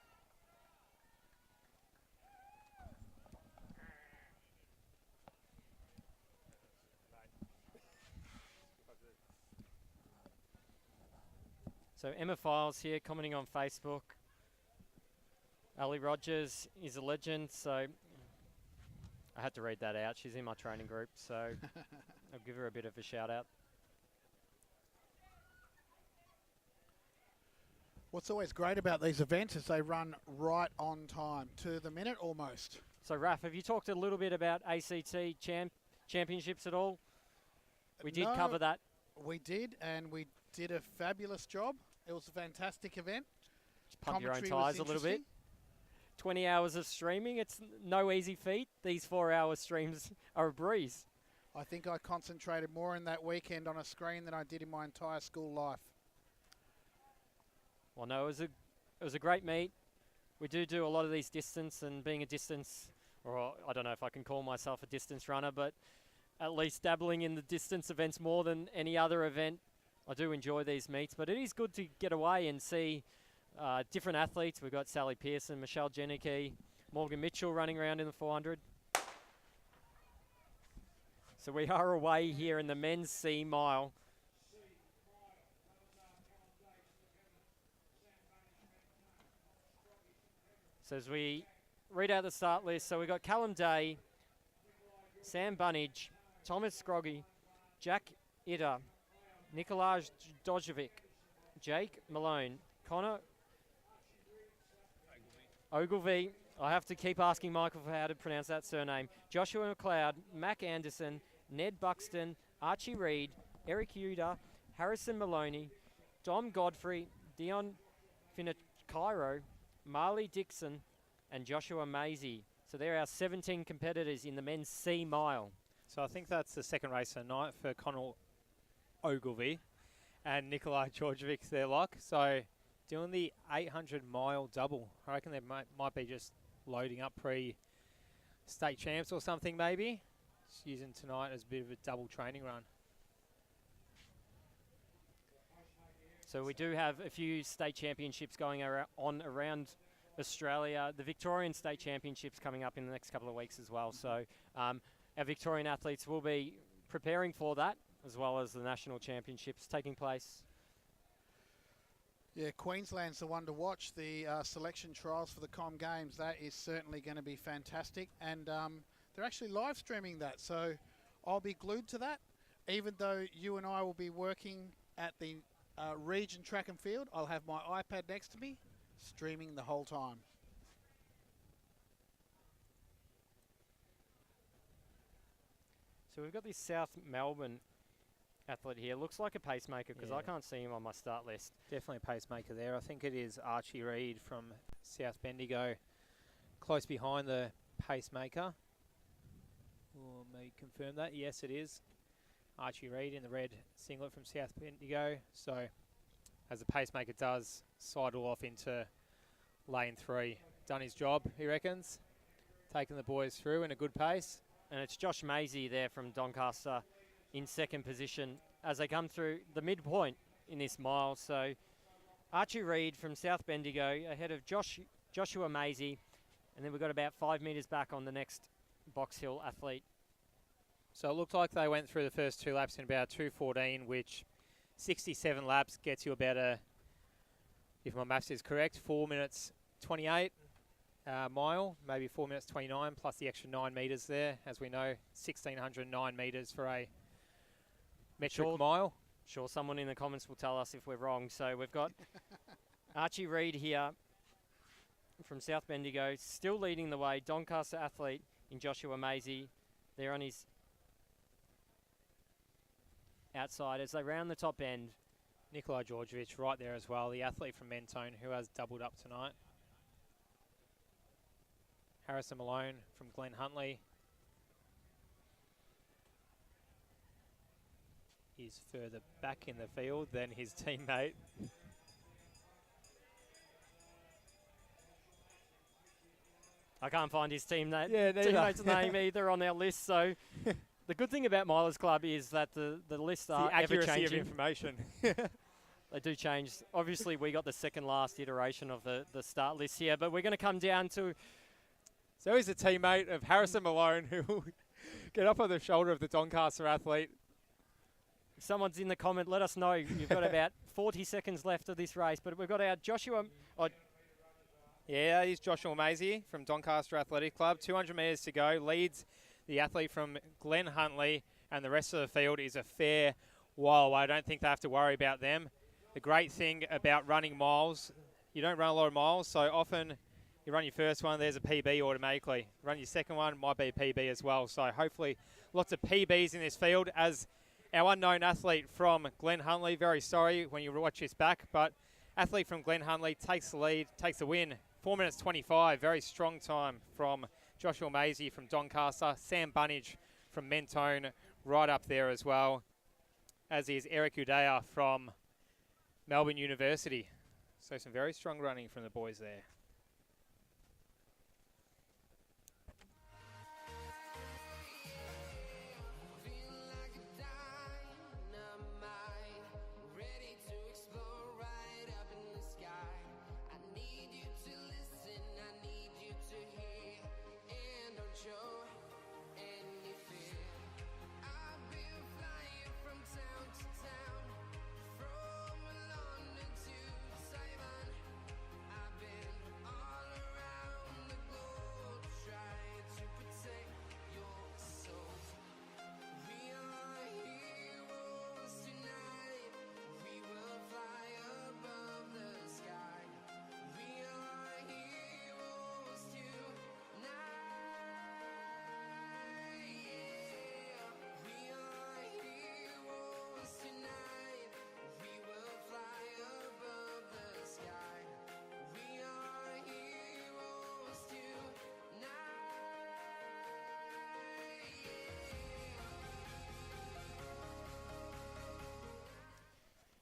So Emma Files here commenting on Facebook. Ali Rogers is a legend, so I had to read that out. She's in my training group, so I'll give her a bit of a shout out. What's always great about these events is they run right on time, to the minute almost. So Raf, have you talked a little bit about ACT championships at all? We did cover that. We did, and we did a fabulous job. It was a fantastic event. Just pump your own Commentary was tyres a little bit. interesting. 20 hours of streaming, it's no easy feat. These 4-hour streams are a breeze. I think I concentrated more in that weekend on a screen than I did in my entire school life. Well, no, it was a great meet. We do a lot of these distance, and being a distance, or I don't know if I can call myself a distance runner, but at least dabbling in the distance events more than any other event. I do enjoy these meets, but it is good to get away and see different athletes. We've got Sally Pearson, Michelle Janicki, Morgan Mitchell running around in the 400. So we are away here in the men's C mile. So as we read out the start list, so we've got Callum Day, Sam Bunnage, Thomas Scroggy, Jack Idder, Nikolaj Dojovic, Jake Malone, Connor Ogilvie. I have to keep asking Michael for how to pronounce that surname. Joshua McLeod, Mac Anderson, Ned Buxton, Archie Reed, Eric Uda, Harrison Maloney, Dom Godfrey, Dion Finaciro, Marley Dixon, and Joshua Maisie. So there are 17 competitors in the men's C mile. So I think that's the second race of the night for Connell Ogilvie and Nikolai Georgievic, their luck. So doing the 800-mile double. I reckon they might be just loading up pre-state champs or something maybe. Just using tonight as a bit of a double training run. So we do have a few state championships going on around Australia. The Victorian State Championships coming up in the next couple of weeks as well. So our Victorian athletes will be preparing for that, as well as the national championships taking place. Yeah, Queensland's the one to watch. The selection trials for the Com Games, that is certainly going to be fantastic. And they're actually live streaming that, so I'll be glued to that. Even though you and I will be working at the region track and field, I'll have my iPad next to me, streaming the whole time. So we've got this South Melbourne athlete here. Looks like a pacemaker because I can't see him on my start list. Definitely a pacemaker there. I think it is Archie Reid from South Bendigo, close behind the pacemaker. Let me confirm that. Yes, it is. Archie Reid in the red singlet from South Bendigo. So, as the pacemaker does, sidle off into lane 3. Done his job, he reckons. Taking the boys through in a good pace. And it's Josh Maisie there from Doncaster in second position as they come through the midpoint in this mile. So Archie Reid from South Bendigo ahead of Joshua Maisie. And then we've got about 5 metres back on the next Box Hill athlete. So it looked like they went through the first 2 laps in about 2:14, which 67 laps gets you about if my maths is correct, 4 minutes 28 mile, maybe 4 minutes 29 plus the extra 9 metres there. As we know, 1,609 metres for a metric mile. Sure, someone in the comments will tell us if we're wrong. So we've got Archie Reid here from South Bendigo, still leading the way. Doncaster athlete in Joshua Maisie. They're on his outside as they round the top end. Nikolai Georgievich right there as well, the athlete from Mentone who has doubled up tonight. Harrison Malone from Glen Huntley is further back in the field than his teammate. I can't find his teammate's neither. name either on our list. So the good thing about Milers Club is that the lists are ever changing. Of information. They do change. Obviously, we got the second last iteration of the start list here, but we're going to come down to. So he's a teammate of Harrison Malone who will get up on the shoulder of the Doncaster athlete. If someone's in the comment, let us know. You've got about 40 seconds left of this race, but we've got our Joshua. Yeah, he's Joshua Maisie from Doncaster Athletic Club. 200 metres to go. Leads the athlete from Glen Huntley, and the rest of the field is a fair while away. I don't think they have to worry about them. The great thing about running miles, you don't run a lot of miles, so often you run your first one, there's a PB automatically. Run your second one, might be a PB as well. So hopefully lots of PBs in this field as our unknown athlete from Glen Huntley, very sorry when you watch this back, but athlete from Glen Huntley takes the lead, takes the win. 4 minutes 25, very strong time from Joshua Maisie from Doncaster. Sam Bunnage from Mentone right up there as well, as is Eric Udea from Melbourne University. So some very strong running from the boys there.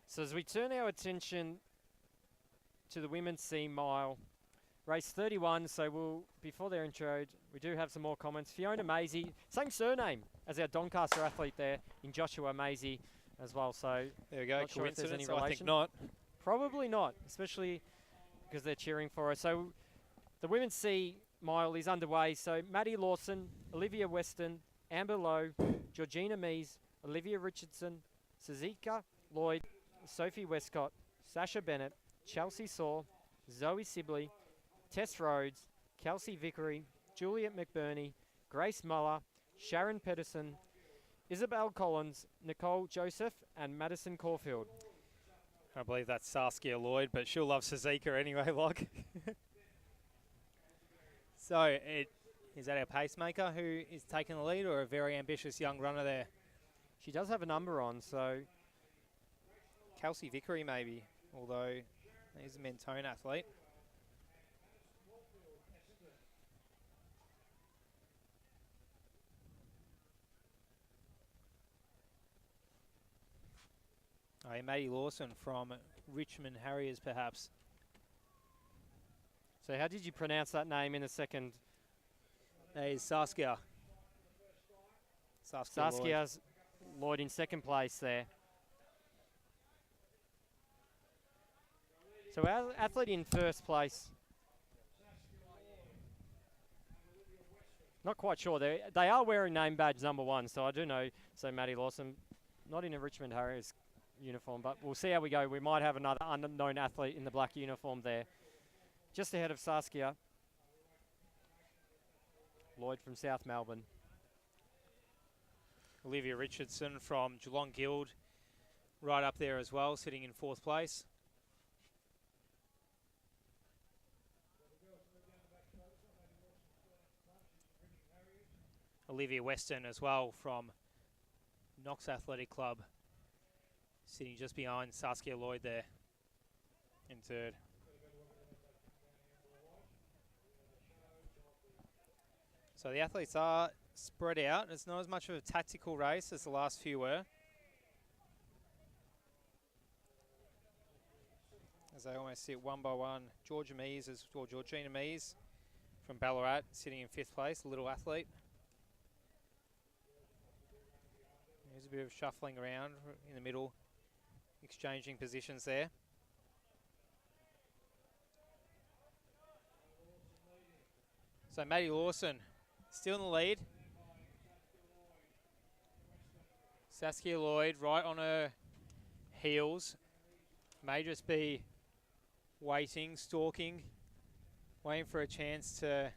So as we turn our attention to the women's C mile, race 31, so before they're introed, we do have some more comments. Fiona Maisie, same surname as our Doncaster athlete there in Joshua Maisie as well. So there we go, not sure if there's any coincidence? relation. I think not. Probably not, especially because they're cheering for her. So The Women's C mile is underway. So Maddie Lawson, Olivia Weston, Amber Lowe, Georgina Mees, Olivia Richardson, Sazika Lloyd, Sophie Westcott, Sasha Bennett, Chelsea Saw, Zoe Sibley, Tess Rhodes, Kelsey Vickery, Juliet McBurney, Grace Muller, Sharon Pedersen, Isabel Collins, Nicole Joseph, and Madison Caulfield. I believe that's Saskia Lloyd, but she'll love Sazika anyway, Log. So, is that our pacemaker who is taking the lead, or a very ambitious young runner there? She does have a number on, so Kelsey Vickery maybe, although he's a Mentone athlete. Oh, Maddie Lawson from Richmond Harriers, perhaps. So how did you pronounce that name in a second? That is Saskia. Saskia's Lloyd in second place there. So our athlete in first place. Not quite sure. They are wearing name badge number 1, so I do know. So Maddie Lawson, not in a Richmond Harriers uniform, but we'll see how we go. We might have another unknown athlete in the black uniform there. Just ahead of Saskia. Lloyd from South Melbourne. Olivia Richardson from Geelong Guild, right up there as well, sitting in 4th place. Olivia Weston as well from Knox Athletic Club, sitting just behind Saskia Lloyd there in 3rd. So the athletes are spread out. It's not as much of a tactical race as the last few were, as they almost sit one by one. Georgina Mees from Ballarat, sitting in 5th place, a little athlete. There's a bit of shuffling around in the middle, exchanging positions there. So Maddie Lawson still in the lead. Saskia Lloyd right on her heels. May just be waiting, stalking, waiting for a chance to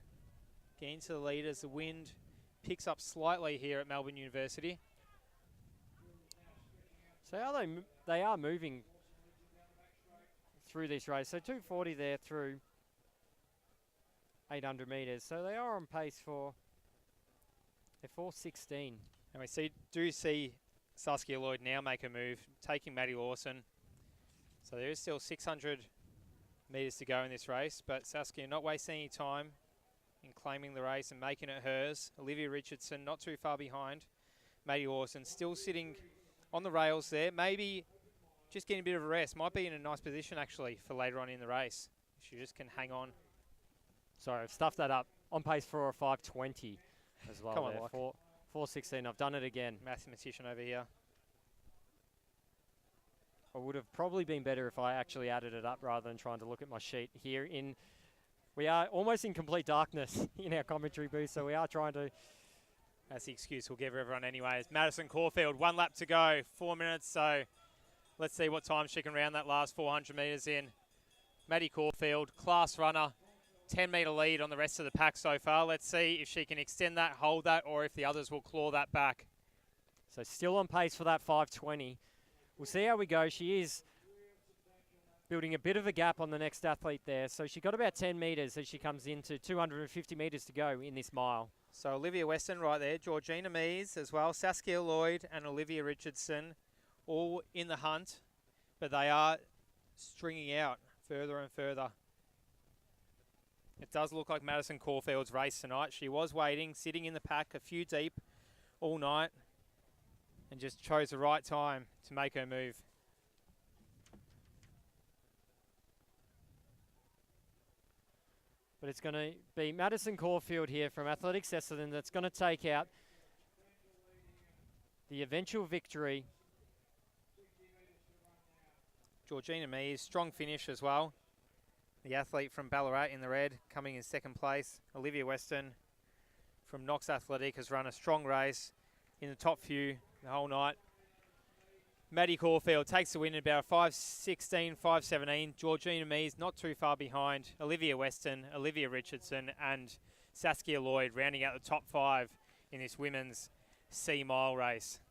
get into the lead as the wind picks up slightly here at Melbourne University. So they are moving through this race. So 240 there through 800 metres. So they are on pace for a 4:16. And we do see Saskia Lloyd now make a move, taking Maddie Lawson. So there is still 600 metres to go in this race, but Saskia not wasting any time in claiming the race and making it hers. Olivia Richardson not too far behind. Maddie Lawson still sitting on the rails there, maybe just getting a bit of a rest. Might be in a nice position actually for later on in the race. She just can hang on. Sorry, I've stuffed that up. On pace for a 5:20 as well. Come on, there. Locke. 4:16. I've done it again. Mathematician over here. I would have probably been better if I actually added it up rather than trying to look at my sheet here. We are almost in complete darkness in our commentary booth, so we are trying to. That's the excuse we'll give everyone anyway. It's Madison Caulfield, 1 lap to go, 4 minutes. So let's see what time she can round that last 400 metres in. Maddie Caulfield, class runner, 10-metre lead on the rest of the pack so far. Let's see if she can extend that, hold that, or if the others will claw that back. So still on pace for that 5:20. We'll see how we go. She is building a bit of a gap on the next athlete there. So she got about 10 metres as she comes into 250 metres to go in this mile. So Olivia Weston right there, Georgina Mees as well, Saskia Lloyd and Olivia Richardson all in the hunt, but they are stringing out further and further. It does look like Madison Caulfield's race tonight. She was waiting, sitting in the pack a few deep all night, and just chose the right time to make her move. But it's going to be Madison Caulfield here from Athletics Essendon that's going to take out the eventual victory. Georgina Mees, strong finish as well. The athlete from Ballarat in the red, coming in second place. Olivia Weston from Knox Athletic has run a strong race in the top few the whole night. Maddie Caulfield takes the win in about 5:16, 5:17. Georgina Mees not too far behind. Olivia Weston, Olivia Richardson and Saskia Lloyd rounding out the top 5 in this women's C mile race.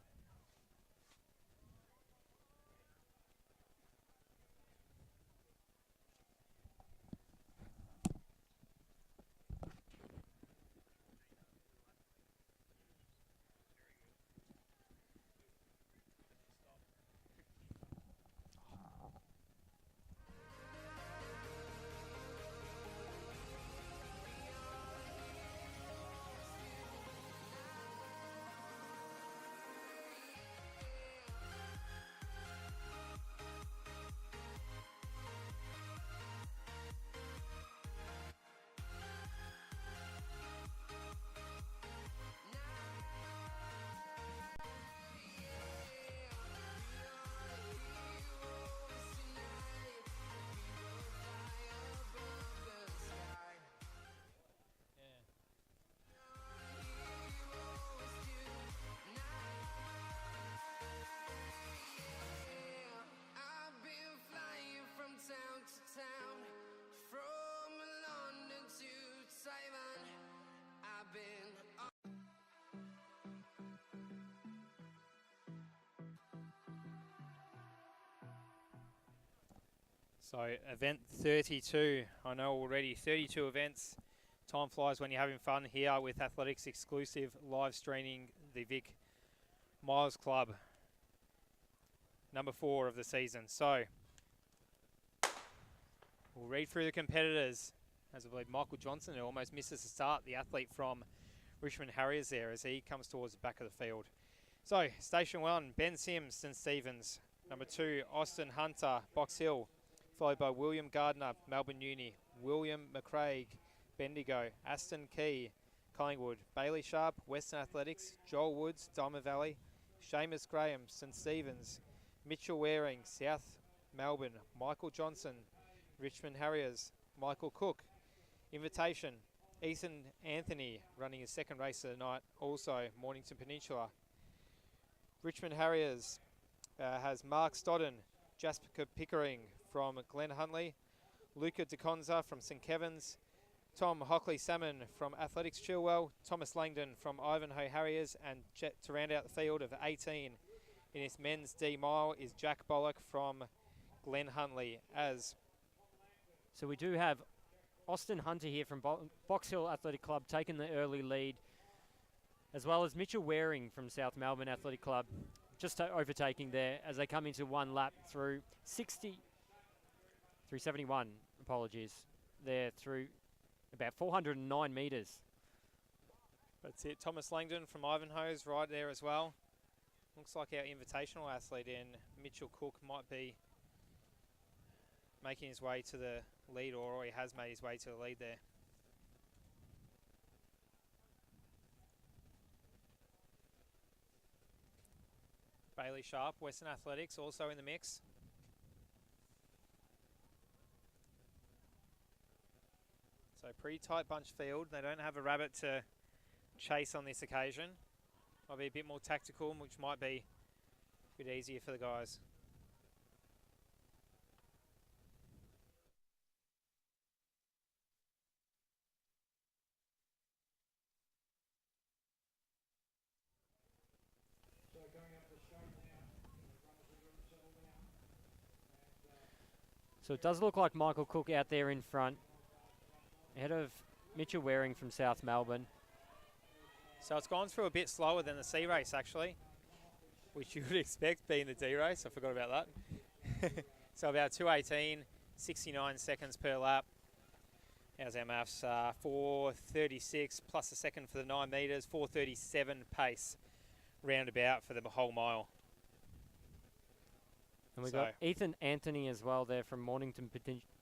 So event 32, I know already 32 events. Time flies when you're having fun here with Athletics exclusive live streaming the Vic Miles Club, number 4 of the season. So we'll read through the competitors. As I believe Michael Johnson, who almost misses the start, the athlete from Richmond Harriers there as he comes towards the back of the field. So station 1, Ben Sims, St Stephen's. Number 2, Austin Hunter, Box Hill, followed by William Gardner, Melbourne Uni, William McCraig, Bendigo, Aston Key, Collingwood, Bailey Sharp, Western Athletics, Joel Woods, Diamond Valley, Seamus Graham, St Stephen's, Mitchell Waring, South Melbourne, Michael Johnson, Richmond Harriers, Michael Cook, Invitation, Ethan Anthony running his second race of the night, also Mornington Peninsula. Richmond Harriers has Mark Stodden, Jasper Pickering from Glen Huntley, Luca DeConza from St Kevin's, Tom Hockley Salmon from Athletics Chilwell, Thomas Langdon from Ivanhoe Harriers, and to round out the field of 18 in this men's D mile is Jack Bollock from Glen Huntley. So we do have Austin Hunter here from Box Hill Athletic Club taking the early lead, as well as Mitchell Waring from South Melbourne Athletic Club just overtaking there as they come into one lap through 371, apologies, there through about 409 metres. That's it. Thomas Langdon from Ivanhoe's right there as well. Looks like our invitational athlete in Mitchell Cook might be making his way to the lead, or he has made his way to the lead there. Bailey Sharp, Western Athletics, also in the mix. So pretty tight bunch field. They don't have a rabbit to chase on this occasion. Might be a bit more tactical, which might be a bit easier for the guys. So it does look like Michael Cook out there in front, ahead of Mitchell Waring from South Melbourne. So it's gone through a bit slower than the C race actually, which you would expect being the D race. I forgot about that. So about 2:18, 69 seconds per lap. How's our maths? 4:36 plus a second for the 9 metres, 4:37 pace roundabout for the whole mile. And we've got Ethan Anthony as well there from Mornington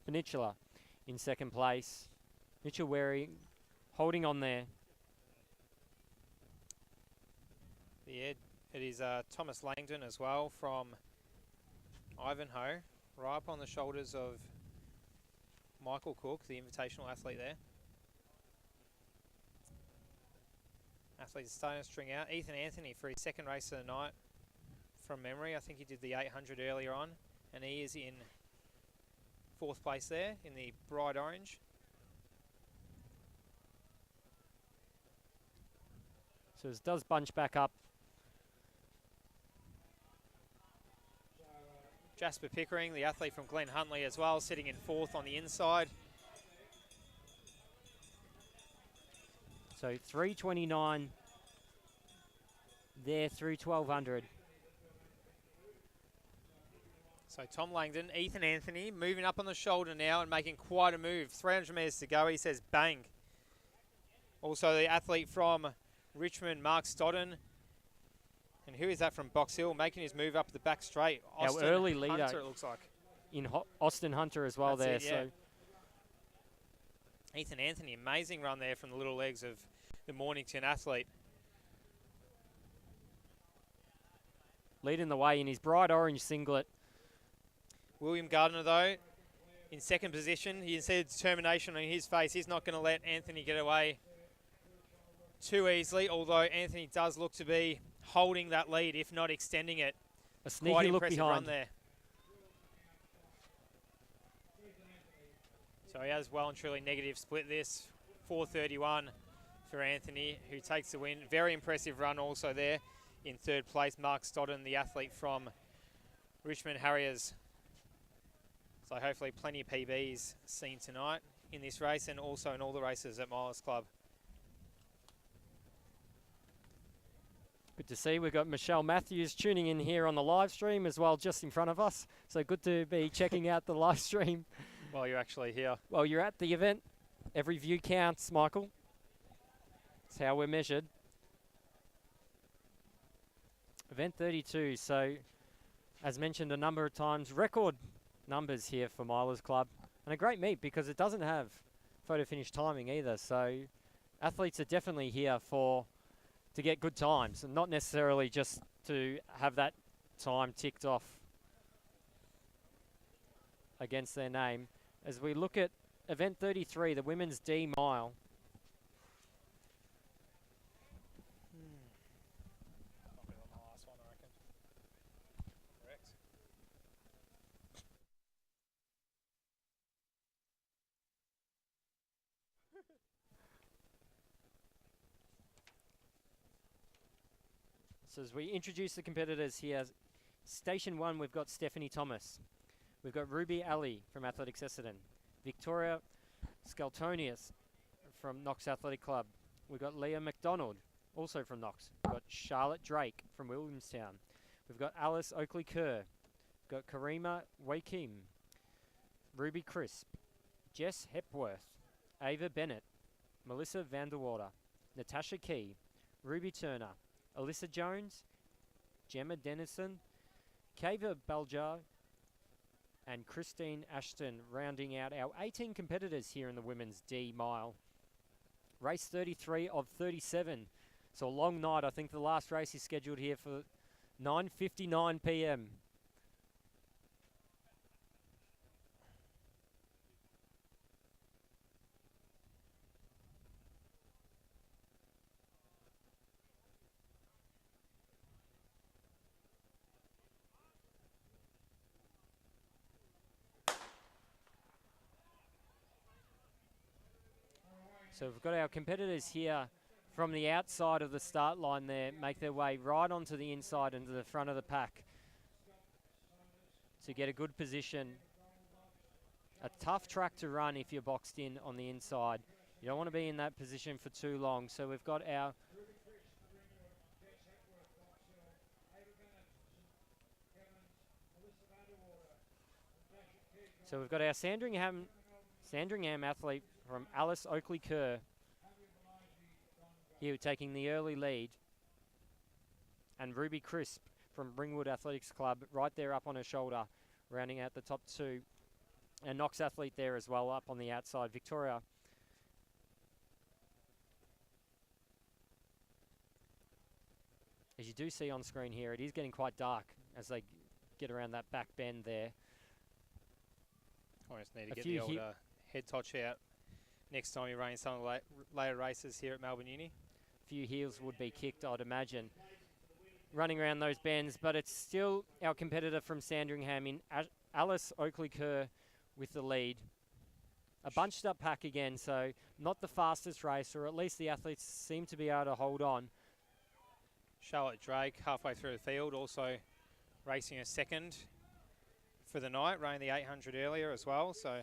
Peninsula in second place. Mitchell Waring holding on there. Yeah, it is Thomas Langdon as well from Ivanhoe, right up on the shoulders of Michael Cook, the invitational athlete there. Athletes starting to string out. Ethan Anthony for his second race of the night from memory. I think he did the 800 earlier on, and he is in 4th place there in the bright orange. So it does bunch back up. Jasper Pickering, the athlete from Glen Huntley as well, sitting in 4th on the inside. So 3:29 there through 1200. So Tom Langdon, Ethan Anthony moving up on the shoulder now and making quite a move. 300 metres to go. He says bang. Also the athlete from Richmond, Mark Stodden. And who is that from Box Hill? Making his move up the back straight. Our early leader, Hunter, it looks like. In Austin Hunter as well. That's there. it, yeah. So Ethan Anthony, amazing run there from the little legs of the Mornington athlete. Leading the way in his bright orange singlet. William Gardner, though, in 2nd position. You can see the determination on his face. He's not going to let Anthony get away too easily, although Anthony does look to be holding that lead, if not extending it. A sneaky Quite look impressive behind. run there. So he has well and truly negative split this. 4:31 for Anthony, who takes the win. Very impressive run also there in 3rd place. Mark Stodden, the athlete from Richmond Harriers. So hopefully plenty of PBs seen tonight in this race and also in all the races at Milers Club. Good to see. We've got Michelle Matthews tuning in here on the live stream as well, just in front of us. So good to be checking out the live stream. While you're actually here. Well, you're at the event. Every view counts, Michael. That's how we're measured. Event 32. So, as mentioned a number of times, record numbers here for Milers Club. And a great meet because it doesn't have photo finish timing either. So, athletes are definitely here to get good times and not necessarily just to have that time ticked off against their name. As we look at event 33, the women's D mile. So as we introduce the competitors here, Station 1, we've got Stephanie Thomas. We've got Ruby Ali from Athletics Essendon. Victoria Skeltonius from Knox Athletic Club. We've got Leah McDonald, also from Knox. We've got Charlotte Drake from Williamstown. We've got Alice Oakley Kerr. We've got Karima Wakim. Ruby Crisp. Jess Hepworth. Ava Bennett. Melissa Vanderwater. Natasha Key. Ruby Turner. Alyssa Jones, Gemma Dennison, Kava Baljar, and Christine Ashton rounding out our 18 competitors here in the women's D mile. Race 33 of 37. So a long night. I think the last race is scheduled here for 9:59 p.m. So we've got our competitors here from the outside of the start line there, make their way right onto the inside into the front of the pack to get a good position. A tough track to run if you're boxed in on the inside. You don't want to be in that position for too long. So we've got our Sandringham athlete from Alice Oakley Kerr here taking the early lead, and Ruby Crisp from Ringwood Athletics Club right there up on her shoulder, rounding out the top two, and Knox athlete there as well up on the outside. Victoria as you do see on screen here, it is getting quite dark as they get around that back bend there. I just need to get the old head touch out next time you run some of the later races here at Melbourne Uni. A few heels would be kicked, I'd imagine, running around those bends, but it's still our competitor from Sandringham in Alice Oakley-Kerr with the lead. A bunched up pack again, so not the fastest race, or at least the athletes seem to be able to hold on. Charlotte Drake halfway through the field, also racing a second for the night, running the 800 earlier as well. So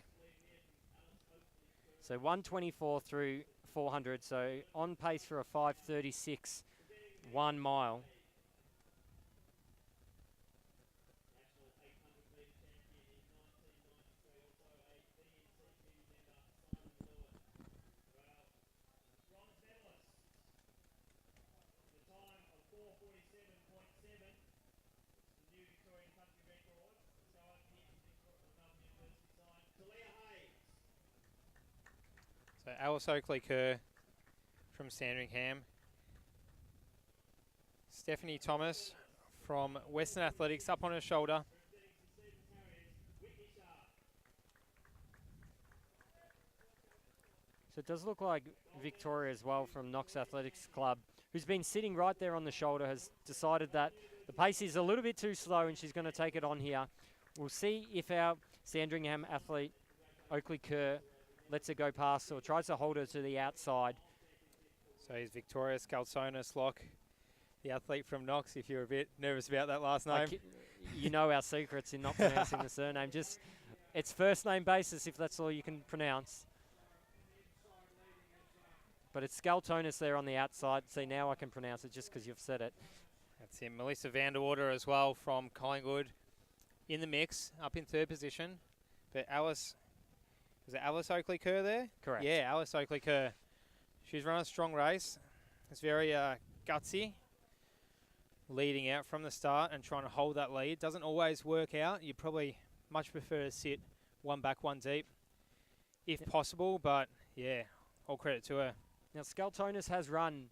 124 through 400, so on pace for a 5:36 1 mile. So Alice Oakley-Kerr from Sandringham. Stephanie Thomas from Western Athletics up on her shoulder. So it does look like Victoria as well from Knox Athletics Club, who's been sitting right there on the shoulder, has decided that the pace is a little bit too slow and she's going to take it on here. We'll see if our Sandringham athlete, Oakley-Kerr, lets it go past or tries to hold her to the outside. So he's Victoria Scalzonis Lock, the athlete from Knox, if you're a bit nervous about that last name. You know our secrets in not pronouncing the surname. Just, it's first name basis if that's all you can pronounce. But it's Scalzonis there on the outside. See, now I can pronounce it just because you've said it. That's him. Melissa Vanderwater as well from Collingwood in the mix, up in third position. But Alice, was it Alice Oakley-Kerr there? Correct. Yeah, Alice Oakley-Kerr. She's run a strong race. It's very gutsy, leading out from the start and trying to hold that lead. Doesn't always work out. You probably much prefer to sit one back, one deep, if possible. But yeah, all credit to her. Now, Scalzonis has run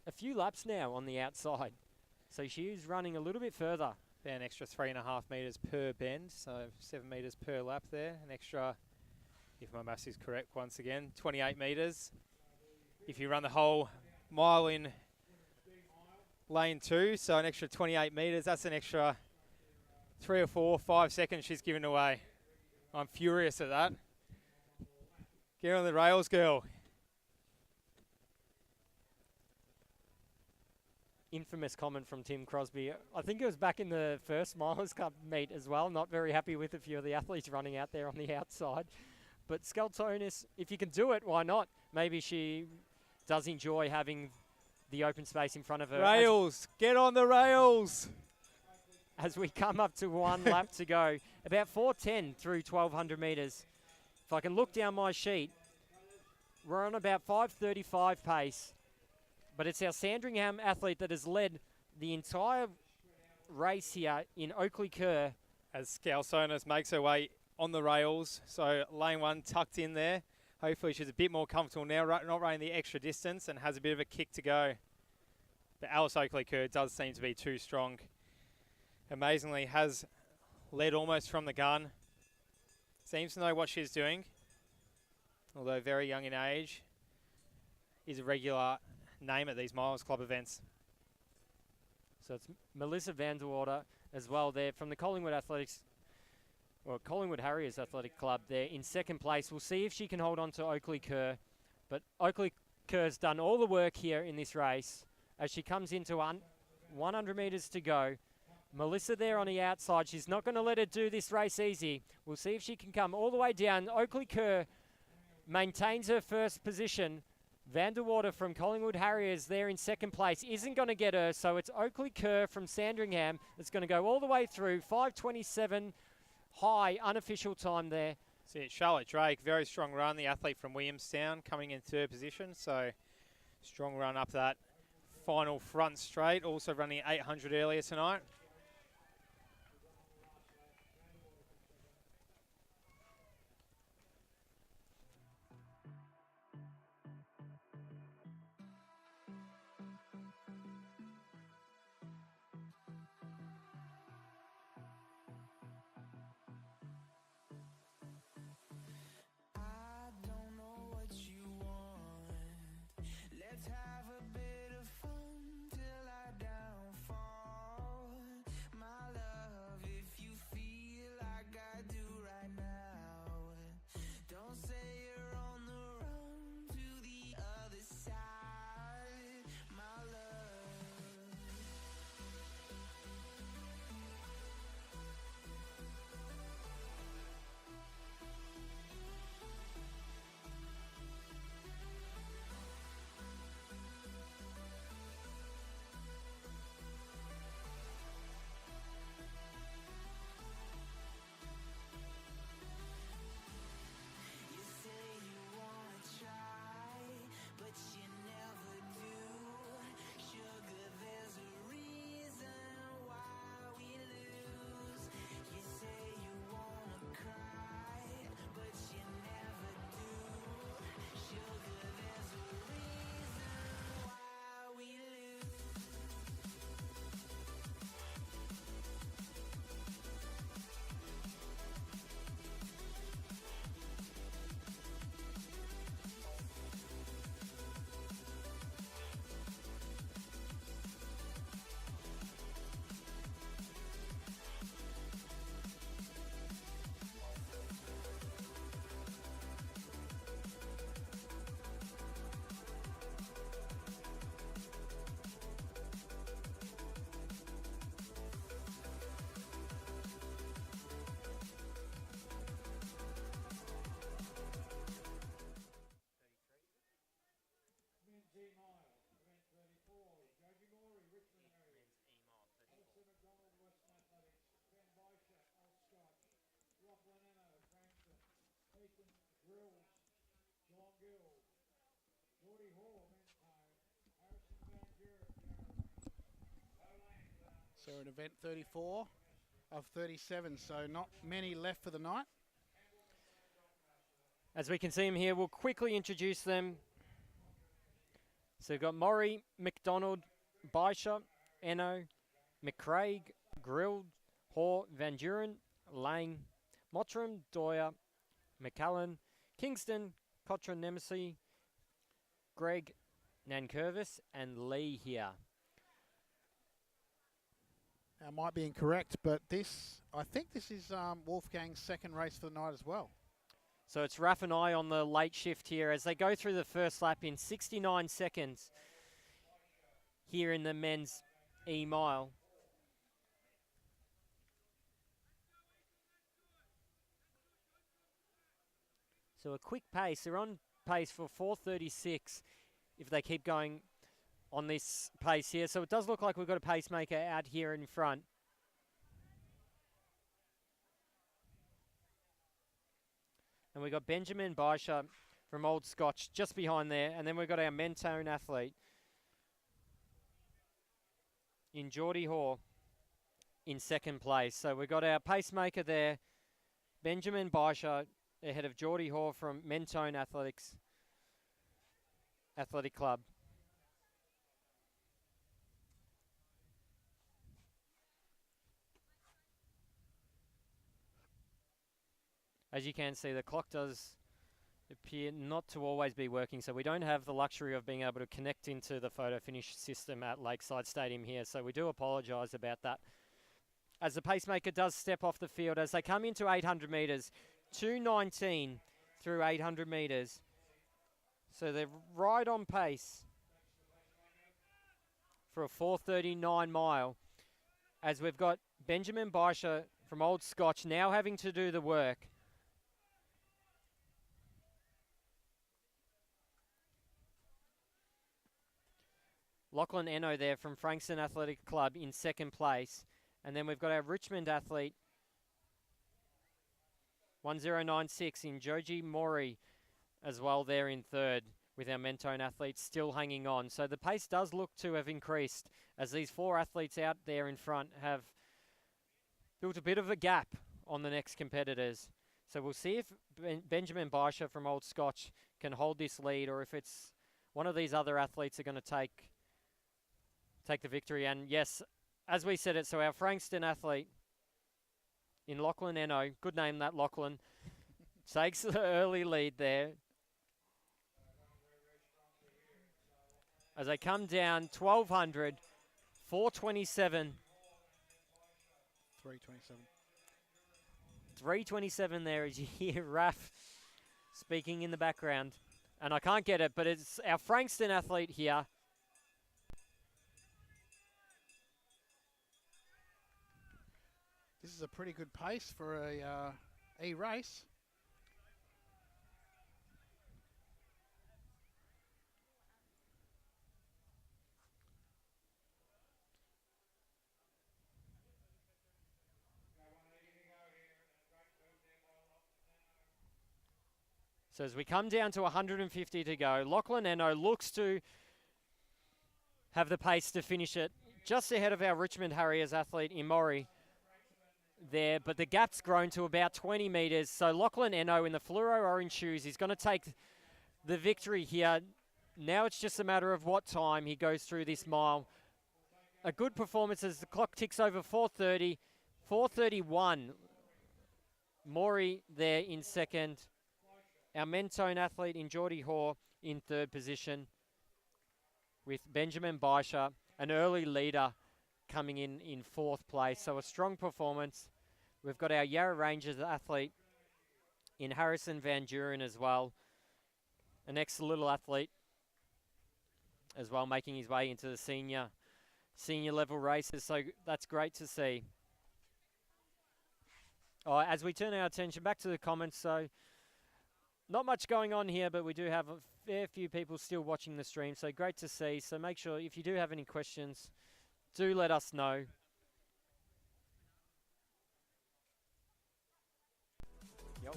a few laps now on the outside. So she's running a little bit further. About an extra 3.5 metres per bend, so 7 metres per lap there. An extra, if my maths is correct once again, 28 metres. If you run the whole mile in lane 2, so an extra 28 metres, that's an extra 3 or 4, 5 seconds she's given away. I'm furious at that. Get on the rails, girl. Infamous comment from Tim Crosby. I think it was back in the first Milers Cup meet as well. Not very happy with a few of the athletes running out there on the outside. But Scalzonis, if you can do it, why not? Maybe she does enjoy having the open space in front of her. Rails, get on the rails. As we come up to one lap to go, about 4:10 through 1,200 metres. If I can look down my sheet, we're on about 5:35 pace. But it's our Sandringham athlete that has led the entire race here in Oakley-Kerr. As Scalzonis makes her way on the rails. So lane 1 tucked in there. Hopefully she's a bit more comfortable now, not running the extra distance and has a bit of a kick to go. But Alice Oakley-Kerr does seem to be too strong. Amazingly has led almost from the gun. Seems to know what she's doing. Although very young in age. Is a regular name at these Miles Club events. So it's Melissa Vanderwater as well there from the Collingwood Athletics, or Collingwood Harriers Athletic Club there in second place. We'll see if she can hold on to Oakley-Kerr. But Oakley-Kerr's done all the work here in this race as she comes into 100 metres to go. Melissa there on the outside. She's not going to let her do this race easy. We'll see if she can come all the way down. Oakley-Kerr maintains her first position. Vanderwater from Collingwood Harriers there in second place isn't going to get her, so it's Oakley-Kerr from Sandringham that's going to go all the way through. 5:27 high unofficial time there. See it, Charlotte Drake, very strong run, the athlete from Williamstown coming in third position, so strong run up that final front straight, also running 800 earlier tonight. Grill, John Gill, Geordie Hall, men's time, Harrison Van Buren, So we're at event 34 of 37, so not many left for the night. As we can see them here, we'll quickly introduce them. So we've got Maury, McDonald, Bishop, Eno, McCraig, Grill, Hoare, Van Duren, Lang, Mottram, Doyer, McCallan, Kingston, Cotran, Nemesis, Greg, Nankervis, and Lee here. I might be incorrect, but I think this is Wolfgang's second race for the night as well. So it's Raf and I on the late shift here as they go through the first lap in 69 seconds here in the men's E-mile. So a quick pace. They're on pace for 4:36 if they keep going on this pace here. So it does look like we've got a pacemaker out here in front. And we've got Benjamin Bishop from Old Scotch just behind there. And then we've got our Mentone athlete in Geordie Hoare in second place. So we've got our pacemaker there, Benjamin Bishop, ahead of Geordie Hoare from Mentone Athletic Club. As you can see, the clock does appear not to always be working, so we don't have the luxury of being able to connect into the photo finish system at Lakeside Stadium here, so we do apologise about that. As the pacemaker does step off the field, as they come into 800 metres, 2:19 through 800 metres. So they're right on pace for a 4:39 mile, as we've got Benjamin Bishop from Old Scotch now having to do the work. Lachlan Eno there from Frankston Athletic Club in second place. And then we've got our Richmond athlete, 1096 in Joji Mori as well there in third, with our Mentone athletes still hanging on. So the pace does look to have increased as these four athletes out there in front have built a bit of a gap on the next competitors. So we'll see if Benjamin Bishop from Old Scotch can hold this lead, or if it's one of these other athletes are going to take the victory. And yes, as we said it, so our Frankston athlete in Lachlan Eno, good name that, Lachlan, takes the early lead there. As they come down 1200, 427. 327. 327 there as you hear Raf speaking in the background. And I can't get it, but it's our Frankston athlete here. This is a pretty good pace for a E-race. So as we come down to 150 to go, Lachlan Eno looks to have the pace to finish it just ahead of our Richmond Harriers athlete Imori there, but the gap's grown to about 20 metres. So Lachlan Eno in the fluoro orange shoes is going to take the victory here. Now it's just a matter of what time he goes through this mile. A good performance as the clock ticks over 4:30, 4:31. Maury there in second. Our Mentone athlete in Geordie Hoare in third position, with Benjamin Bishop, an early leader, coming in fourth place. So a strong performance. We've got our Yarra Rangers athlete in Harrison Van Duren as well. An excellent little athlete as well, making his way into the senior level races. So that's great to see. As we turn our attention back to the comments, so not much going on here, but we do have a fair few people still watching the stream, so great to see. So make sure if you do have any questions, do let us know. Yep.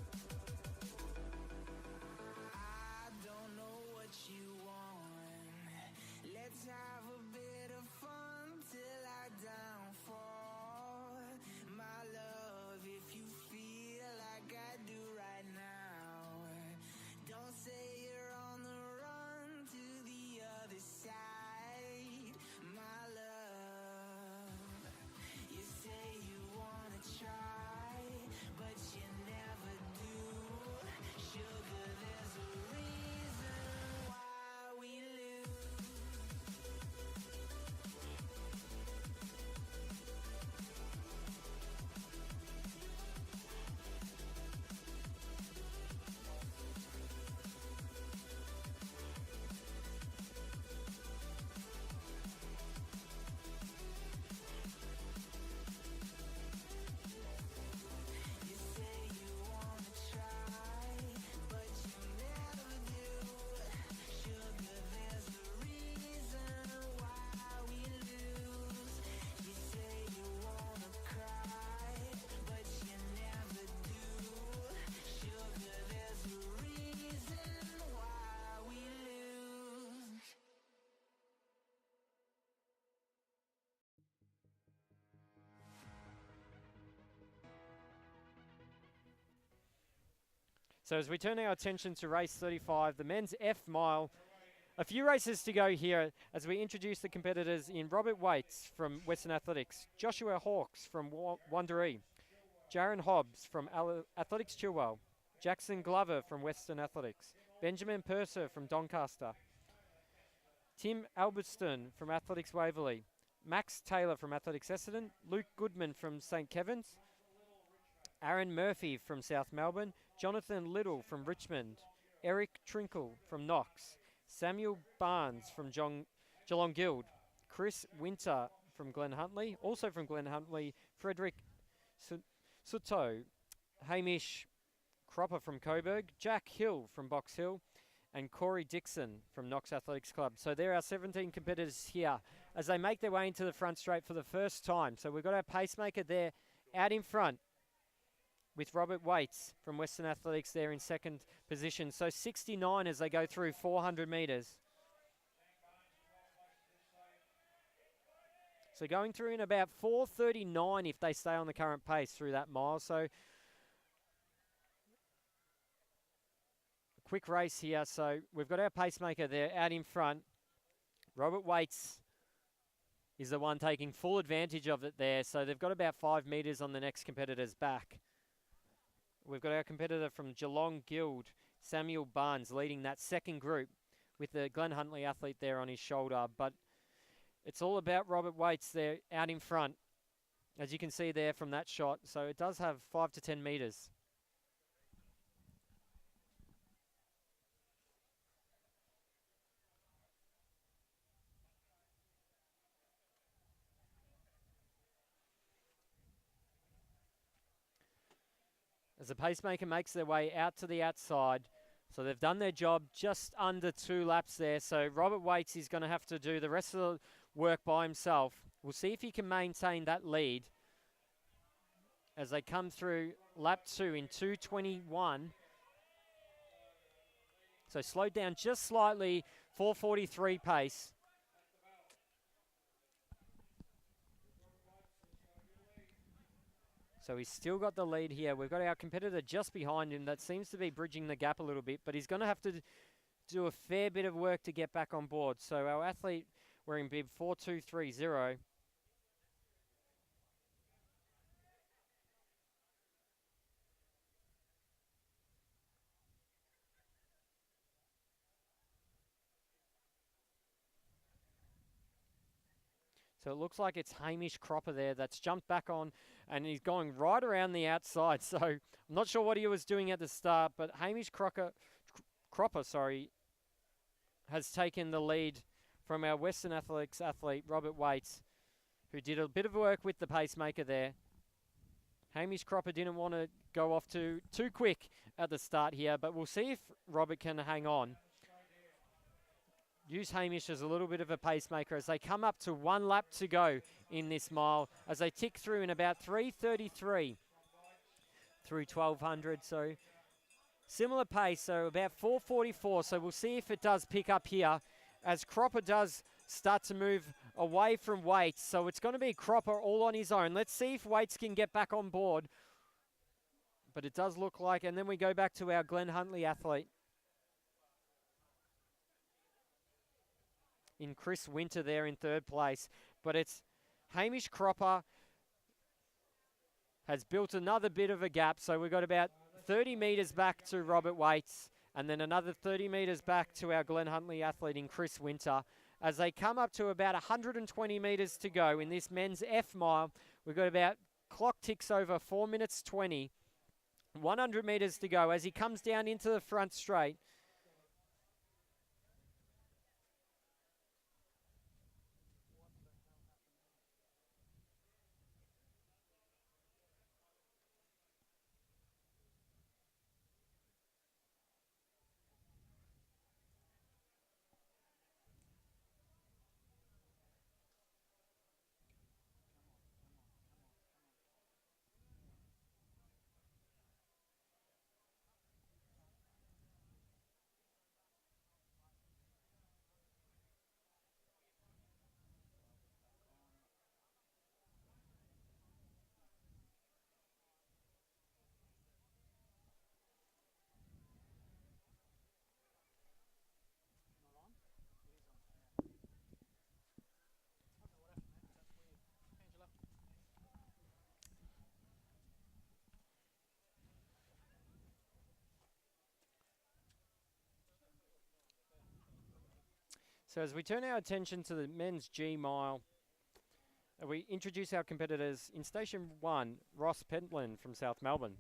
So as we turn our attention to race 35, the men's F mile, a few races to go here as we introduce the competitors in Robert Waits from Western Athletics, Joshua Hawkes from Wanderee, Jaron Hobbs from Athletics Chilwell, Jackson Glover from Western Athletics, Benjamin Purser from Doncaster, Tim Alberston from Athletics Waverley, Max Taylor from Athletics Essendon, Luke Goodman from St Kevin's, Aaron Murphy from South Melbourne, Jonathan Little from Richmond, Eric Trinkle from Knox, Samuel Barnes from Geelong Guild, Chris Winter from Glen Huntly, also from Glen Huntly, Frederick Sutto, Hamish Cropper from Coburg, Jack Hill from Box Hill, and Corey Dixon from Knox Athletics Club. So there are 17 competitors here as they make their way into the front straight for the first time. So we've got our pacemaker there out in front with Robert Waits from Western Athletics there in second position. So 69 as they go through 400 metres. So going through in about 4:39 if they stay on the current pace through that mile. So a quick race here. So we've got our pacemaker there out in front. Robert Waits is the one taking full advantage of it there. So they've got about 5 metres on the next competitor's back. We've got our competitor from Geelong Guild, Samuel Barnes, leading that second group with the Glen Huntly athlete there on his shoulder. But it's all about Robert Waits there out in front, as you can see there from that shot. So it does have 5 to 10 metres. As the pacemaker makes their way out to the outside. So they've done their job just under 2 laps there. So Robert Waits is going to have to do the rest of the work by himself. We'll see if he can maintain that lead as they come through lap 2 in 2:21. So slowed down just slightly, 4:43 pace. So he's still got the lead here. We've got our competitor just behind him that seems to be bridging the gap a little bit, but he's going to have to do a fair bit of work to get back on board. So our athlete wearing bib 4230. So it looks like it's Hamish Cropper there that's jumped back on and he's going right around the outside. So I'm not sure what he was doing at the start, but Hamish Cropper, has taken the lead from our Western Athletics athlete, Robert Waits, who did a bit of work with the pacemaker there. Hamish Cropper didn't want to go off too quick at the start here, but we'll see if Robert can hang on. Use Hamish as a little bit of a pacemaker as they come up to 1 lap to go in this mile as they tick through in about 3:33 through 1200. So similar pace, so about 4:44. So we'll see if it does pick up here as Cropper does start to move away from Waits. So it's going to be Cropper all on his own. Let's see if Waits can get back on board. But it does look like, and then we go back to our Glen Huntly athlete in Chris Winter there in third place. But it's Hamish Cropper has built another bit of a gap. So we've got about 30 metres back to Robert Waits and then another 30 metres back to our Glen Huntly athlete in Chris Winter. As they come up to about 120 metres to go in this men's F mile, we've got about, clock ticks over 4 minutes 20, 100 metres to go as he comes down into the front straight. So as we turn our attention to the men's G mile, we introduce our competitors. In Station 1, Ross Pentland from South Melbourne,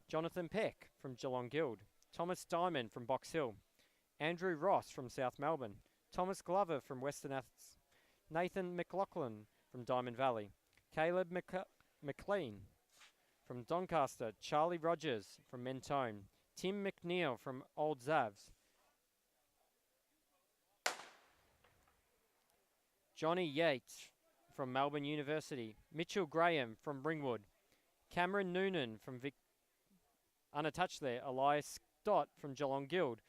Jonathan Peck from Geelong Guild, Thomas Diamond from Box Hill, Andrew Ross from South Melbourne, Thomas Glover from Western Aths, Nathan McLaughlin from Diamond Valley, Caleb McLean from Doncaster, Charlie Rogers from Mentone, Tim McNeil from Old Zavs, Johnny Yates from Melbourne University, Mitchell Graham from Ringwood, Cameron Noonan from unattached there, Elias Stott from Geelong Guild,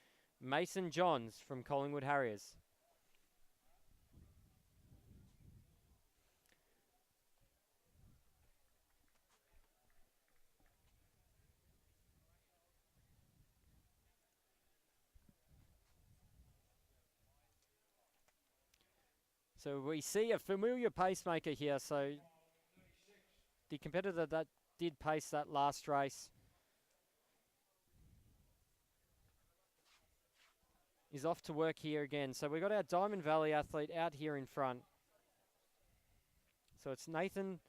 Mason Johns from Collingwood Harriers. So we see a familiar pacemaker here. So the competitor that did pace that last race is off to work here again. So we've got our Diamond Valley athlete out here in front. So it's Nathan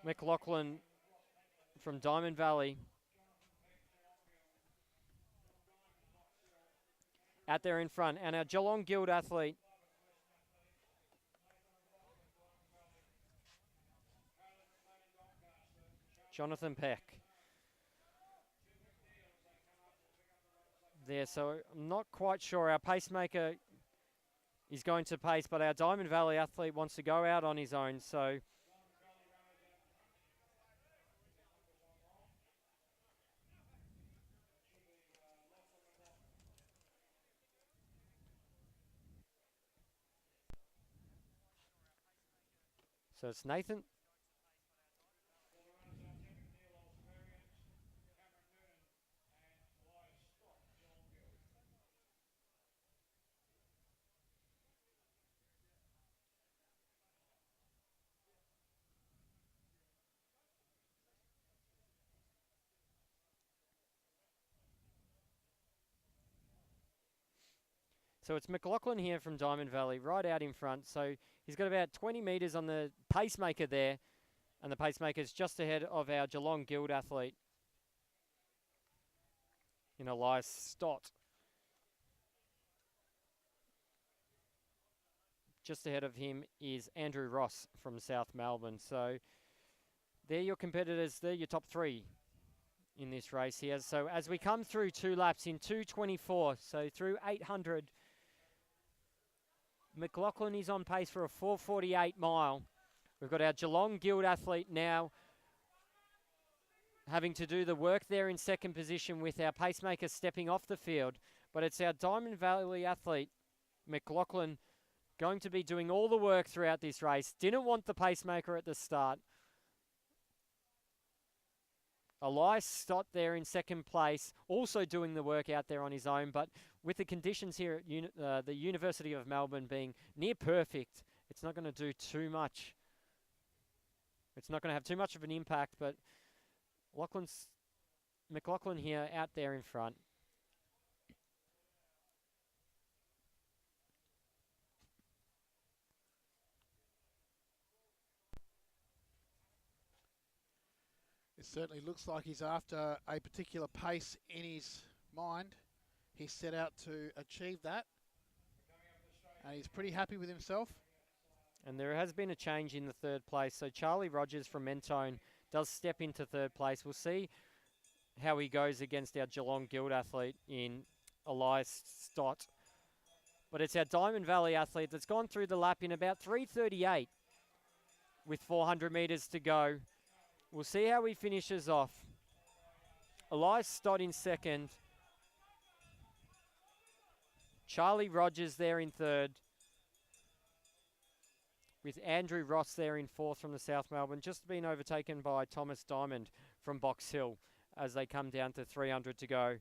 McLaughlin from Diamond Valley out there in front. And our Geelong Guild athlete, Jonathan Peck. There, so I'm not quite sure. Our pacemaker is going to pace, but our Diamond Valley athlete wants to go out on his own. So it's Nathan. So it's McLaughlin here from Diamond Valley, right out in front. So he's got about 20 metres on the pacemaker there, and the pacemaker's just ahead of our Geelong Guild athlete in Elias Stott. Just ahead of him is Andrew Ross from South Melbourne. So they're your competitors, they're your top three in this race here. So as we come through 2 laps in 2:24, so through 800, McLaughlin is on pace for a 4:48 mile. We've got our Geelong Guild athlete now having to do the work there in second position with our pacemaker stepping off the field. But it's our Diamond Valley athlete, McLaughlin, going to be doing all the work throughout this race. Didn't want the pacemaker at the start. Elias Stott there in second place, also doing the work out there on his own, but with the conditions here at the University of Melbourne being near perfect, it's not going to do too much. It's not going to have too much of an impact, but McLaughlin here out there in front. It certainly looks like he's after a particular pace in his mind. He set out to achieve that, and he's pretty happy with himself. And there has been a change in the third place. So Charlie Rogers from Mentone does step into third place. We'll see how he goes against our Geelong Guild athlete in Elias Stott. But it's our Diamond Valley athlete that's gone through the lap in about 3:38 with 400 metres to go. We'll see how he finishes off. Elias Stott in second. Charlie Rogers there in third. With Andrew Ross there in fourth from the South Melbourne. Just been overtaken by Thomas Diamond from Box Hill as they come down to 300 to go.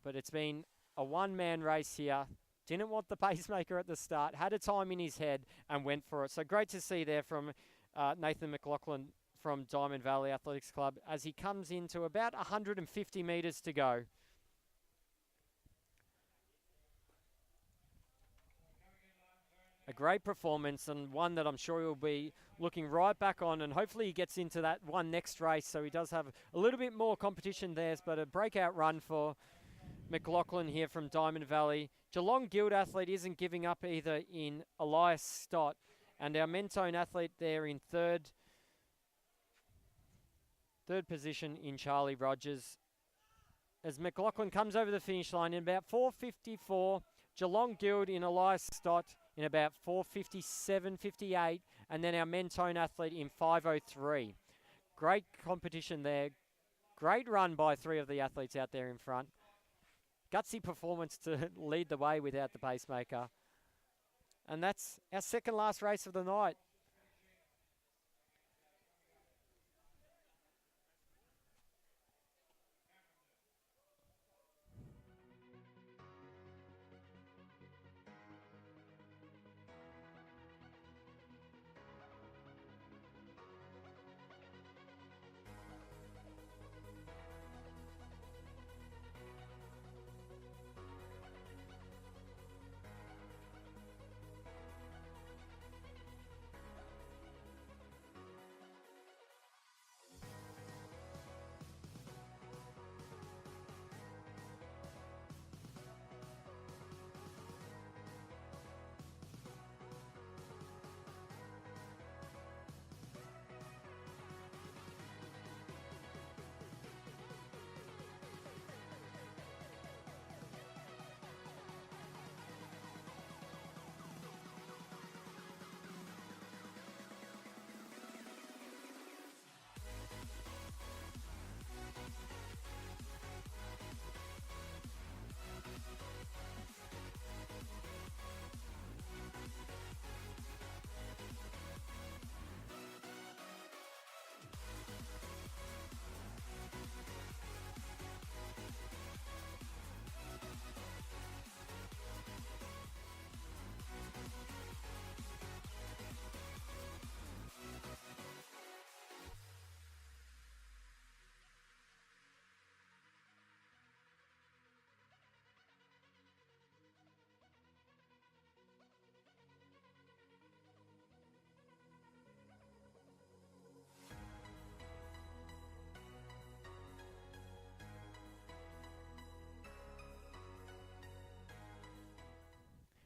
But it's been a one-man race here. Didn't want the pacemaker at the start. Had a time in his head and went for it. So great to see there from Nathan McLaughlin from Diamond Valley Athletics Club as he comes into about 150 metres to go. a great performance and one that I'm sure he'll be looking right back on, and hopefully he gets into that one next race so he does have a little bit more competition there, but a breakout run for McLaughlin here from Diamond Valley. Geelong Guild athlete isn't giving up either in Elias Stott, and our Mentone athlete there in third position in Charlie Rogers. As McLaughlin comes over the finish line in about 4:54, Geelong Guild in Elias Stott in about 4:57, 58, and then our Mentone athlete in 5:03. Great competition there. Great run by three of the athletes out there in front. Gutsy performance to lead the way without the pacemaker. And that's our second last race of the night.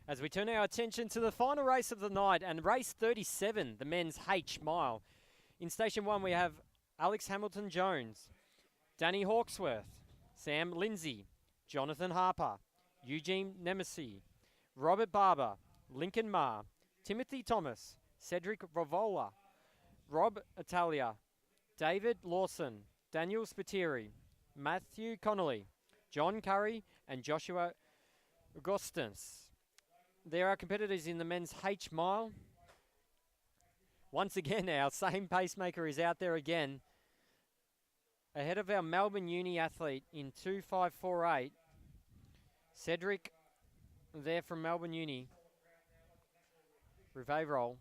As we turn our attention to the final race of the night and race 37, the men's H mile. In station 1 we have Alex Hamilton-Jones, Danny Hawksworth, Sam Lindsay, Jonathan Harper, Eugene Nemesi, Robert Barber, Lincoln Ma, Timothy Thomas, Cedric Ravola, Rob Italia, David Lawson, Daniel Spiteri, Matthew Connolly, John Curry and Joshua Augustus. There are competitors in the men's H mile. Once again, our same pacemaker is out there again. Ahead of our Melbourne Uni athlete in 2:5:48. Cedric there from Melbourne Uni. Riveiro.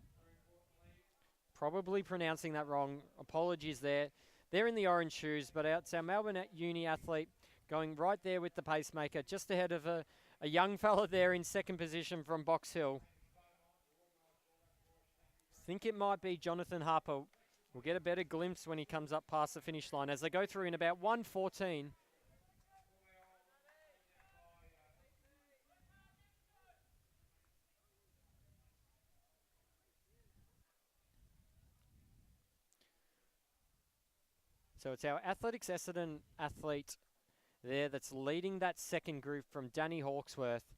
Probably pronouncing that wrong. Apologies there. They're in the orange shoes, but it's our Melbourne Uni athlete going right there with the pacemaker, just ahead of a young fella there in second position from Box Hill. Think it might be Jonathan Harper. We'll get a better glimpse when he comes up past the finish line as they go through in about 1:14. So it's our Athletics Essendon athlete there that's leading that second group from Danny Hawksworth.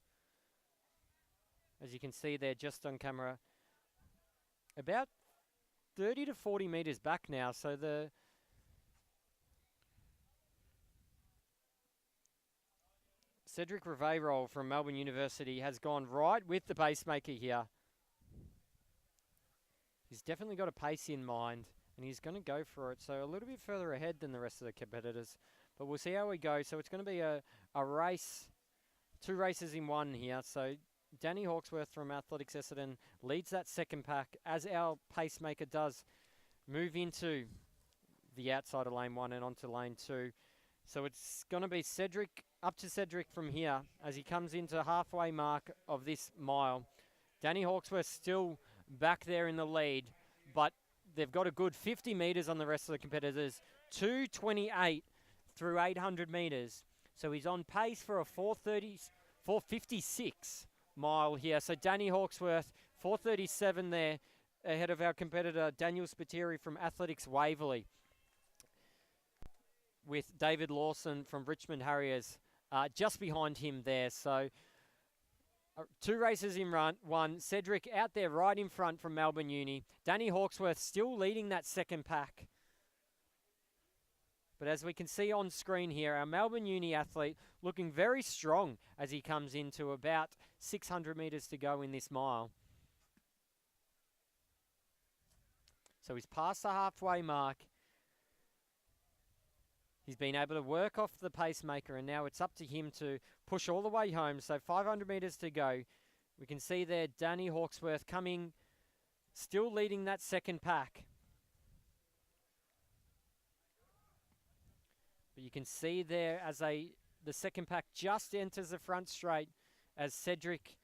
As you can see there just on camera, about 30 to 40 metres back now. So the Cedric Riveiro from Melbourne University has gone right with the pacemaker here. He's definitely got a pace in mind and he's going to go for it. So a little bit further ahead than the rest of the competitors. But we'll see how we go. So it's going to be a race, 2 races in one here. So Danny Hawksworth from Athletics Essendon leads that second pack as our pacemaker does move into the outside of lane 1 and onto lane 2. So it's going to be up to Cedric from here as he comes into halfway mark of this mile. Danny Hawksworth still back there in the lead, but they've got a good 50 metres on the rest of the competitors. 2:28 through 800 metres. So he's on pace for a 4:56 mile here. So Danny Hawksworth, 4:37 there, ahead of our competitor Daniel Spiteri from Athletics Waverley, with David Lawson from Richmond Harriers just behind him there. So 2 races in one. Cedric out there right in front from Melbourne Uni. Danny Hawksworth still leading that second pack. But as we can see on screen here, our Melbourne Uni athlete looking very strong as he comes into about 600 metres to go in this mile. So he's past the halfway mark. He's been able to work off the pacemaker, and now it's up to him to push all the way home. So 500 metres to go. We can see there Danny Hawksworth coming, still leading that second pack. But you can see there as the second pack just enters the front straight as Cedric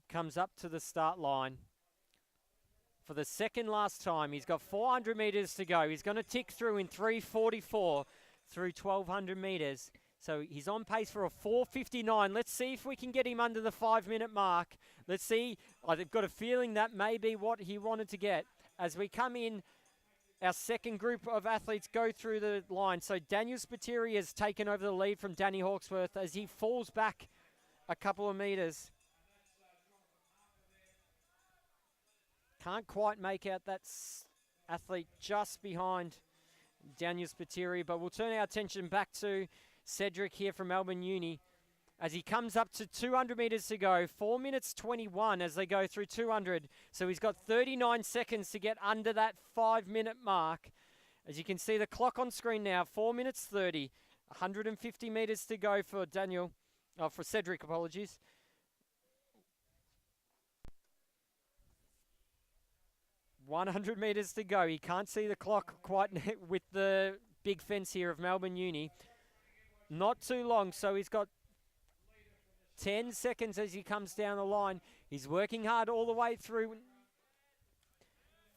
comes up to the start line. For the second last time, he's got 400 metres to go. He's going to tick through in 3:44 through 1,200 metres. So he's on pace for a 4:59. Let's see if we can get him under the 5-minute mark. Let's see. I've got a feeling that may be what he wanted to get. As we come in, our second group of athletes go through the line. So Daniel Spiteri has taken over the lead from Danny Hawksworth as he falls back a couple of metres. Can't quite make out that athlete just behind Daniel Spiteri, but we'll turn our attention back to Cedric here from Melbourne Uni as he comes up to 200 metres to go. 4 minutes 21 as they go through 200. So he's got 39 seconds to get under that 5-minute mark. As you can see the clock on screen now, 4 minutes 30. 150 metres to go for for Cedric, apologies. 100 metres to go. He can't see the clock quite with the big fence here of Melbourne Uni. Not too long, so he's got 10 seconds as he comes down the line. He's working hard all the way through.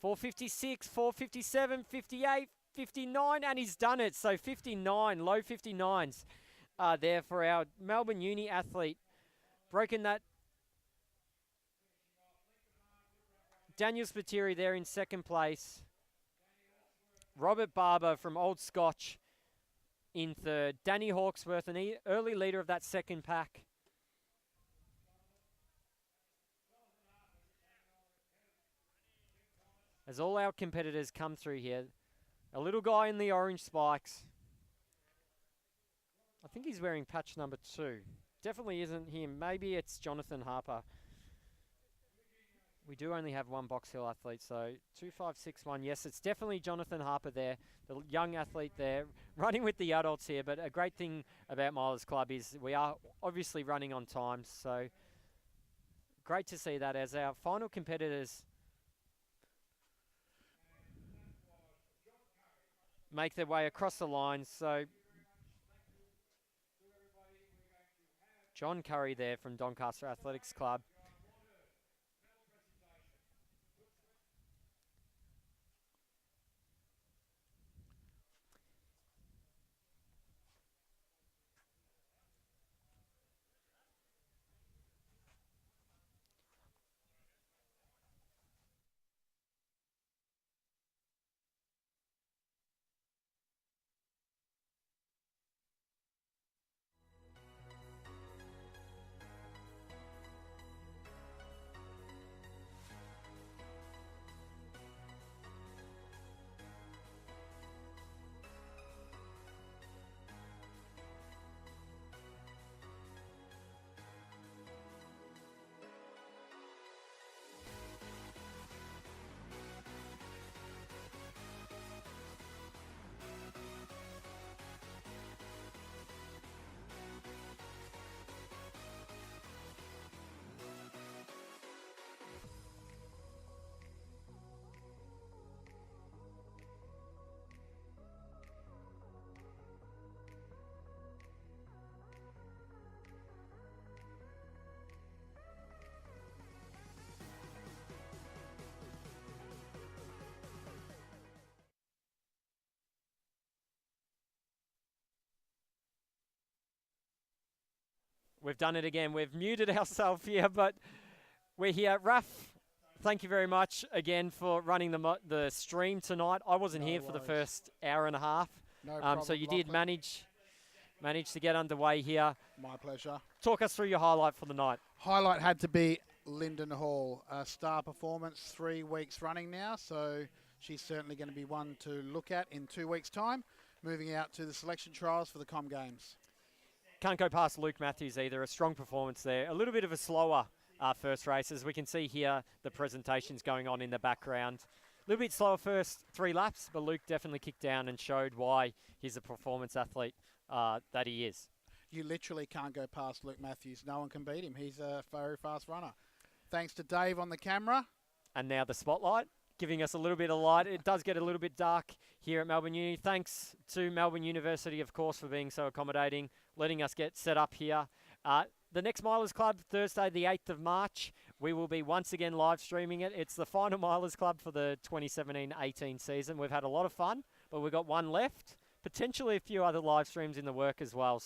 4:56, 4:57, 58, 59, and he's done it. So 59, low 59s there for our Melbourne Uni athlete. Broken that. Daniel Spiteri there in second place. Robert Barber from Old Scotch in third. Danny Hawksworth, an early leader of that second pack. As all our competitors come through here, a little guy in the orange spikes. I think he's wearing patch number 2. Definitely isn't him. Maybe it's Jonathan Harper. We do only have one Box Hill athlete, so 2561. Yes, it's definitely Jonathan Harper there, the young athlete there, running with the adults here. But a great thing about Milers Club is we are obviously running on time, so great to see that as our final competitors make their way across the line. So John Curry there from Doncaster Athletics Club. We've done it again. We've muted ourselves here, but we're here. Raf, thank you very much again for running the stream tonight. I wasn't here for the first hour and a half. No problem, so you did Lachlan. manage to get underway here. My pleasure. Talk us through your highlight for the night. Highlight had to be Lyndon Hall, a star performance 3 weeks running now, so she's certainly going to be one to look at in 2 weeks' time, moving out to the selection trials for the Com Games. Can't go past Luke Matthews either. A strong performance there. A little bit of a slower first race, as we can see here the presentations going on in the background. A little bit slower first 3 laps, but Luke definitely kicked down and showed why he's a performance athlete that he is. You literally can't go past Luke Matthews. No one can beat him. He's a very fast runner. Thanks to Dave on the camera. And now the spotlight, giving us a little bit of light. It does get a little bit dark here at Melbourne Uni. Thanks to Melbourne University, of course, for being so accommodating, letting us get set up here. The next Milers Club, Thursday the 8th of March. We will be once again live streaming it. It's the final Milers Club for the 2017-18 season. We've had a lot of fun, but we've got one left. Potentially a few other live streams in the work as well.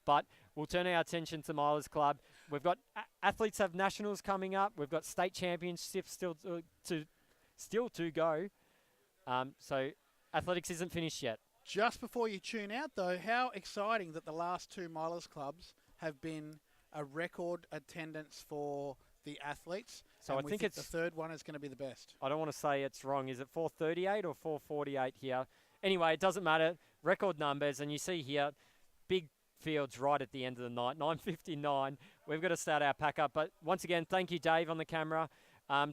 But we'll turn our attention to Milers Club. We've got athletes have nationals coming up. We've got state championships still to go. So athletics isn't finished yet. Just before you tune out, though, how exciting that the last 2 Milers Clubs have been a record attendance for the athletes. So and I think the third one is going to be the best. I don't want to say it's wrong. Is it 438 or 448 here? Anyway, it doesn't matter. Record numbers, and you see here, big fields right at the end of the night, 9:59. We've got to start our pack up. But once again, thank you, Dave, on the camera.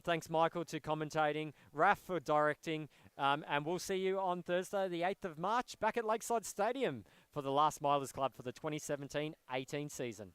Thanks, Michael, to commentating, Raf for directing, and we'll see you on Thursday, the 8th of March, back at Lakeside Stadium for the last Milers Club for the 2017-18 season.